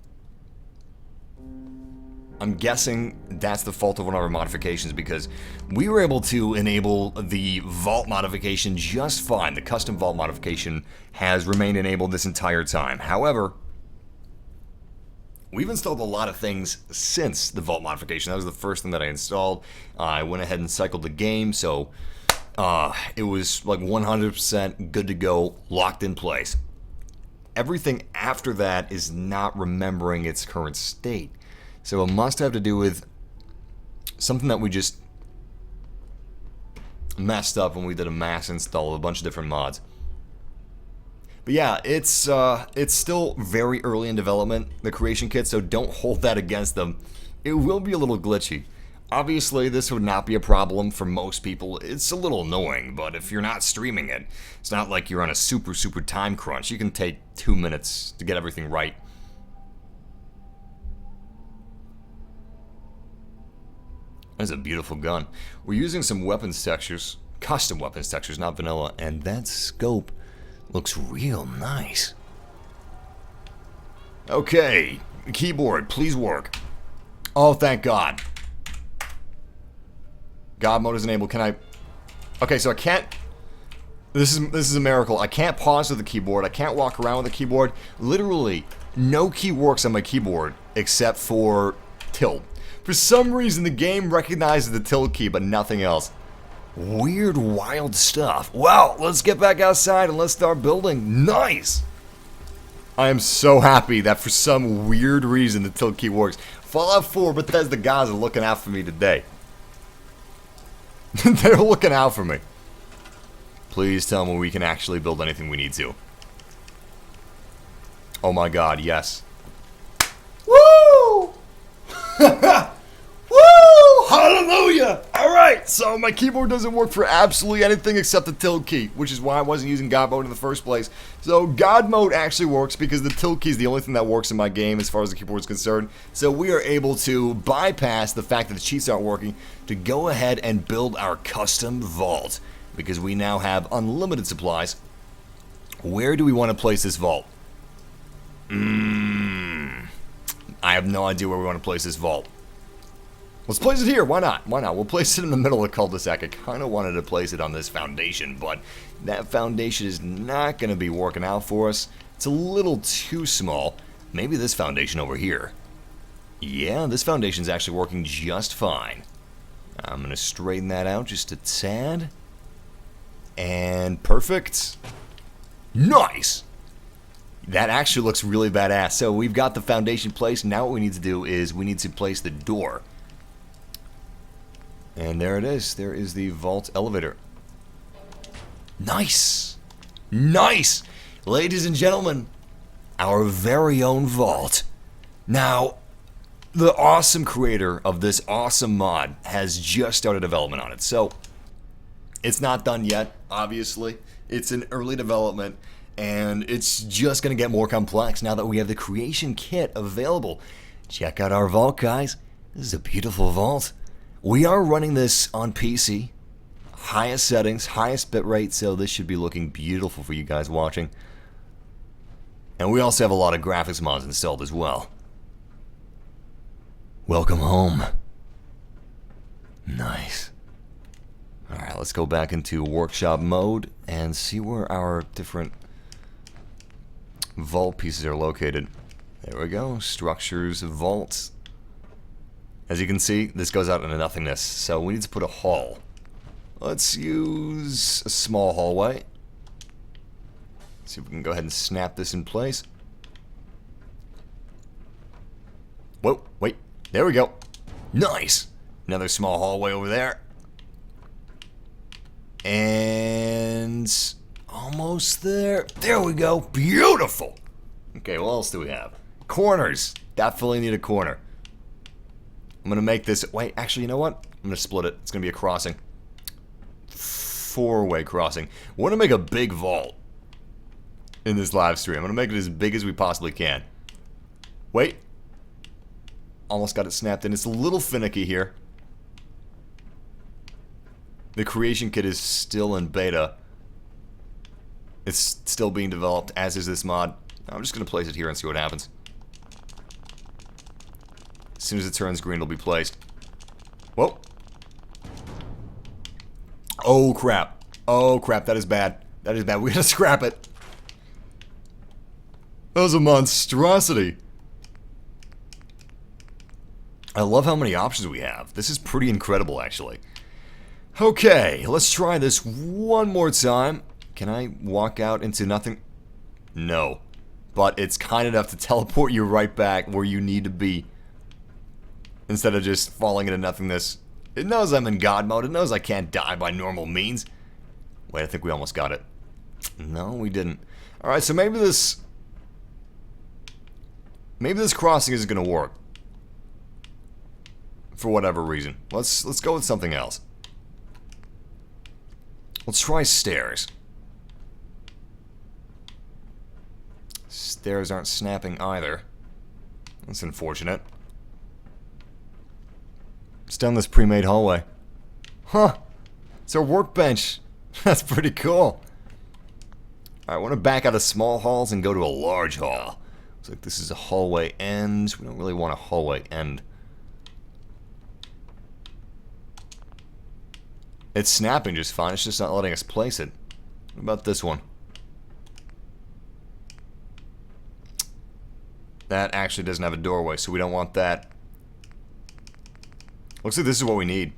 I'm guessing that's the fault of one of our modifications, because we were able to enable the vault modification just fine. The custom vault modification has remained enabled this entire time. However, we've installed a lot of things since the vault modification. That was the first thing that I installed. I went ahead and cycled the game, so it was like 100% good to go, locked in place. Everything after that is not remembering its current state. So it must have to do with something that we just messed up when we did a mass install of a bunch of different mods. But yeah, it's still very early in development, the creation kit, so don't hold that against them. It will be a little glitchy. Obviously, this would not be a problem for most people. It's a little annoying, but if you're not streaming it, it's not like you're on a super time crunch. You can take 2 minutes to get everything right. That's a beautiful gun. We're using some weapons textures, custom weapons textures, not vanilla, and that scope looks real nice. Okay, keyboard, please work. Oh, thank God. God mode is enabled. Can I... Okay, so I can't... This is a miracle. I can't pause with the keyboard. I can't walk around with the keyboard. Literally, no key works on my keyboard except for tilt. For some reason, the game recognizes the tilt key, but nothing else. Weird, wild stuff. Well, let's get back outside and let's start building. Nice! I am so happy that for some weird reason the tilt key works. Fallout 4, Bethesda guys are looking out for me today. They're looking out for me. Please tell me we can actually build anything we need to. Oh my god, yes. Woo! Woo! Hallelujah! Alright, so my keyboard doesn't work for absolutely anything except the tilt key, which is why I wasn't using God mode in the first place. So God mode actually works because the tilt key is the only thing that works in my game as far as the keyboard is concerned. So we are able to bypass the fact that the cheats aren't working to go ahead and build our custom vault, because we now have unlimited supplies. Where do we want to place this vault? I have no idea where we want to place this vault. Let's place it here. Why not? Why not? We'll place it in the middle of the cul-de-sac. I kind of wanted to place it on this foundation, but that foundation is not going to be working out for us. It's a little too small. Maybe this foundation over here. Yeah, this foundation's actually working just fine. I'm going to straighten that out just a tad. And perfect. Nice! That actually looks really badass. So we've got the foundation placed. Now what we need to do is we need to place the door. And there it is. There is the vault elevator. Nice. Nice. Ladies and gentlemen, our very own vault. Now, the awesome creator of this awesome mod has just started development on it. So, it's not done yet, obviously. It's in early development, and it's just going to get more complex now that we have the creation kit available. Check out our vault, guys. This is a beautiful vault. We are running this on PC. Highest settings, highest bitrate, so this should be looking beautiful for you guys watching. And we also have a lot of graphics mods installed as well. Welcome home. Nice. Alright, let's go back into workshop mode and see where our different vault pieces are located. There we go. Structures, vaults. As you can see, this goes out into nothingness, so we need to put a hall. Let's use a small hallway. See if we can go ahead and snap this in place. Whoa, wait. There we go. Nice. Another small hallway over there. And almost there. There we go. Beautiful. Okay, what else do we have? Corners. Definitely need a corner. I'm going to make this... Wait, actually, you know what? I'm going to split it. It's going to be a crossing. Four-way crossing. We want to make a big vault in this live stream. I'm going to make it as big as we possibly can. Wait. Almost got it snapped in. It's a little finicky here. The creation kit is still in beta. It's still being developed, as is this mod. I'm just going to place it here and see what happens. As soon as it turns green, it'll be placed. Whoa. Oh, crap. Oh, crap. That is bad. That is bad. We gotta scrap it. That was a monstrosity. I love how many options we have. This is pretty incredible, actually. Okay, let's try this one more time. Can I walk out into nothing? No. But it's kind enough to teleport you right back where you need to be. Instead of just falling into nothingness. It knows I'm in God mode. It knows I can't die by normal means. Wait, I think we almost got it. No, we didn't. Alright, so maybe this crossing isn't going to work. For whatever reason. Let's go with something else. Let's try stairs. Stairs aren't snapping either. That's unfortunate. It's down this pre-made hallway. Huh. It's our workbench. That's pretty cool. Alright, I want to back out of small halls and go to a large hall. Looks like this is a hallway end. We don't really want a hallway end. It's snapping just fine. It's just not letting us place it. What about this one? That actually doesn't have a doorway, so we don't want that. Looks like this is what we need.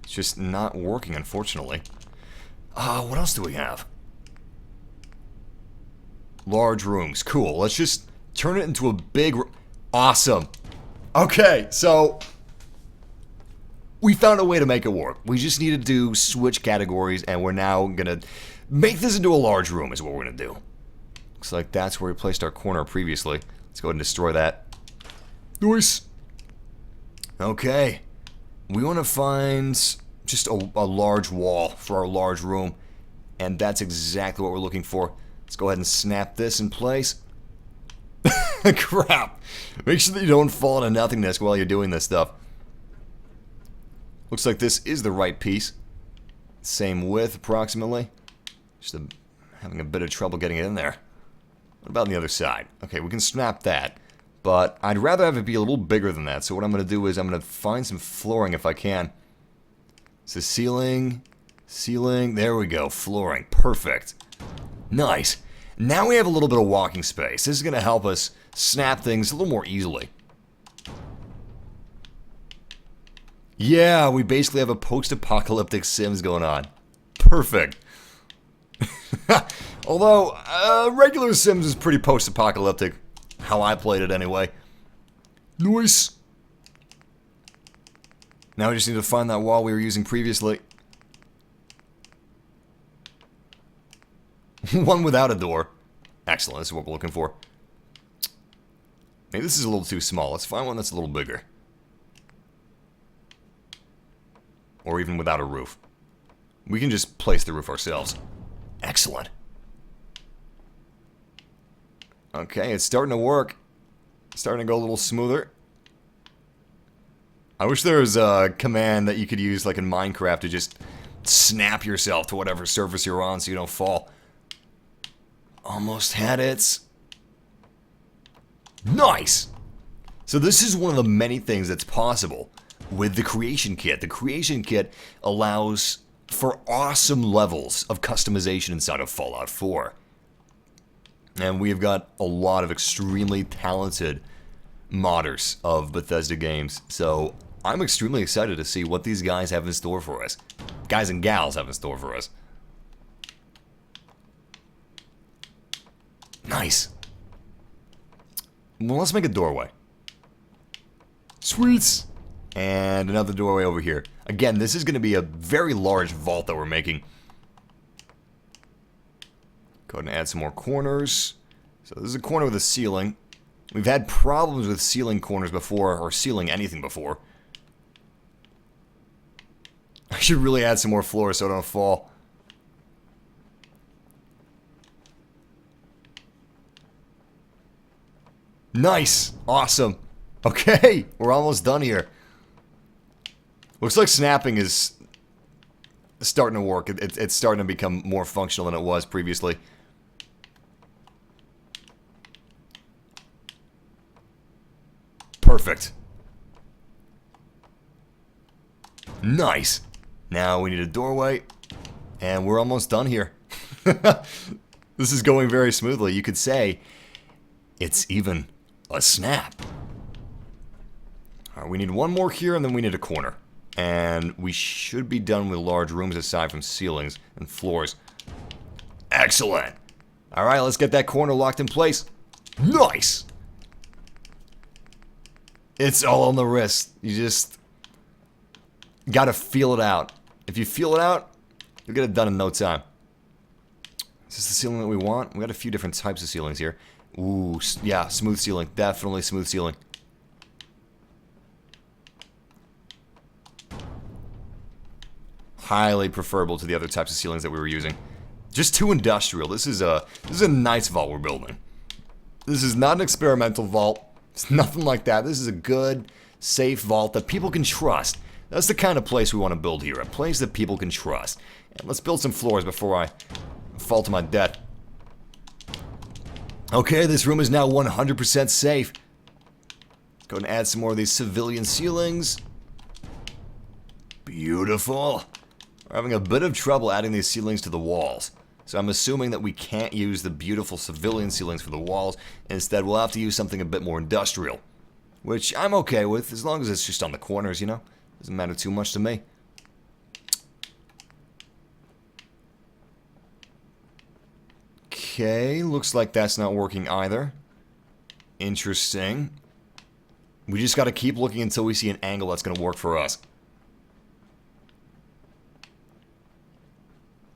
It's just not working, unfortunately. What else do we have? Large rooms. Cool. Let's just turn it into a big... Awesome. Okay, so... we found a way to make it work. We just needed to switch categories, and we're now gonna make this into a large room is what we're gonna do. Looks like that's where we placed our corner previously. Let's go ahead and destroy that. Nice. Okay. We want to find just a large wall for our large room, and that's exactly what we're looking for. Let's go ahead and snap this in place. Crap. Make sure that you don't fall into nothingness while you're doing this stuff. Looks like this is the right piece. Same width, approximately. Just having a bit of trouble getting it in there. What about on the other side? Okay, we can snap that. But I'd rather have it be a little bigger than that. So what I'm going to do is I'm going to find some flooring if I can. So ceiling. There we go. Flooring. Perfect. Nice. Now we have a little bit of walking space. This is going to help us snap things a little more easily. Yeah, we basically have a post-apocalyptic Sims going on. Perfect. Although, regular Sims is pretty post-apocalyptic. How I played it anyway. Nice. Now we just need to find that wall we were using previously. One without a door. Excellent, this is what we're looking for. Maybe this is a little too small. Let's find one that's a little bigger. Or even without a roof. We can just place the roof ourselves. Excellent. Okay, it's starting to work. It's starting to go a little smoother. I wish there was a command that you could use like in Minecraft to just snap yourself to whatever surface you're on so you don't fall. Almost had it. Nice! So this is one of the many things that's possible with the Creation Kit. The Creation Kit allows for awesome levels of customization inside of Fallout 4. And we've got a lot of extremely talented modders of Bethesda games. So I'm extremely excited to see what these guys have in store for us. Guys and gals have in store for us. Nice. Well, let's make a doorway. Sweets. And another doorway over here. Again, this is going to be a very large vault that we're making. Go ahead and add some more corners. So this is a corner with a ceiling. We've had problems with ceiling corners before, or ceiling anything before. I should really add some more floors so I don't fall. Nice! Awesome! Okay, we're almost done here. Looks like snapping is starting to work. It's starting to become more functional than it was previously. Perfect. Nice. Now we need a doorway, and we're almost done here. This is going very smoothly. You could say it's even a snap. All right, we need one more here, and then we need a corner. And we should be done with large rooms aside from ceilings and floors. Excellent. All right, let's get that corner locked in place. Nice. It's all on the wrist. You just gotta feel it out. If you feel it out, you'll get it done in no time. Is this the ceiling that we want? We got a few different types of ceilings here. Ooh, yeah, smooth ceiling. Definitely smooth ceiling. Highly preferable to the other types of ceilings that we were using. Just too industrial. This is a nice vault we're building. This is not an experimental vault. It's nothing like that. This is a good, safe vault that people can trust. That's the kind of place we want to build here. A place that people can trust. And let's build some floors before I fall to my death. Okay, this room is now 100% safe. Let's go and add some more of these civilian ceilings. Beautiful. We're having a bit of trouble adding these ceilings to the walls. So I'm assuming that we can't use the beautiful civilian ceilings for the walls. Instead, we'll have to use something a bit more industrial. Which I'm okay with, as long as it's just on the corners, you know? Doesn't matter too much to me. Okay, looks like that's not working either. Interesting. We just gotta keep looking until we see an angle that's gonna work for us.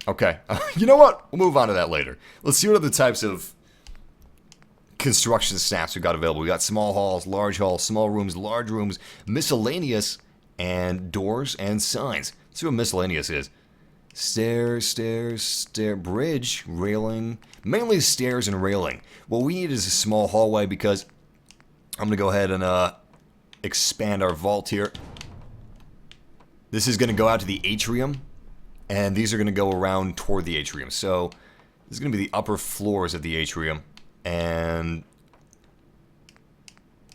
Okay, you know what? We'll move on to that later. Let's see what other types of construction snaps we got available. We got small halls, large halls, small rooms, large rooms, miscellaneous, and doors and signs. Let's see what miscellaneous is. Stairs, bridge, railing, mainly stairs and railing. What we need is a small hallway because I'm going to go ahead and expand our vault here. This is going to go out to the atrium. And these are going to go around toward the atrium. So, this is going to be the upper floors of the atrium. And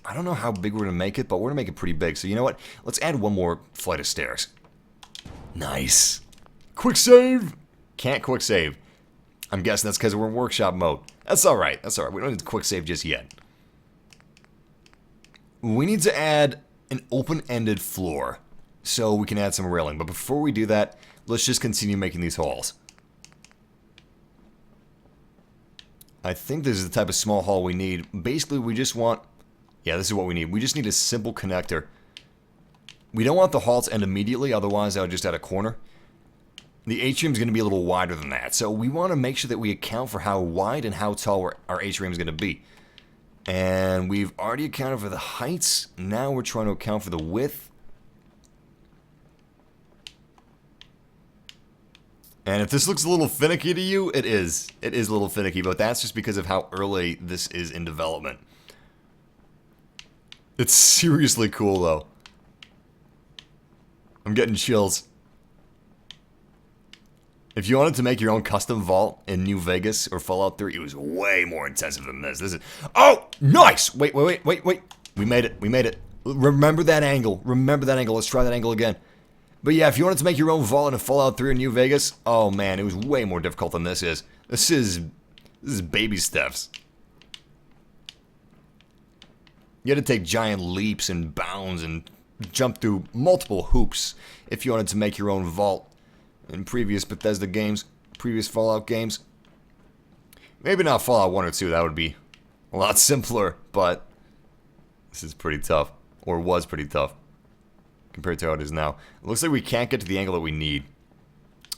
I don't know how big we're going to make it, but we're going to make it pretty big. So, you know what? Let's add one more flight of stairs. Nice. Quick save. Can't quick save. I'm guessing that's because we're in workshop mode. That's alright. That's alright. We don't need to quick save just yet. We need to add an open-ended floor so we can add some railing. But before we do that, let's just continue making these halls. I think this is the type of small hull we need. Basically, we just want... Yeah, this is what we need. We just need a simple connector. We don't want the hull to end immediately, otherwise I would just add a corner. The atrium is going to be a little wider than that, so we want to make sure that we account for how wide and how tall our atrium is going to be. And we've already accounted for the heights. Now we're trying to account for the width. And if this looks a little finicky to you, it is. It is a little finicky, but that's just because of how early this is in development. It's seriously cool, though. I'm getting chills. If you wanted to make your own custom vault in New Vegas or Fallout 3, it was way more intensive than this. This is... Oh! Nice! Wait. We made it. We made it. Remember that angle. Remember that angle. Let's try that angle again. But yeah, if you wanted to make your own vault in Fallout 3 or New Vegas, oh man, it was way more difficult than this is. This is baby steps. You had to take giant leaps and bounds and jump through multiple hoops if you wanted to make your own vault in previous Bethesda games, previous Fallout games. Maybe not Fallout 1 or 2, that would be a lot simpler, but this is pretty tough, or was pretty tough, compared to how it is now. It looks like we can't get to the angle that we need.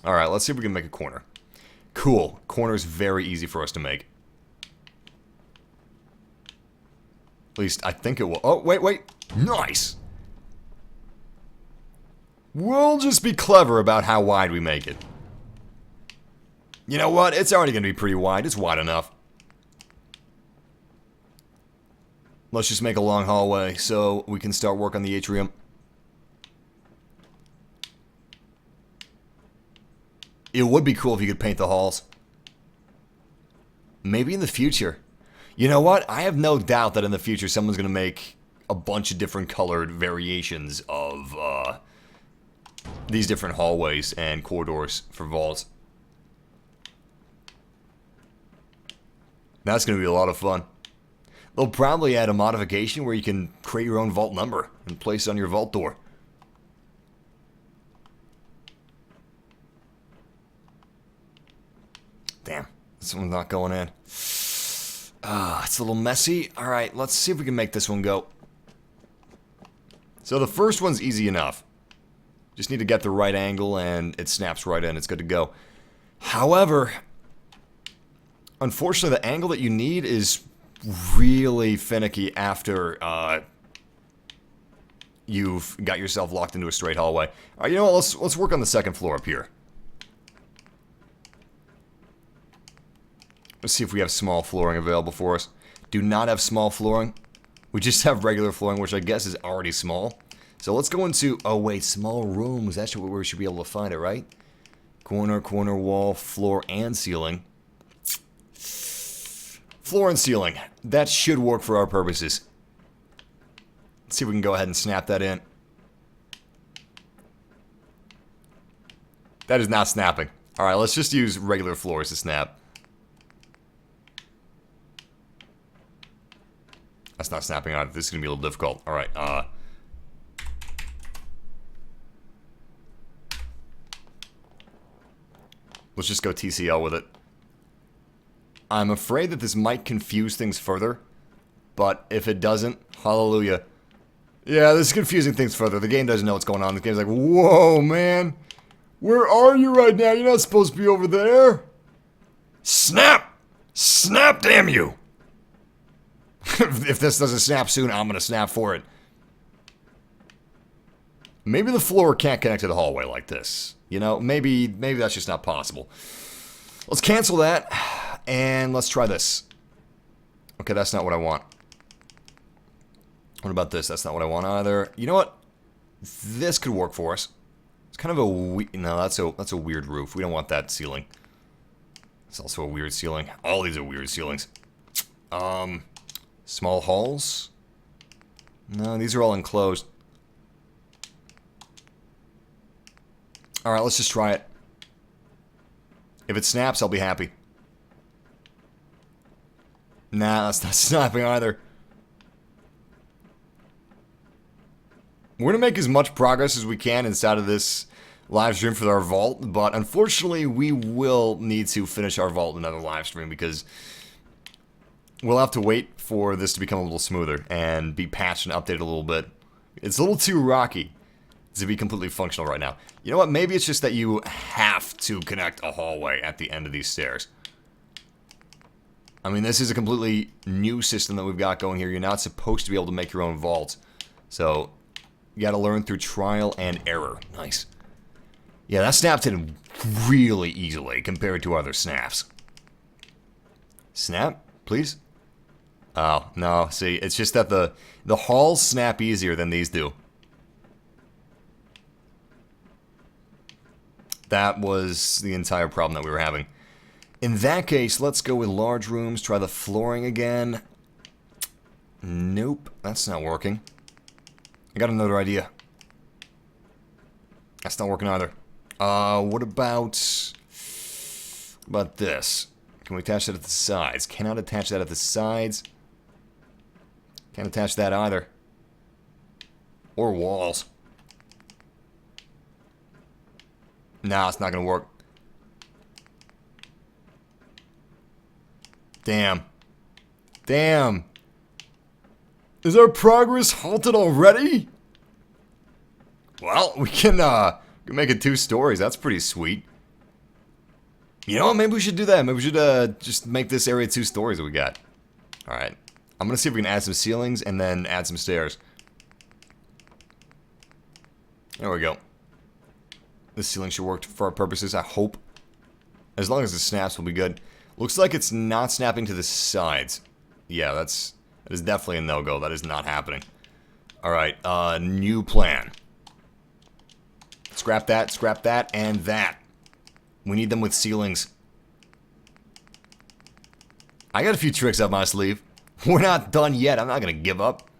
Alright, let's see if we can make a corner. Cool, corner is very easy for us to make. At least, I think it will. Oh, wait. Nice! We'll just be clever about how wide we make it. You know what? It's already going to be pretty wide. It's wide enough. Let's just make a long hallway so we can start work on the atrium. It would be cool if you could paint the halls. Maybe in the future. You know what? I have no doubt that in the future someone's going to make a bunch of different colored variations of these different hallways and corridors for vaults. That's going to be a lot of fun. They'll probably add a modification where you can create your own vault number and place it on your vault door. Damn, this one's not going in. It's a little messy. Alright, let's see if we can make this one go. So the first one's easy enough. Just need to get the right angle and it snaps right in. It's good to go. However, unfortunately the angle that you need is really finicky after you've got yourself locked into a straight hallway. Alright, you know what? Let's work on the second floor up here. Let's see if we have small flooring available for us. Do not have small flooring. We just have regular flooring, which I guess is already small. So let's go into... Oh wait, small rooms. That's where we should be able to find it, right? Corner, wall, floor, and ceiling. Floor and ceiling. That should work for our purposes. Let's see if we can go ahead and snap that in. That is not snapping. Alright, let's just use regular floors to snap. That's not snapping out. This is going to be a little difficult. Alright, let's just go TCL with it. I'm afraid that this might confuse things further, but if it doesn't, hallelujah. Yeah, this is confusing things further. The game doesn't know what's going on. The game's like, whoa, man. Where are you right now? You're not supposed to be over there. Snap! Snap, damn you! If this doesn't snap soon, I'm gonna snap for it. Maybe the floor can't connect to the hallway like this. You know, maybe that's just not possible. Let's cancel that, and let's try this. Okay, that's not what I want. What about this? That's not what I want either. You know what? This could work for us. It's kind of a no, that's a weird roof. We don't want that ceiling. It's also a weird ceiling. All these are weird ceilings. Small halls? No, these are all enclosed. Alright, let's just try it. If it snaps, I'll be happy. Nah, that's not snapping either. We're going to make as much progress as we can inside of this live stream for our vault, but unfortunately we will need to finish our vault in another live stream because we'll have to wait for this to become a little smoother and be patched and updated a little bit. It's a little too rocky to be completely functional right now. You know what? Maybe it's just that you have to connect a hallway at the end of these stairs. I mean, this is a completely new system that we've got going here. You're not supposed to be able to make your own vaults. So, you gotta learn through trial and error. Nice. Yeah, that snapped in really easily compared to other snaps. Snap, please? Oh, no, see, it's just that the halls snap easier than these do. That was the entire problem that we were having. In that case, let's go with large rooms, try the flooring again. Nope, that's not working. I got another idea. That's not working either. What about this? Can we attach that at the sides? Cannot attach that at the sides. Can't attach that either. Or walls. Nah, it's not gonna work. Damn. Damn. Is our progress halted already? Well, we can make it 2 stories. That's pretty sweet. You know what? Maybe we should do that. Maybe we should just make this area 2 stories that we got. Alright. I'm gonna see if we can add some ceilings and then add some stairs. There we go. This ceiling should work for our purposes, I hope. As long as the snaps will be good. Looks like it's not snapping to the sides. Yeah, that is definitely a no-go. That is not happening. Alright, new plan. Scrap that, and that. We need them with ceilings. I got a few tricks up my sleeve. We're not done yet. I'm not gonna give up.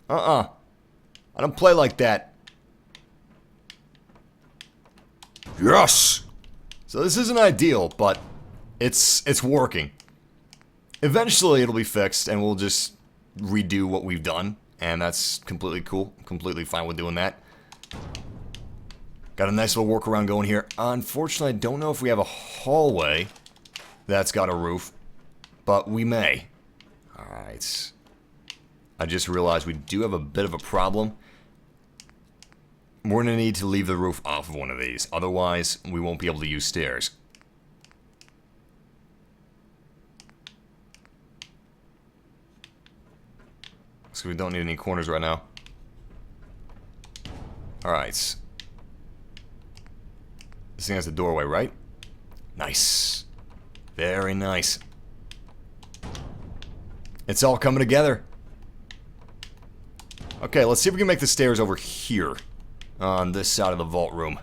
I don't play like that. Yes! So this isn't ideal, but it's working. Eventually it'll be fixed, and we'll just redo what we've done. And that's completely cool. Completely fine with doing that. Got a nice little workaround going here. Unfortunately, I don't know if we have a hallway that's got a roof, but we may. Alright. I just realized we do have a bit of a problem. We're going to need to leave the roof off of one of these. Otherwise, we won't be able to use stairs. So we don't need any corners right now. Alright. This thing has a doorway, right? Nice. Very nice. It's all coming together. Okay, let's see if we can make the stairs over here. On this side of the vault room.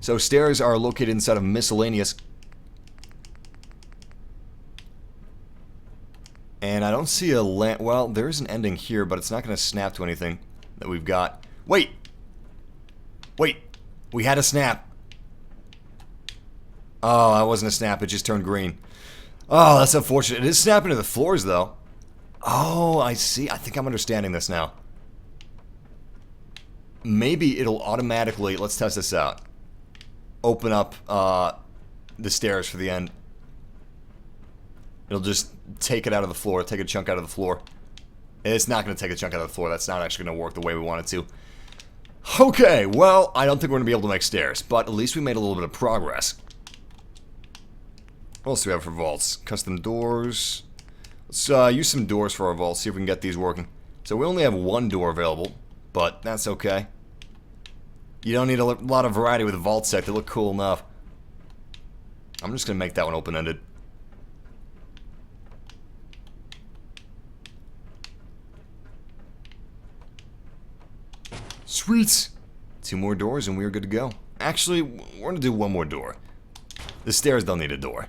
So stairs are located inside of miscellaneous. And I don't see a well, there's an ending here, but it's not going to snap to anything that we've got. Wait! Wait! We had a snap. Oh, that wasn't a snap, it just turned green. Oh, that's unfortunate. It is snapping to the floors, though. Oh, I see. I think I'm understanding this now. Maybe it'll automatically, let's test this out, open up the stairs for the end. It'll just take it out of the floor, take a chunk out of the floor. It's not going to take a chunk out of the floor. That's not actually going to work the way we want it to. Okay, well, I don't think we're going to be able to make stairs, but at least we made a little bit of progress. What else do we have for vaults? Custom doors. Let's use some doors for our vaults, see if we can get these working. So we only have 1 door available, but that's okay. You don't need a lot of variety with the vault set. They look cool enough. I'm just going to make that one open-ended. Sweet! 2 more doors and we're good to go. Actually, we're going to do 1 more door. The stairs don't need a door.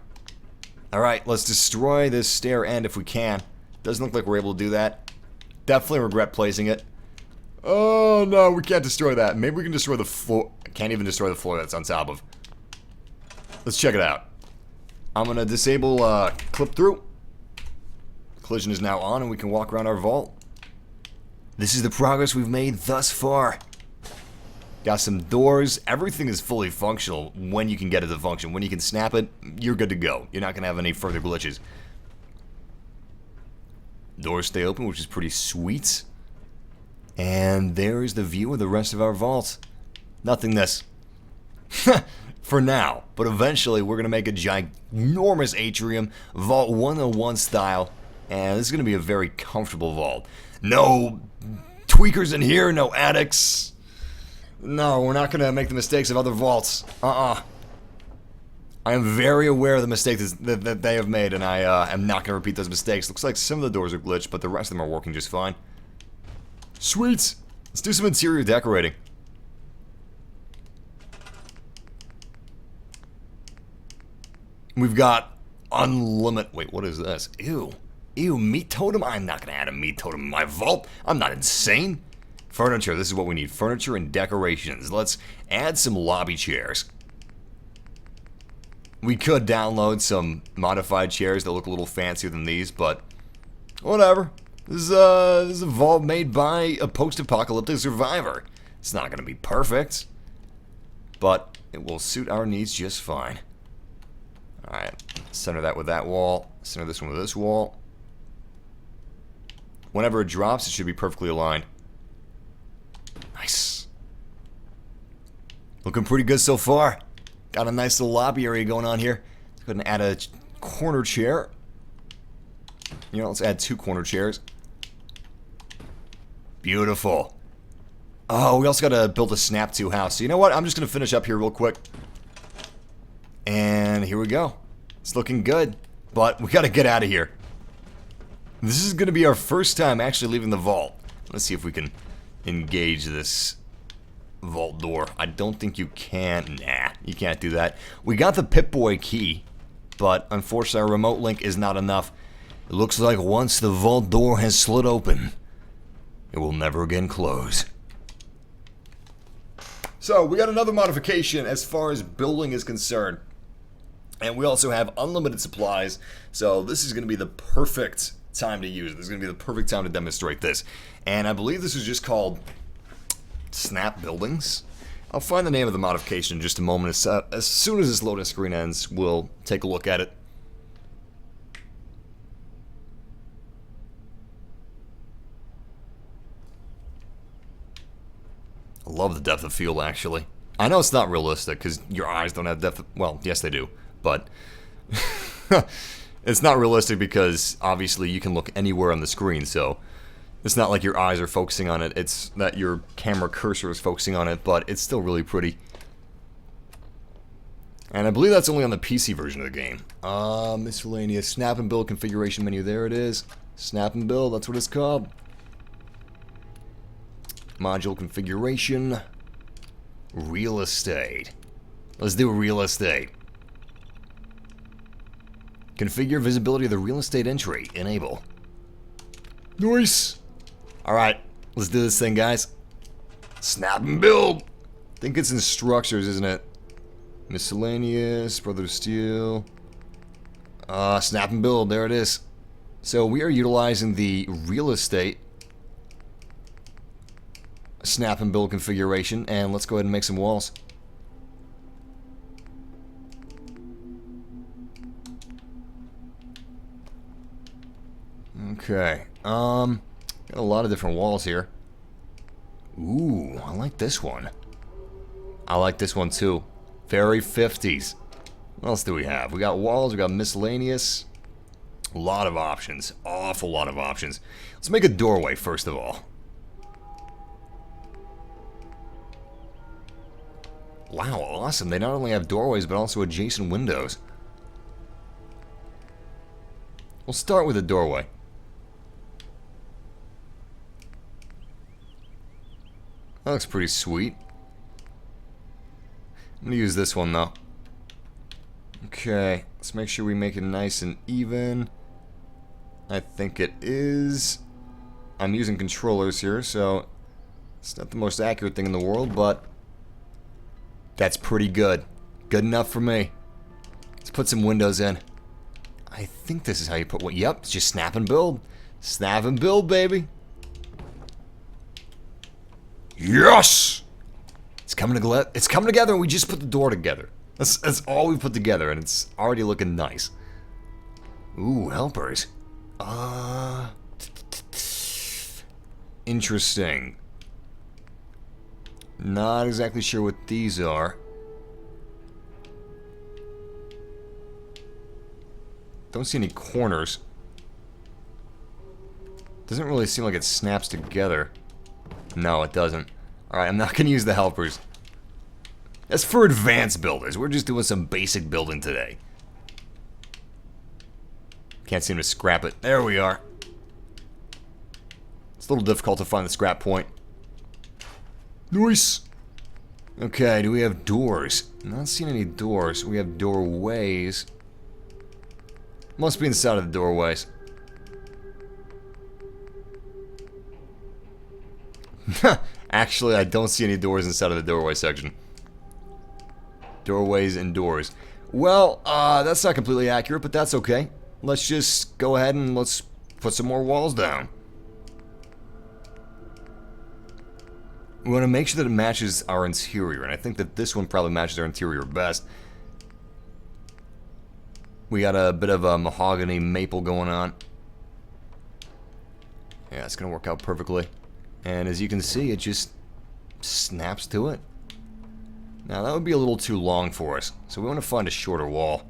Alright, let's destroy this stair end if we can. Doesn't look like we're able to do that. Definitely regret placing it. Oh no, we can't destroy that. Maybe we can destroy the floor. I can't even destroy the floor that's on top of. Let's check it out. I'm gonna disable clip through. Collision is now on and we can walk around our vault. This is the progress we've made thus far. Got some doors. Everything is fully functional when you can get it to function. When you can snap it, you're good to go. You're not going to have any further glitches. Doors stay open, which is pretty sweet. And there is the view of the rest of our vault. Nothingness. For now. But eventually, we're going to make a ginormous atrium, Vault 101 style. And this is going to be a very comfortable vault. No tweakers in here, no attics. No, we're not going to make the mistakes of other vaults. I am very aware of the mistakes that they have made, and I am not going to repeat those mistakes. Looks like some of the doors are glitched, but the rest of them are working just fine. Sweet! Let's do some interior decorating. We've got unlimited... Wait, what is this? Ew. Ew, meat totem? I'm not going to add a meat totem in my vault. I'm not insane. Furniture, this is what we need. Furniture and decorations. Let's add some lobby chairs. We could download some modified chairs that look a little fancier than these, but whatever. This is a vault made by a post-apocalyptic survivor. It's not going to be perfect, but it will suit our needs just fine. Alright, center that with that wall. Center this one with this wall. Whenever it drops, it should be perfectly aligned. Nice. Looking pretty good so far. Got a nice little lobby area going on here. Let's go ahead and add a corner chair. You know, let's add 2 corner chairs. Beautiful. Oh, we also got to build a snap to house. So you know what? I'm just going to finish up here real quick. And here we go. It's looking good. But we got to get out of here. This is going to be our first time actually leaving the vault. Let's see if we can engage this vault door. I don't think you can. Nah, you can't do that. We got the Pip-Boy key, but unfortunately our remote link is not enough. It looks like once the vault door has slid open, it will never again close. So, we got another modification as far as building is concerned. And we also have unlimited supplies, so this is going to be the perfect time to use it. This is going to be the perfect time to demonstrate this. And I believe this is just called Snap Buildings. I'll find the name of the modification in just a moment. As soon as this loading screen ends, we'll take a look at it. I love the depth of field, actually. I know it's not realistic, because your eyes don't have depth of... Well, yes they do, but... It's not realistic because, obviously, you can look anywhere on the screen, so... It's not like your eyes are focusing on it, it's that your camera cursor is focusing on it, but it's still really pretty. And I believe that's only on the PC version of the game. Miscellaneous snap and build configuration menu, there it is. Snap and build, that's what it's called. Module configuration. Real estate. Let's do real estate. Configure visibility of the real estate entry. Enable. Nice! Alright, let's do this thing, guys. Snap and build! I think it's in structures, isn't it? Miscellaneous, Brother Steel. Snap and build, there it is. So we are utilizing the real estate snap and build configuration, and let's go ahead and make some walls. Okay, got a lot of different walls here. Ooh, I like this one. I like this one too. Very 50s. What else do we have? We got walls, we got miscellaneous. A lot of options. Awful lot of options. Let's make a doorway first of all. Wow, awesome. They not only have doorways, but also adjacent windows. We'll start with a doorway. That looks pretty sweet. I'm gonna use this one, though. Okay, let's make sure we make it nice and even. I think it is. I'm using controllers here, so it's not the most accurate thing in the world, but that's pretty good. Good enough for me. Let's put some windows in. I think this is how you put what. Yep, it's just snap and build. Snap and build, baby. Yes! It's It's coming together, and we just put the door together. That's all we put together, and it's already looking nice. Ooh, helpers. Interesting. Not exactly sure what these are. Don't see any corners. Doesn't really seem like it snaps together. No, it doesn't. Alright, I'm not going to use the helpers. That's for advanced builders. We're just doing some basic building today. Can't seem to scrap it. There we are. It's a little difficult to find the scrap point. Nice. Okay, do we have doors? I'm not seeing any doors. We have doorways. Must be inside of the doorways. Actually, I don't see any doors inside of the doorway section. Doorways and doors. Well, that's not completely accurate, but that's okay. Let's just go ahead and let's put some more walls down. We want to make sure that it matches our interior, and I think that this one probably matches our interior best. We got a bit of a mahogany maple going on. Yeah, it's going to work out perfectly. And as you can see, it just snaps to it. Now, that would be a little too long for us, so we want to find a shorter wall.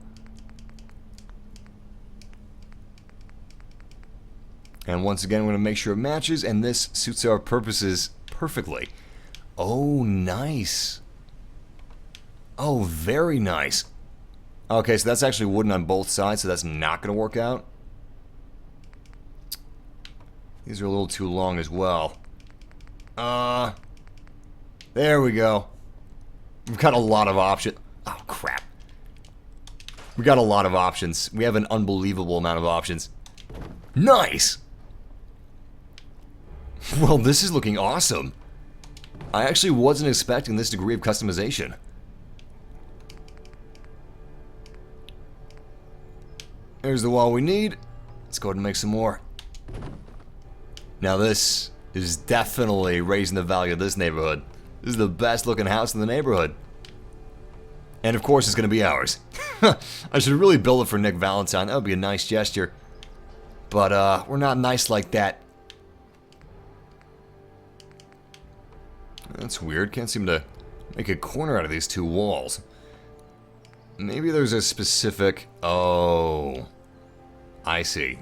And once again, we're going to make sure it matches, and this suits our purposes perfectly. Oh, nice. Oh, very nice. Okay, so that's actually wooden on both sides, so that's not going to work out. These are a little too long as well. There we go. We've got a lot of options. Oh, crap. We got a lot of options. We have an unbelievable amount of options. Nice! Well, this is looking awesome. I actually wasn't expecting this degree of customization. There's the wall we need. Let's go ahead and make some more. Now this is definitely raising the value of this neighborhood. This is the best looking house in the neighborhood. And of course it's going to be ours. I should really build it for Nick Valentine. That would be a nice gesture. But we're not nice like that. That's weird. Can't seem to make a corner out of these two walls. Maybe there's a specific... Oh. I see.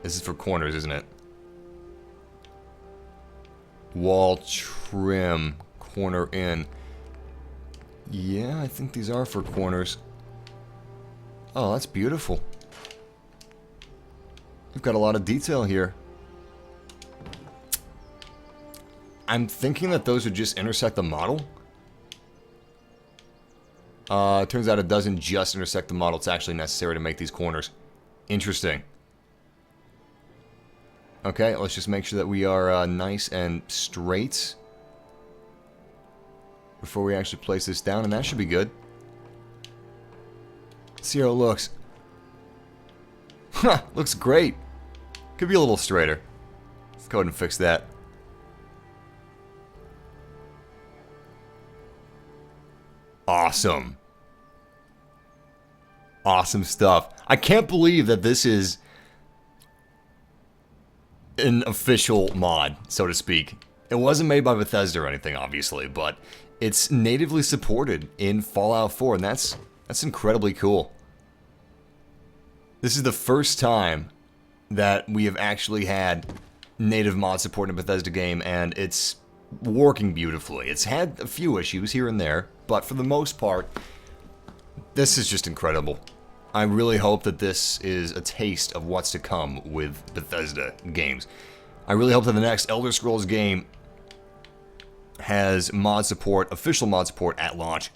This is for corners, isn't it? Wall trim. Corner in. Yeah, I think these are for corners. Oh, that's beautiful. We've got a lot of detail here. I'm thinking that those would just intersect the model. It turns out it doesn't just intersect the model. It's actually necessary to make these corners. Interesting. Okay, let's just make sure that we are nice and straight before we actually place this down, and that should be good. Let's see how it looks. Huh, looks great. Could be a little straighter. Let's go ahead and fix that. Awesome. Awesome stuff. I can't believe that this is an official mod, so to speak. It wasn't made by Bethesda or anything, obviously, but it's natively supported in Fallout 4, and that's incredibly cool. This is the first time that we have actually had native mod support in a Bethesda game, and it's working beautifully. It's had a few issues here and there, but for the most part, this is just incredible. I really hope that this is a taste of what's to come with Bethesda games. I really hope that the next Elder Scrolls game has mod support, official mod support at launch.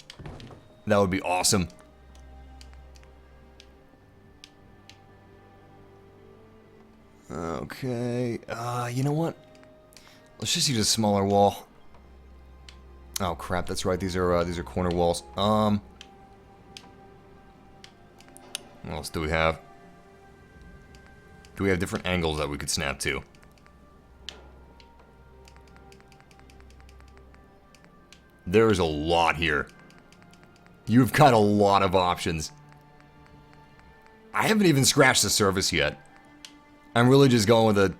That would be awesome. Okay, you know what? Let's just use a smaller wall. Oh crap, that's right. These are corner walls. What else do we have? Do we have different angles that we could snap to? There's a lot here. You've got a lot of options. I haven't even scratched the surface yet. I'm really just going with the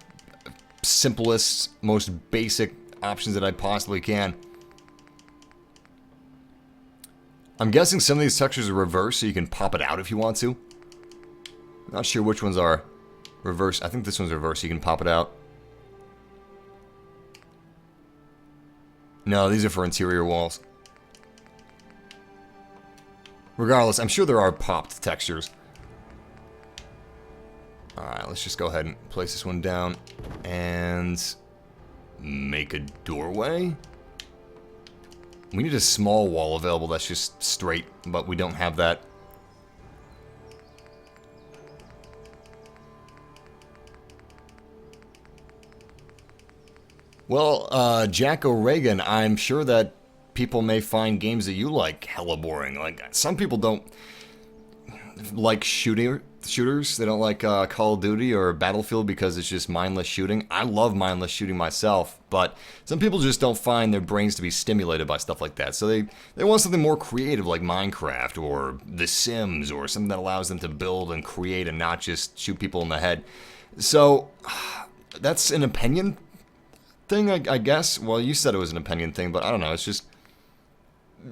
simplest, most basic options that I possibly can. I'm guessing some of these textures are reversed, so you can pop it out if you want to. Not sure which ones are reversed. I think this one's reversed, so you can pop it out. No, these are for interior walls. Regardless, I'm sure there are popped textures. Alright, let's just go ahead and place this one down. And make a doorway? We need a small wall available that's just straight, but we don't have that. Well, Jack O'Regan, I'm sure that people may find games that you like hella boring. Like, some people don't like shooters. They don't like Call of Duty or Battlefield because it's just mindless shooting. I love mindless shooting myself, but some people just don't find their brains to be stimulated by stuff like that. So they want something more creative like Minecraft or The Sims or something that allows them to build and create and not just shoot people in the head. So that's an opinion thing, I guess. Well, you said it was an opinion thing, but I don't know. It's just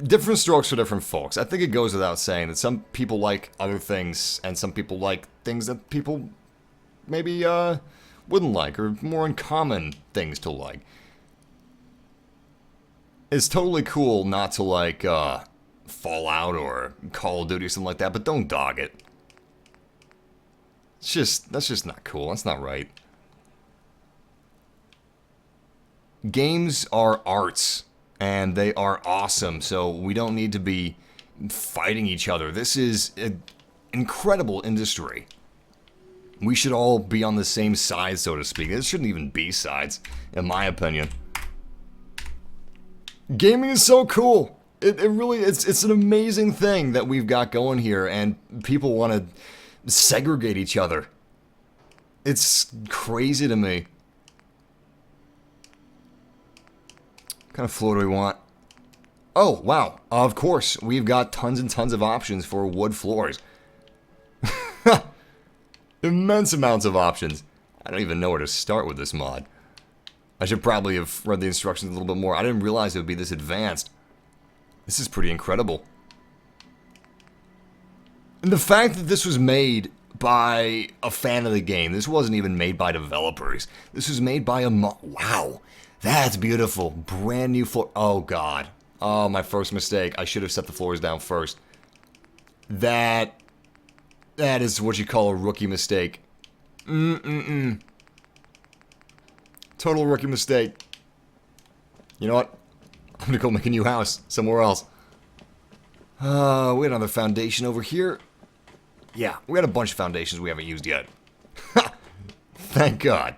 different strokes for different folks. I think it goes without saying that some people like other things, and some people like things that people maybe wouldn't like, or more uncommon things to like. It's totally cool not to like Fallout or Call of Duty or something like that, but don't dog it. That's just not cool. That's not right. Games are arts. And they are awesome, so we don't need to be fighting each other. This is an incredible industry. We should all be on the same side, so to speak. This shouldn't even be sides, in my opinion. Gaming is so cool. It really, it's an amazing thing that we've got going here, and people want to segregate each other. It's crazy to me. What kind of floor do we want? Oh, wow. Of course, we've got tons and tons of options for wood floors. Immense amounts of options. I don't even know where to start with this mod. I should probably have read the instructions a little bit more. I didn't realize it would be this advanced. This is pretty incredible. And the fact that this was made by a fan of the game. This wasn't even made by developers. This was made by a wow. That's beautiful. Brand new floor. Oh, God. Oh, my first mistake. I should have set the floors down first. That is what you call a rookie mistake. Total rookie mistake. You know what? I'm gonna go make a new house somewhere else. We got another foundation over here. Yeah, we got a bunch of foundations we haven't used yet. Thank God.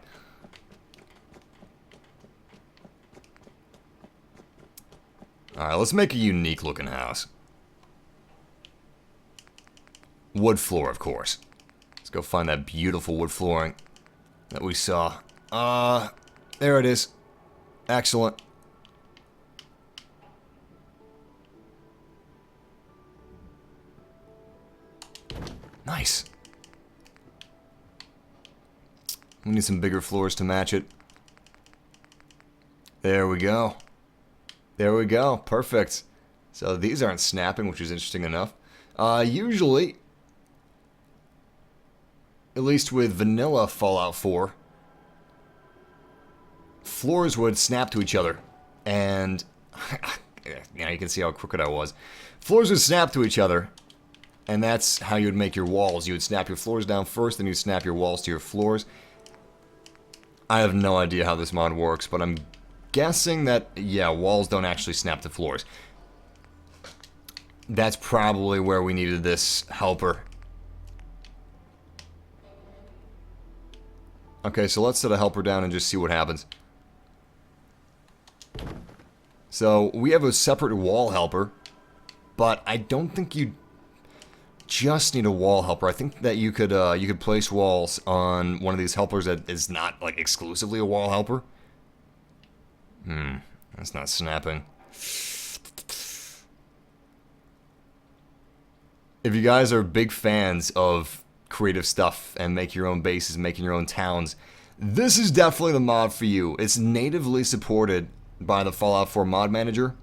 Alright, let's make a unique looking house. Wood floor, of course. Let's go find that beautiful wood flooring that we saw. There it is. Excellent. Nice. We need some bigger floors to match it. There we go. There we go. Perfect. So these aren't snapping, which is interesting enough. Usually, at least with vanilla Fallout 4, floors would snap to each other. And, yeah, you can see how crooked I was. Floors would snap to each other, and that's how you would make your walls. You would snap your floors down first, then you'd snap your walls to your floors. I have no idea how this mod works, but I'm guessing that, yeah, walls don't actually snap to floors. That's probably where we needed this helper. Okay, so let's set a helper down and just see what happens. So, we have a separate wall helper, but I don't think you just need a wall helper. I think that you could place walls on one of these helpers that is not, like, exclusively a wall helper. That's not snapping. If you guys are big fans of creative stuff and make your own bases, making your own towns, this is definitely the mod for you. It's natively supported by the Fallout 4 mod manager.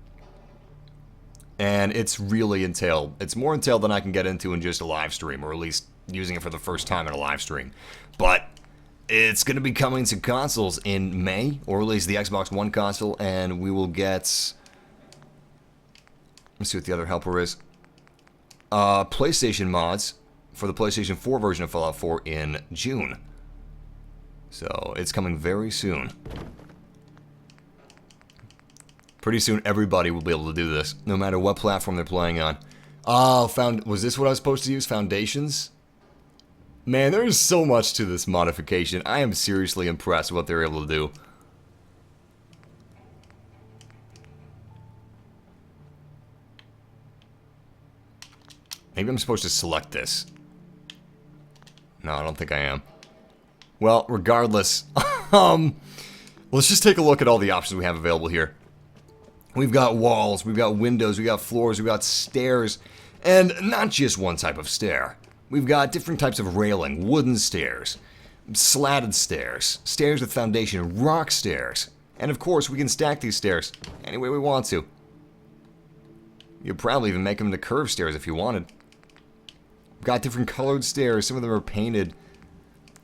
And it's really entailed. It's more entailed than I can get into in just a live stream, or at least using it for the first time in a live stream. But it's going to be coming to consoles in May, or at least the Xbox One console, and we will get... Let's see what the other helper is. PlayStation mods for the PlayStation 4 version of Fallout 4 in June. So it's coming very soon. Pretty soon everybody will be able to do this, no matter what platform they're playing on. Oh, was this what I was supposed to use? Foundations? Man, there's so much to this modification. I am seriously impressed with what they're able to do. Maybe I'm supposed to select this. No, I don't think I am. Well, regardless, let's just take a look at all the options we have available here. We've got walls, we've got windows, we've got floors, we've got stairs, and not just one type of stair. We've got different types of railing, wooden stairs, slatted stairs, stairs with foundation, rock stairs, and of course we can stack these stairs any way we want to. You'd probably even make them into curved stairs if you wanted. We've got different colored stairs, some of them are painted,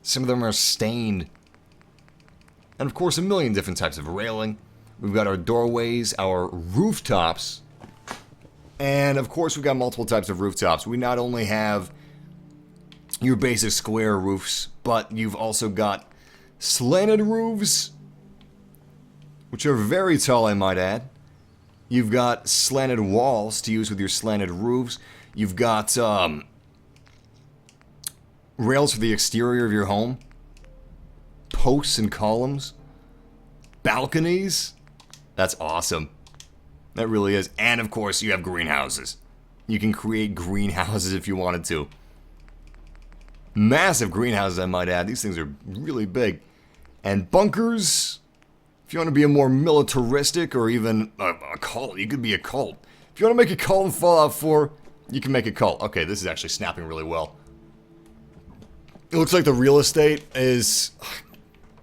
some of them are stained, and of course a million different types of railing. We've got our doorways, our rooftops, and of course we've got multiple types of rooftops. We not only have your basic square roofs, but you've also got slanted roofs, which are very tall, I might add. You've got slanted walls to use with your slanted roofs. You've got rails for the exterior of your home, posts and columns, balconies. That's awesome. That really is. And of course, you have greenhouses. You can create greenhouses if you wanted to. Massive greenhouses, I might add. These things are really big. And bunkers, if you want to be a more militaristic or even a cult, you could be a cult. If you want to make a cult in Fallout 4, you can make a cult. Okay, this is actually snapping really well. It looks like the real estate is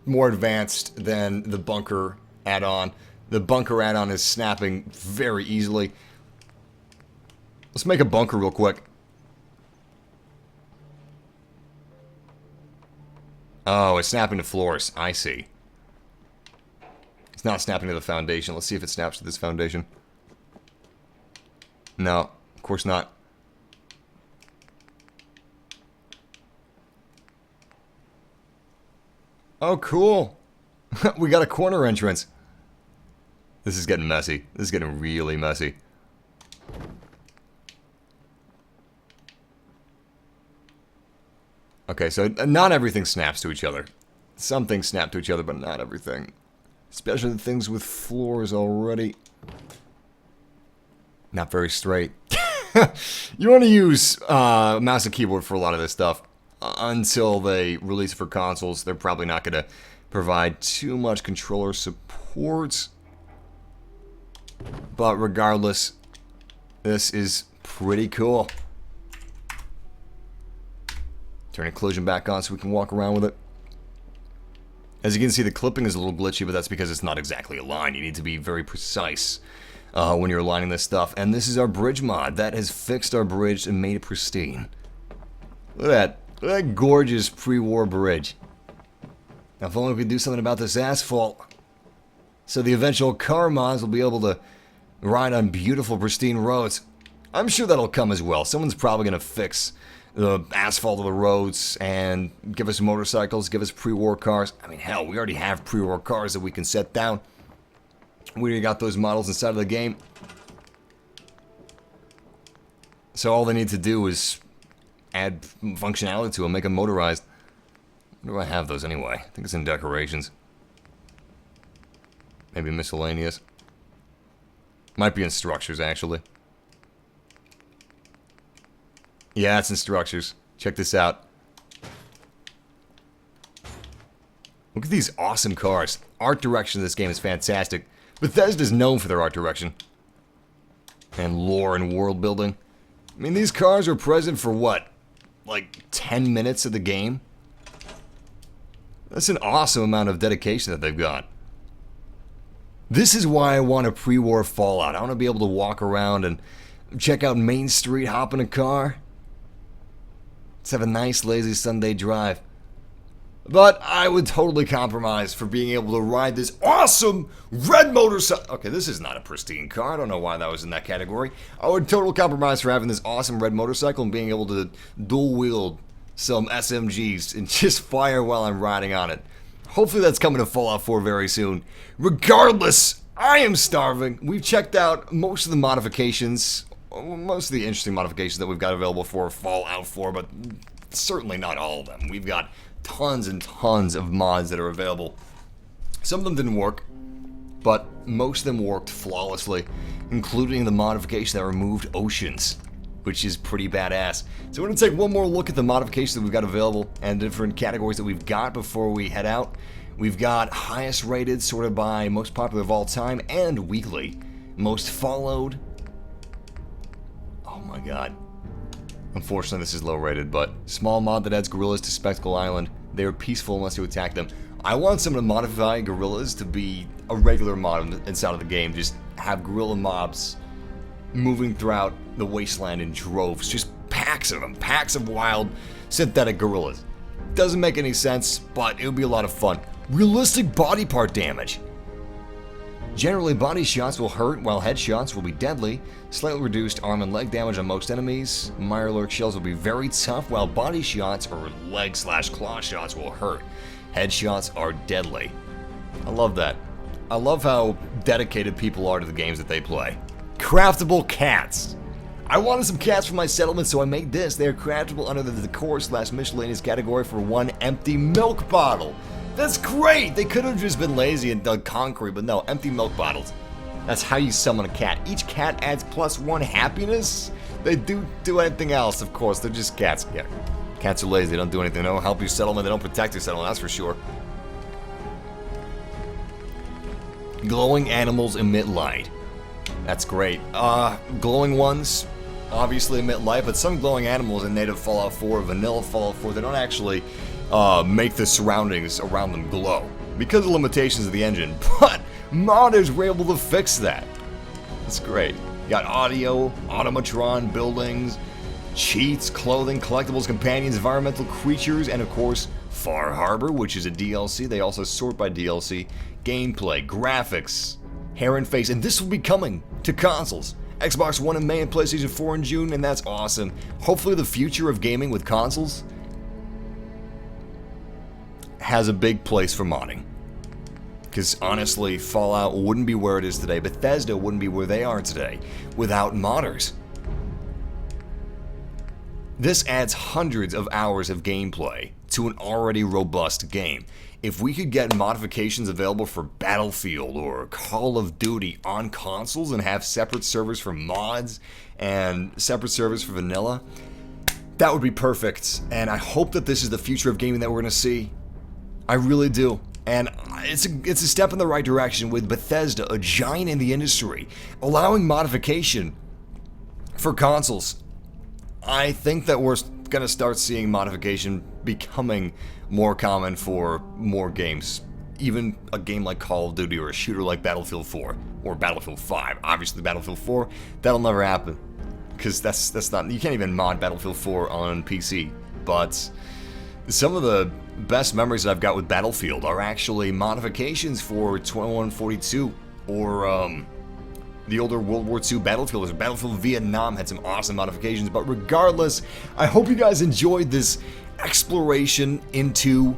more advanced than the bunker add-on. The bunker add-on is snapping very easily. Let's make a bunker real quick. Oh, it's snapping to floors. I see. It's not snapping to the foundation. Let's see if it snaps to this foundation. No, of course not. Oh, cool. We got a corner entrance. This is getting messy. This is getting really messy. Okay, so not everything snaps to each other. Some things snap to each other, but not everything. Especially the things with floors already. Not very straight. You want to use mouse and keyboard for a lot of this stuff. Until they release it for consoles, they're probably not going to provide too much controller support. But regardless, this is pretty cool. Turn occlusion back on so we can walk around with it. As you can see, the clipping is a little glitchy, but that's because it's not exactly aligned. You need to be very precise when you're aligning this stuff. And this is our bridge mod. That has fixed our bridge and made it pristine. Look at that. Look at that gorgeous pre-war bridge. Now, if only we could do something about this asphalt, so the eventual car mods will be able to ride on beautiful, pristine roads. I'm sure that'll come as well. Someone's probably going to fix the asphalt of the roads and give us motorcycles, give us pre-war cars. I mean, hell, we already have pre-war cars that we can set down. We already got those models inside of the game. So all they need to do is add functionality to them, make them motorized. Where do I have those anyway? I think it's in decorations. Maybe miscellaneous. Might be in structures, actually. Yeah, it's in structures. Check this out. Look at these awesome cars. Art direction in this game is fantastic. Bethesda's known for their art direction. And lore and world building. I mean, these cars are present for what? Like 10 minutes of the game? That's an awesome amount of dedication that they've got. This is why I want a pre-war Fallout. I want to be able to walk around and check out Main Street, hop in a car. Let's have a nice, lazy Sunday drive. But I would totally compromise for being able to ride this awesome red motorcycle. Okay, this is not a pristine car. I don't know why that was in that category. I would totally compromise for having this awesome red motorcycle and being able to dual wield some SMGs and just fire while I'm riding on it. Hopefully that's coming to Fallout 4 very soon. Regardless, I am starving. We've checked out most of the modifications, most of the interesting modifications that we've got available for Fallout 4, but certainly not all of them. We've got tons and tons of mods that are available. Some of them didn't work, but most of them worked flawlessly, including the modification that removed oceans, which is pretty badass. So we're going to take one more look at the modifications that we've got available and different categories that we've got before we head out. We've got highest rated, sorted by most popular of all time, and weekly. Most followed. Oh my god. Unfortunately, this is low rated, but small mod that adds gorillas to Spectacle Island. They are peaceful unless you attack them. I want someone to modify gorillas to be a regular mod inside of the game. Just have gorilla mobs moving throughout the wasteland in droves. Just packs of them. Packs of wild synthetic gorillas. Doesn't make any sense, but it would be a lot of fun. Realistic body part damage. Generally, body shots will hurt, while headshots will be deadly. Slightly reduced arm and leg damage on most enemies. Mirelurk shells will be very tough, while body shots or leg/claw shots will hurt. Headshots are deadly. I love that. I love how dedicated people are to the games that they play. Craftable cats. I wanted some cats for my settlement, so I made this. They are craftable under the decor/miscellaneous category for one empty milk bottle. That's great! They could have just been lazy and dug concrete, but no, empty milk bottles. That's how you summon a cat. Each cat adds +1 happiness. They do anything else, of course. They're just cats. Yeah, cats are lazy. They don't do anything. They don't help your settlement. They don't protect your settlement, that's for sure. Glowing animals emit light. That's great. Glowing ones obviously emit light, but some glowing animals in native Fallout 4, vanilla Fallout 4, they don't actually make the surroundings around them glow because of limitations of the engine, but modders were able to fix that. That's great. You got audio, Automatron, buildings, cheats, clothing, collectibles, companions, environmental creatures, and of course, Far Harbor, which is a DLC. They also sort by DLC, gameplay, graphics, hair and face, and this will be coming to consoles. Xbox One in May and PlayStation 4 in June, and that's awesome. Hopefully the future of gaming with consoles has a big place for modding. Because honestly, Fallout wouldn't be where it is today. Bethesda wouldn't be where they are today without modders. This adds hundreds of hours of gameplay to an already robust game. If we could get modifications available for Battlefield or Call of Duty on consoles and have separate servers for mods and separate servers for vanilla, that would be perfect. And I hope that this is the future of gaming that we're going to see. I really do. And it's a step in the right direction with Bethesda, a giant in the industry, allowing modification for consoles. I think that we're going to start seeing modification becoming more common for more games. Even a game like Call of Duty or a shooter like Battlefield 4 or Battlefield 5. Obviously Battlefield 4, that'll never happen. Because that's not, you can't even mod Battlefield 4 on PC. But some of the best memories that I've got with Battlefield are actually modifications for 2142 or the older World War II Battlefield. Battlefield Vietnam had some awesome modifications, but regardless, I hope you guys enjoyed this exploration into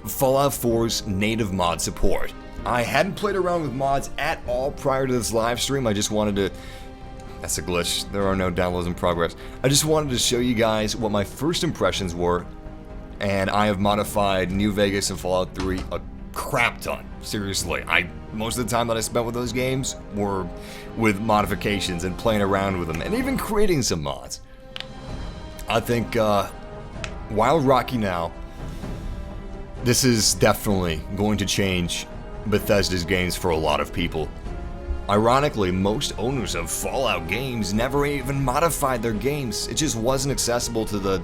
Fallout 4's native mod support. I hadn't played around with mods at all prior to this live stream. I just wanted to... That's a glitch. There are no downloads in progress. I just wanted to show you guys what my first impressions were, and I have modified New Vegas and Fallout 3 a crap ton. Seriously, most of the time that I spent with those games were with modifications and playing around with them, and even creating some mods. I think while Rocky now, this is definitely going to change Bethesda's games for a lot of people. Ironically, most owners of Fallout games never even modified their games. It just wasn't accessible to the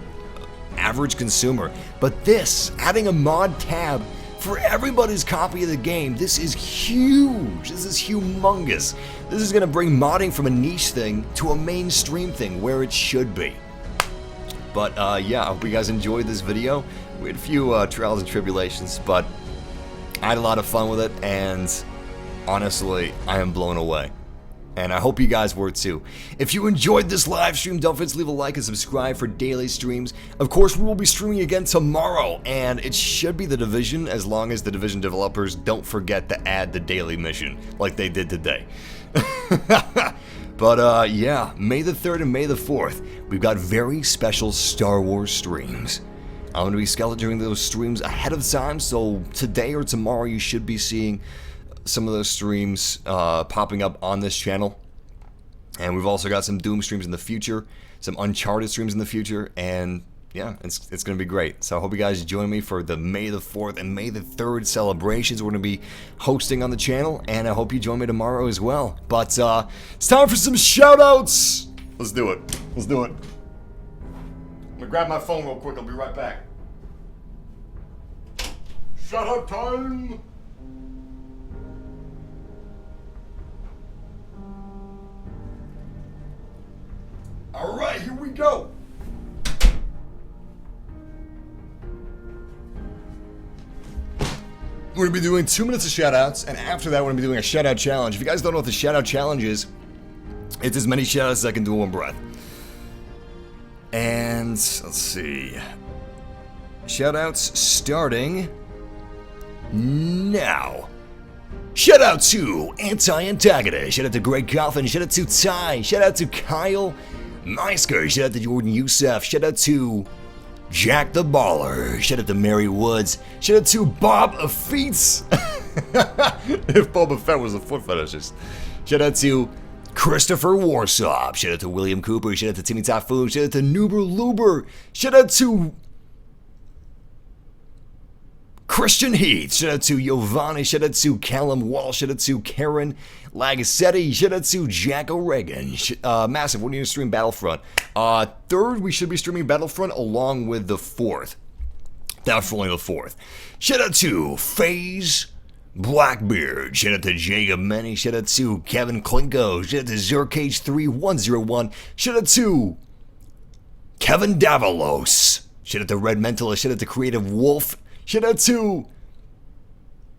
average consumer. But this, adding a mod tab for everybody's copy of the game, this is huge. This is humongous. This is going to bring modding from a niche thing to a mainstream thing where it should be. But yeah, I hope you guys enjoyed this video. We had a few trials and tribulations, but I had a lot of fun with it, and honestly, I am blown away. And I hope you guys were too. If you enjoyed this live stream, don't forget to leave a like and subscribe for daily streams. Of course, we will be streaming again tomorrow, and it should be The Division, as long as The Division developers don't forget to add the daily mission, like they did today. But yeah, May the 3rd and May the 4th, we've got very special Star Wars streams. I'm going to be scheduling those streams ahead of time, so today or tomorrow you should be seeing some of those streams popping up on this channel. And we've also got some Doom streams in the future, some Uncharted streams in the future, and yeah, it's going to be great. So I hope you guys join me for the May the 4th and May the 3rd celebrations we're going to be hosting on the channel, and I hope you join me tomorrow as well. But it's time for some shoutouts. Let's do it. Let's do it. I'm going to grab my phone real quick. I'll be right back. Shoutout time. All right, here we go. We're going to be doing 2 minutes of shoutouts, and after that, we're going to be doing a shoutout challenge. If you guys don't know what the shoutout challenge is, it's as many shoutouts as I can do in one breath. And let's see. Shoutouts starting now. Shout out to Anti-Antagonist, shout out to Greg Coffin, shout out to Ty, shout out to Kyle Meisker, shout out to Jordan Youssef, shout out to Jack the Baller, shout out to Mary Woods, shout out to Bob Feets. If Boba Fett was a foot fetishist. Shout out to Christopher Warsaw, shout out to William Cooper, shout out to Timmy Typhoon, shout out to Nuber Luber, shout out to Christian Heath, shout out to Giovanni, shout out to Callum Wall, shout out to Karen Lagasetti, shout out to Jack O'Regan, Massive, we're going to stream Battlefront. 3rd, we should be streaming Battlefront along with the 4th. Definitely the 4th. Shout out to FaZe Blackbeard, shout out to Jacob Many, shout out to Kevin Klinko, shout out to Zercage3101, shout out to Kevin Davalos, shout out to Red Mentalist, shout out to Creative Wolf, shout out to,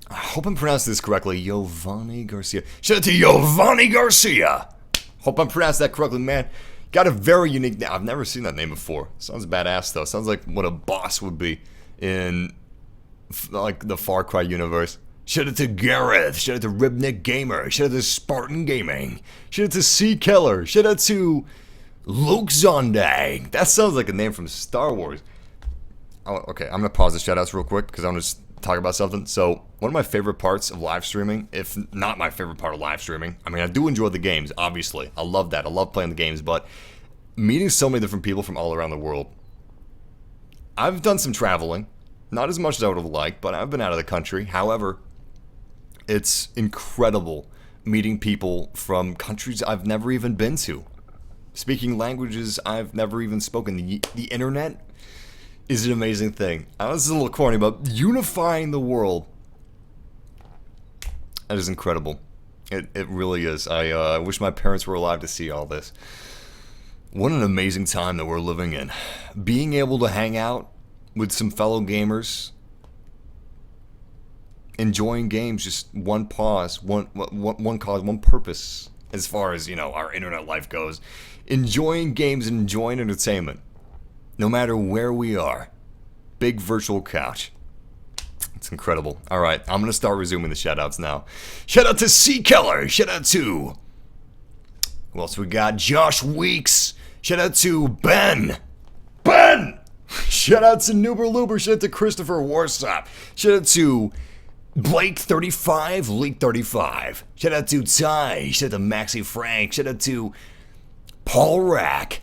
I hope I'm pronouncing this correctly, Giovanni Garcia. Shout out to Giovanni Garcia. Hope I'm pronouncing that correctly, man. Got a very unique name. I've never seen that name before. Sounds badass, though. Sounds like what a boss would be in, like, the Far Cry universe. Shout out to Gareth. Shout out to Ribnick Gamer. Shout out to Spartan Gaming. Shout out to Sea Killer. Shout out to Luke Zondag. That sounds like a name from Star Wars. Oh, okay, I'm going to pause the shoutouts real quick because I'm going to talk about something. So, one of my favorite parts of live streaming, if not my favorite part of live streaming, I mean, I do enjoy the games, obviously. I love that. I love playing the games, but meeting so many different people from all around the world. I've done some traveling. Not as much as I would have liked, but I've been out of the country. However, it's incredible meeting people from countries I've never even been to. Speaking languages I've never even spoken. The internet is an amazing thing. I know this is a little corny, but unifying the world, that is incredible. It really is. I wish my parents were alive to see all this. What an amazing time that we're living in. Being able to hang out with some fellow gamers, enjoying games, just one cause, one purpose, as far as, you know, our internet life goes. Enjoying games and enjoying entertainment, no matter where we are. Big virtual couch. It's incredible. Alright, I'm going to start resuming the shoutouts now. Shout out to Sea Killer. Shout out to, who else we got? Josh Weeks. Shout out to Ben. Shout out to Nuber Luber. Shout out to Christopher Warsaw. Shout out to Blake35, Leak35. Shout out to Ty. Shout out to Maxi Frank. Shout out to Paul Rack.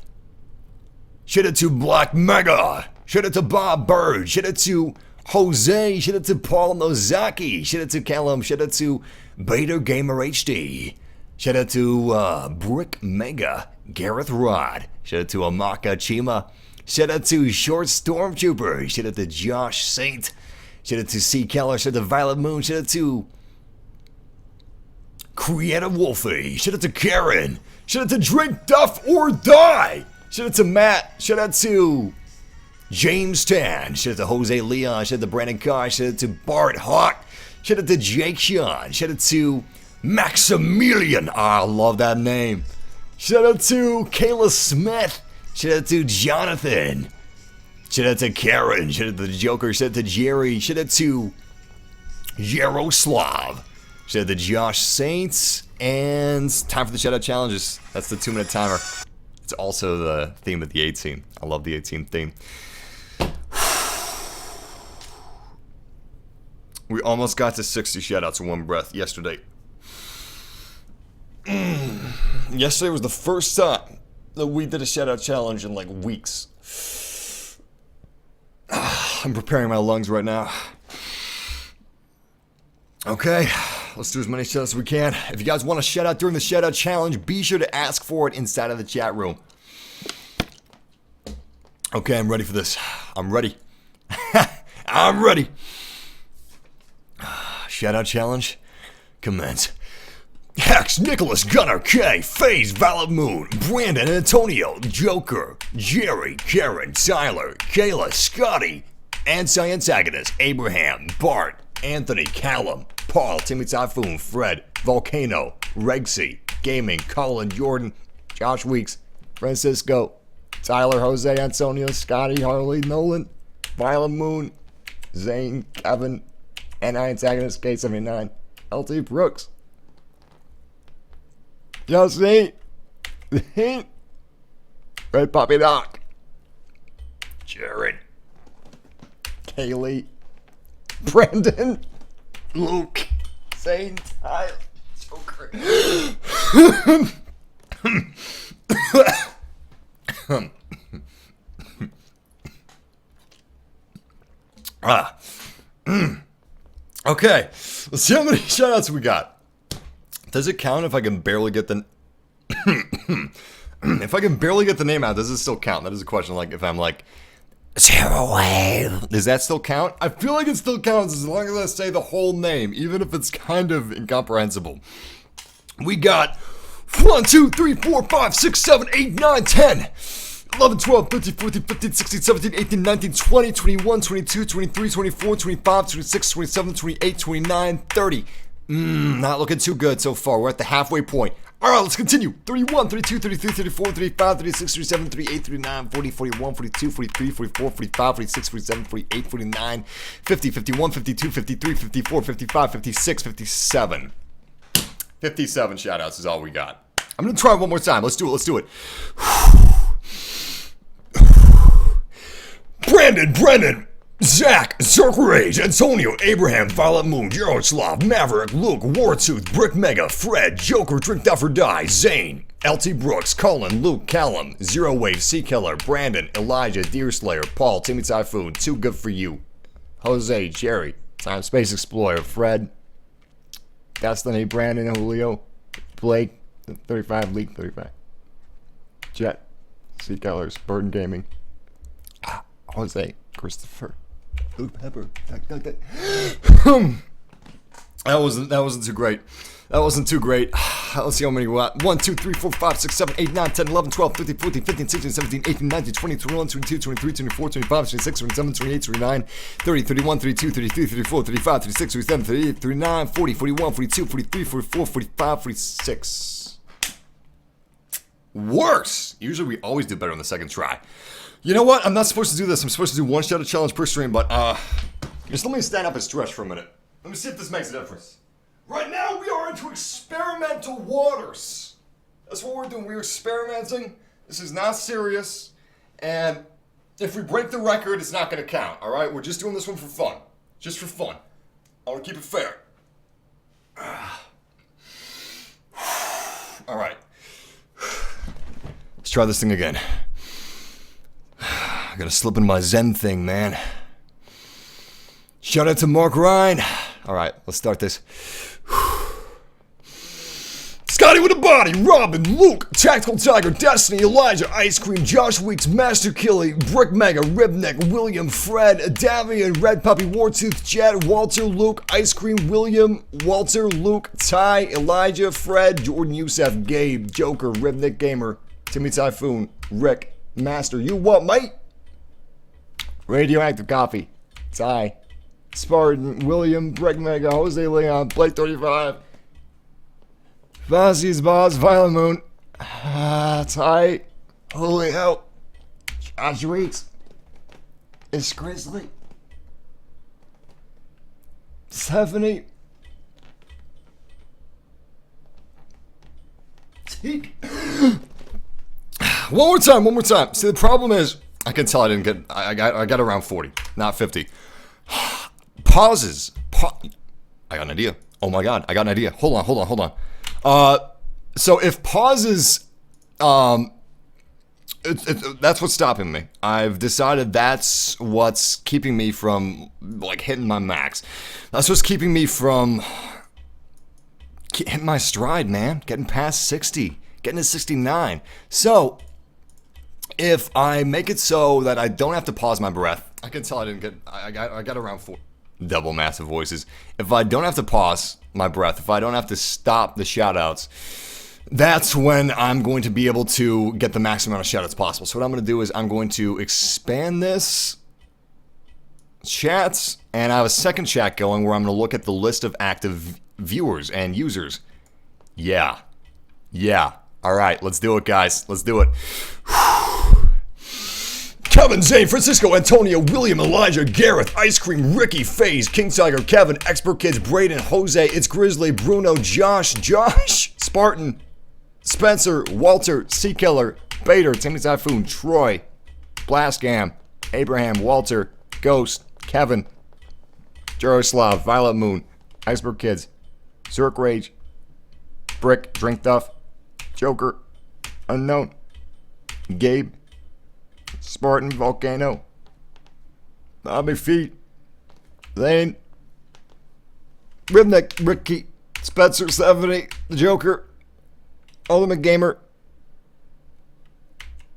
Shout out to Black Mega. Shout out to Bob Bird. Shout out to Jose. Shout out to Paul Nozaki. Shout out to Callum. Shout out to Beta Gamer HD. Shout out to Brick Mega, Gareth Rod. Shout out to Amaka Chima. Shout out to Short Stormtrooper. Shout out to Josh Saint. Shout out to C. Keller. Shout out to Violet Moon. Shout out to Creative Wolfie. Shout out to Karen. Shout out to Drink Duff or Die. Shout out to Matt. Shout out to James Tan. Shout out to Jose Leon. Shout out to Brandon Carr. Shout out to Bart Hawk. Shout out to Jake Sean. Shout out to Maximilian. I love that name. Shout out to Kayla Smith. Shout out to Jonathan. Shout out to Karen. Shout out to the Joker. Shout out to Jerry. Shout out to Yaroslav. Shout out to Josh Saints. And time for the shout out challenges. That's the 2-minute timer. It's also the theme of the A-Team. I love the A-Team theme. We almost got to 60 shoutouts in one breath yesterday. Yesterday was the first time that we did a shoutout challenge in like weeks. I'm preparing my lungs right now. Okay, let's do as many shoutouts as we can. If you guys want a shoutout during the shoutout challenge, be sure to ask for it inside of the chat room. Okay, I'm ready for this. I'm ready. I'm ready. Shoutout challenge, commence. Hex, Nicholas, Gunnar, K, FaZe, Violet Moon, Brandon, Antonio, Joker, Jerry, Karen, Tyler, Kayla, Scotty, Anti-Antagonist, Abraham, Bart, Anthony, Callum, Paul, Timmy Typhoon, Fred, Volcano, Regsy, Gaming, Colin, Jordan, Josh Weeks, Francisco, Tyler, Jose, Antonio, Scotty, Harley, Nolan, Violet Moon, Zane, Kevin, Anti-Antagonist, K79, LT Brooks, Josie, Red Puppy Doc, Jared, Kaylee, Brandon, Luke, Zane, Tyler, Joker. Okay, let's see how many shoutouts we got. Does it count if I can barely get the... if I can barely get the name out, does it still count? That is a question, like, if I'm like... Zero Wave. Does that still count? I feel like it still counts as long as I say the whole name, even if it's kind of incomprehensible. We got 1, 2, 3, 4, 5, 6, 7, 8, 9, 10... 11, 12, 13, 14, 15, 16, 17, 18, 19, 20, 21, 22, 23, 24, 25, 26, 27, 28, 29, 30. Not looking too good so far. We're at the halfway point. Alright, let's continue. 31, 32, 33, 34, 35, 36, 37, 38, 39, 40, 41, 42, 43, 44, 45, 46, 47, 48, 49, 50, 51, 52, 53, 54, 55, 56, 57. 57 shoutouts is all we got. I'm gonna try one more time. Let's do it. Brandon, Brennan, Zach, Zerkrage, Antonio, Abraham, Violet Moon, Yaroslav, Maverick, Luke, Wartooth, Brick Mega, Fred, Joker, Drink Duff or Die, Zane, LT Brooks, Colin, Luke, Callum, Zero Wave, C Killer, Brandon, Elijah, Deerslayer, Paul, Timmy Typhoon, Too Good For You, Jose, Jerry, Time Space Explorer, Fred, Destiny, Brandon, Julio, Blake, 35, League 35, Jet, C Killers, Burden Gaming, Jose, Christopher, Blue Pepper. That wasn't too great. Let's see how many we got. 1, 2, 3, 4, 5, 6, 7, 8, 9, 10, 11, 12, 13, 14, 15, 16, 17, 18, 19, 20, 21, 22, 23, 24, 25, 26, 27, 28, 29, 30, 31, 32, 33, 34, 35, 36, 37, 38, 39, 40, 41, 42, 43, 44, 45, 46. Worse! Usually we always do better on the second try. You know what? I'm not supposed to do this. I'm supposed to do one shoutout challenge per stream, but just let me stand up and stretch for a minute. Let me see if this makes a difference. Right now we are into experimental waters. That's what we're doing. We're experimenting. This is not serious. And if we break the record, it's not going to count, all right? We're just doing this one for fun. Just for fun. I want to keep it fair. All right. Let's try this thing again. I gotta slip in my Zen thing, man. Shout out to Mark Ryan. Alright, let's start this. Scotty! Body with a body, Robin, Luke, Tactical Tiger, Destiny, Elijah, Ice Cream, Josh Weeks, Master Killy, Brick Mega, Ribneck, William, Fred, Davian, Red Puppy, Wartooth, Jet, Walter, Luke, Ice Cream, William, Walter, Luke, Ty, Elijah, Fred, Jordan, Youssef, Gabe, Joker, Ribnick Gamer, Timmy Typhoon, Rick, Master, you what, mate? Radioactive Coffee, Ty, Spartan, William, Brick Mega, Jose Leon, Blake 35, Fozzie's Boss, Violet Moon, Ty, Holy Hell, Josh Weeks, It's Grizzly, Stephanie, Teak. One more time. See, the problem is, I can tell I didn't get, I got around 40, not 50. Pauses. I got an idea. Oh my god, I got an idea. Hold on. So if pauses, that's what's stopping me. I've decided that's what's keeping me from, like, hitting my max. That's what's keeping me from hitting my stride, man. Getting past 60. Getting to 69. So, if I make it so that I don't have to pause my breath, I can tell I didn't get, I got around 4 double massive voices. If I don't have to pause my breath, if I don't have to stop the shoutouts, that's when I'm going to be able to get the maximum amount of shoutouts possible. So what I'm going to do is I'm going to expand this chats, and I have a second chat going where I'm going to look at the list of active viewers and users. Yeah. All right, let's do it, guys. Let's do it. Kevin, Zane, Francisco, Antonio, William, Elijah, Gareth, Ice Cream, Ricky, FaZe, King Tiger, Kevin, Expert Kids, Braden, Jose, It's Grizzly, Bruno, Josh, Spartan, Spencer, Walter, Sea Killer, Bader, Timmy Typhoon, Troy, Blastgam, Abraham, Walter, Ghost, Kevin, Jaroslav, Violet Moon, Iceberg Kids, Zerk Rage, Brick, Drink Duff, Joker, Unknown, Gabe, Spartan, Volcano, Bobby Feet, Lane, Ribneck, Ricky, Spencer, 70, The Joker, Ultimate Gamer,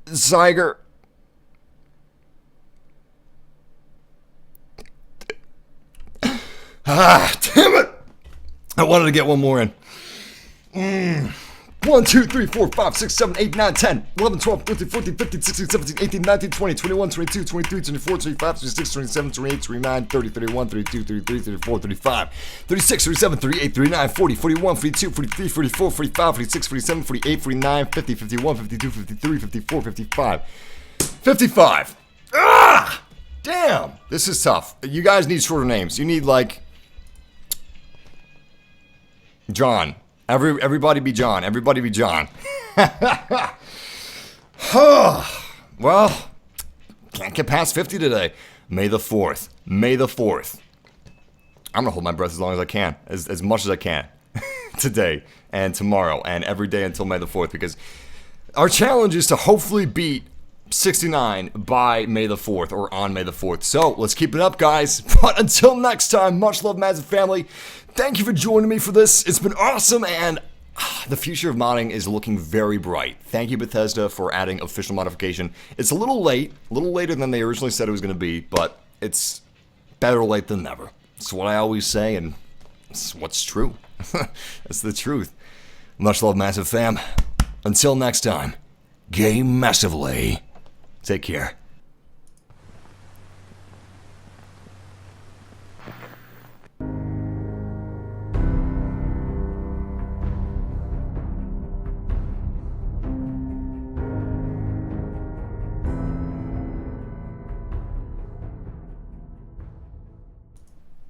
Zyger, damn it! I wanted to get one more in. 1, 2, 3, 4, 5, 6, 7, 8, 9, 10, 11, 12, 13, 14, 15, 16, 17, 18, 19, 20, 21, 22, 23, 24, 25, 26, 27, 28, 29, 30, 31, 32, 33, 34, 35, 36, 37, 38, 39, 40, 41, 42, 43, 44, 45, 46, 47, 48, 49, 50, 51, 52, 53, 54, 55. 55. Ah! Damn! This is tough. You guys need shorter names. You need, like, John. Everybody be John. Everybody be John. Well, can't get past 50 today. May the 4th. May the 4th. I'm going to hold my breath as long as I can. As much as I can. Today and tomorrow and every day until May the 4th. Because our challenge is to hopefully beat 69 by May the 4th or on May the 4th. So, let's keep it up, guys. But until next time, much love, Massive Family. Thank you for joining me for this. It's been awesome, and the future of modding is looking very bright. Thank you, Bethesda, for adding official modification. It's a little late, a little later than they originally said it was going to be, but it's better late than never. It's what I always say, and it's what's true. That's the truth. Much love, Massive Fam. Until next time, game massively. Take care.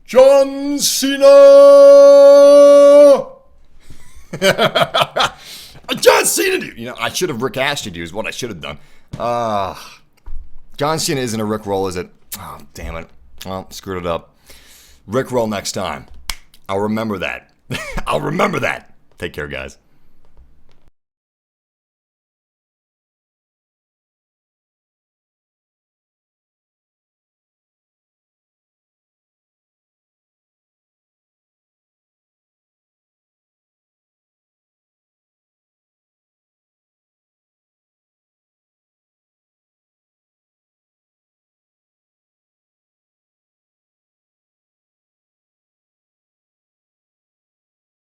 John Cena! John Cena! You know, I should have Rick Ashed you is what I should have done. John Cena isn't a Rickroll, is it? Oh, damn it. Well, screwed it up. Rickroll next time. I'll remember that. I'll remember that. Take care, guys.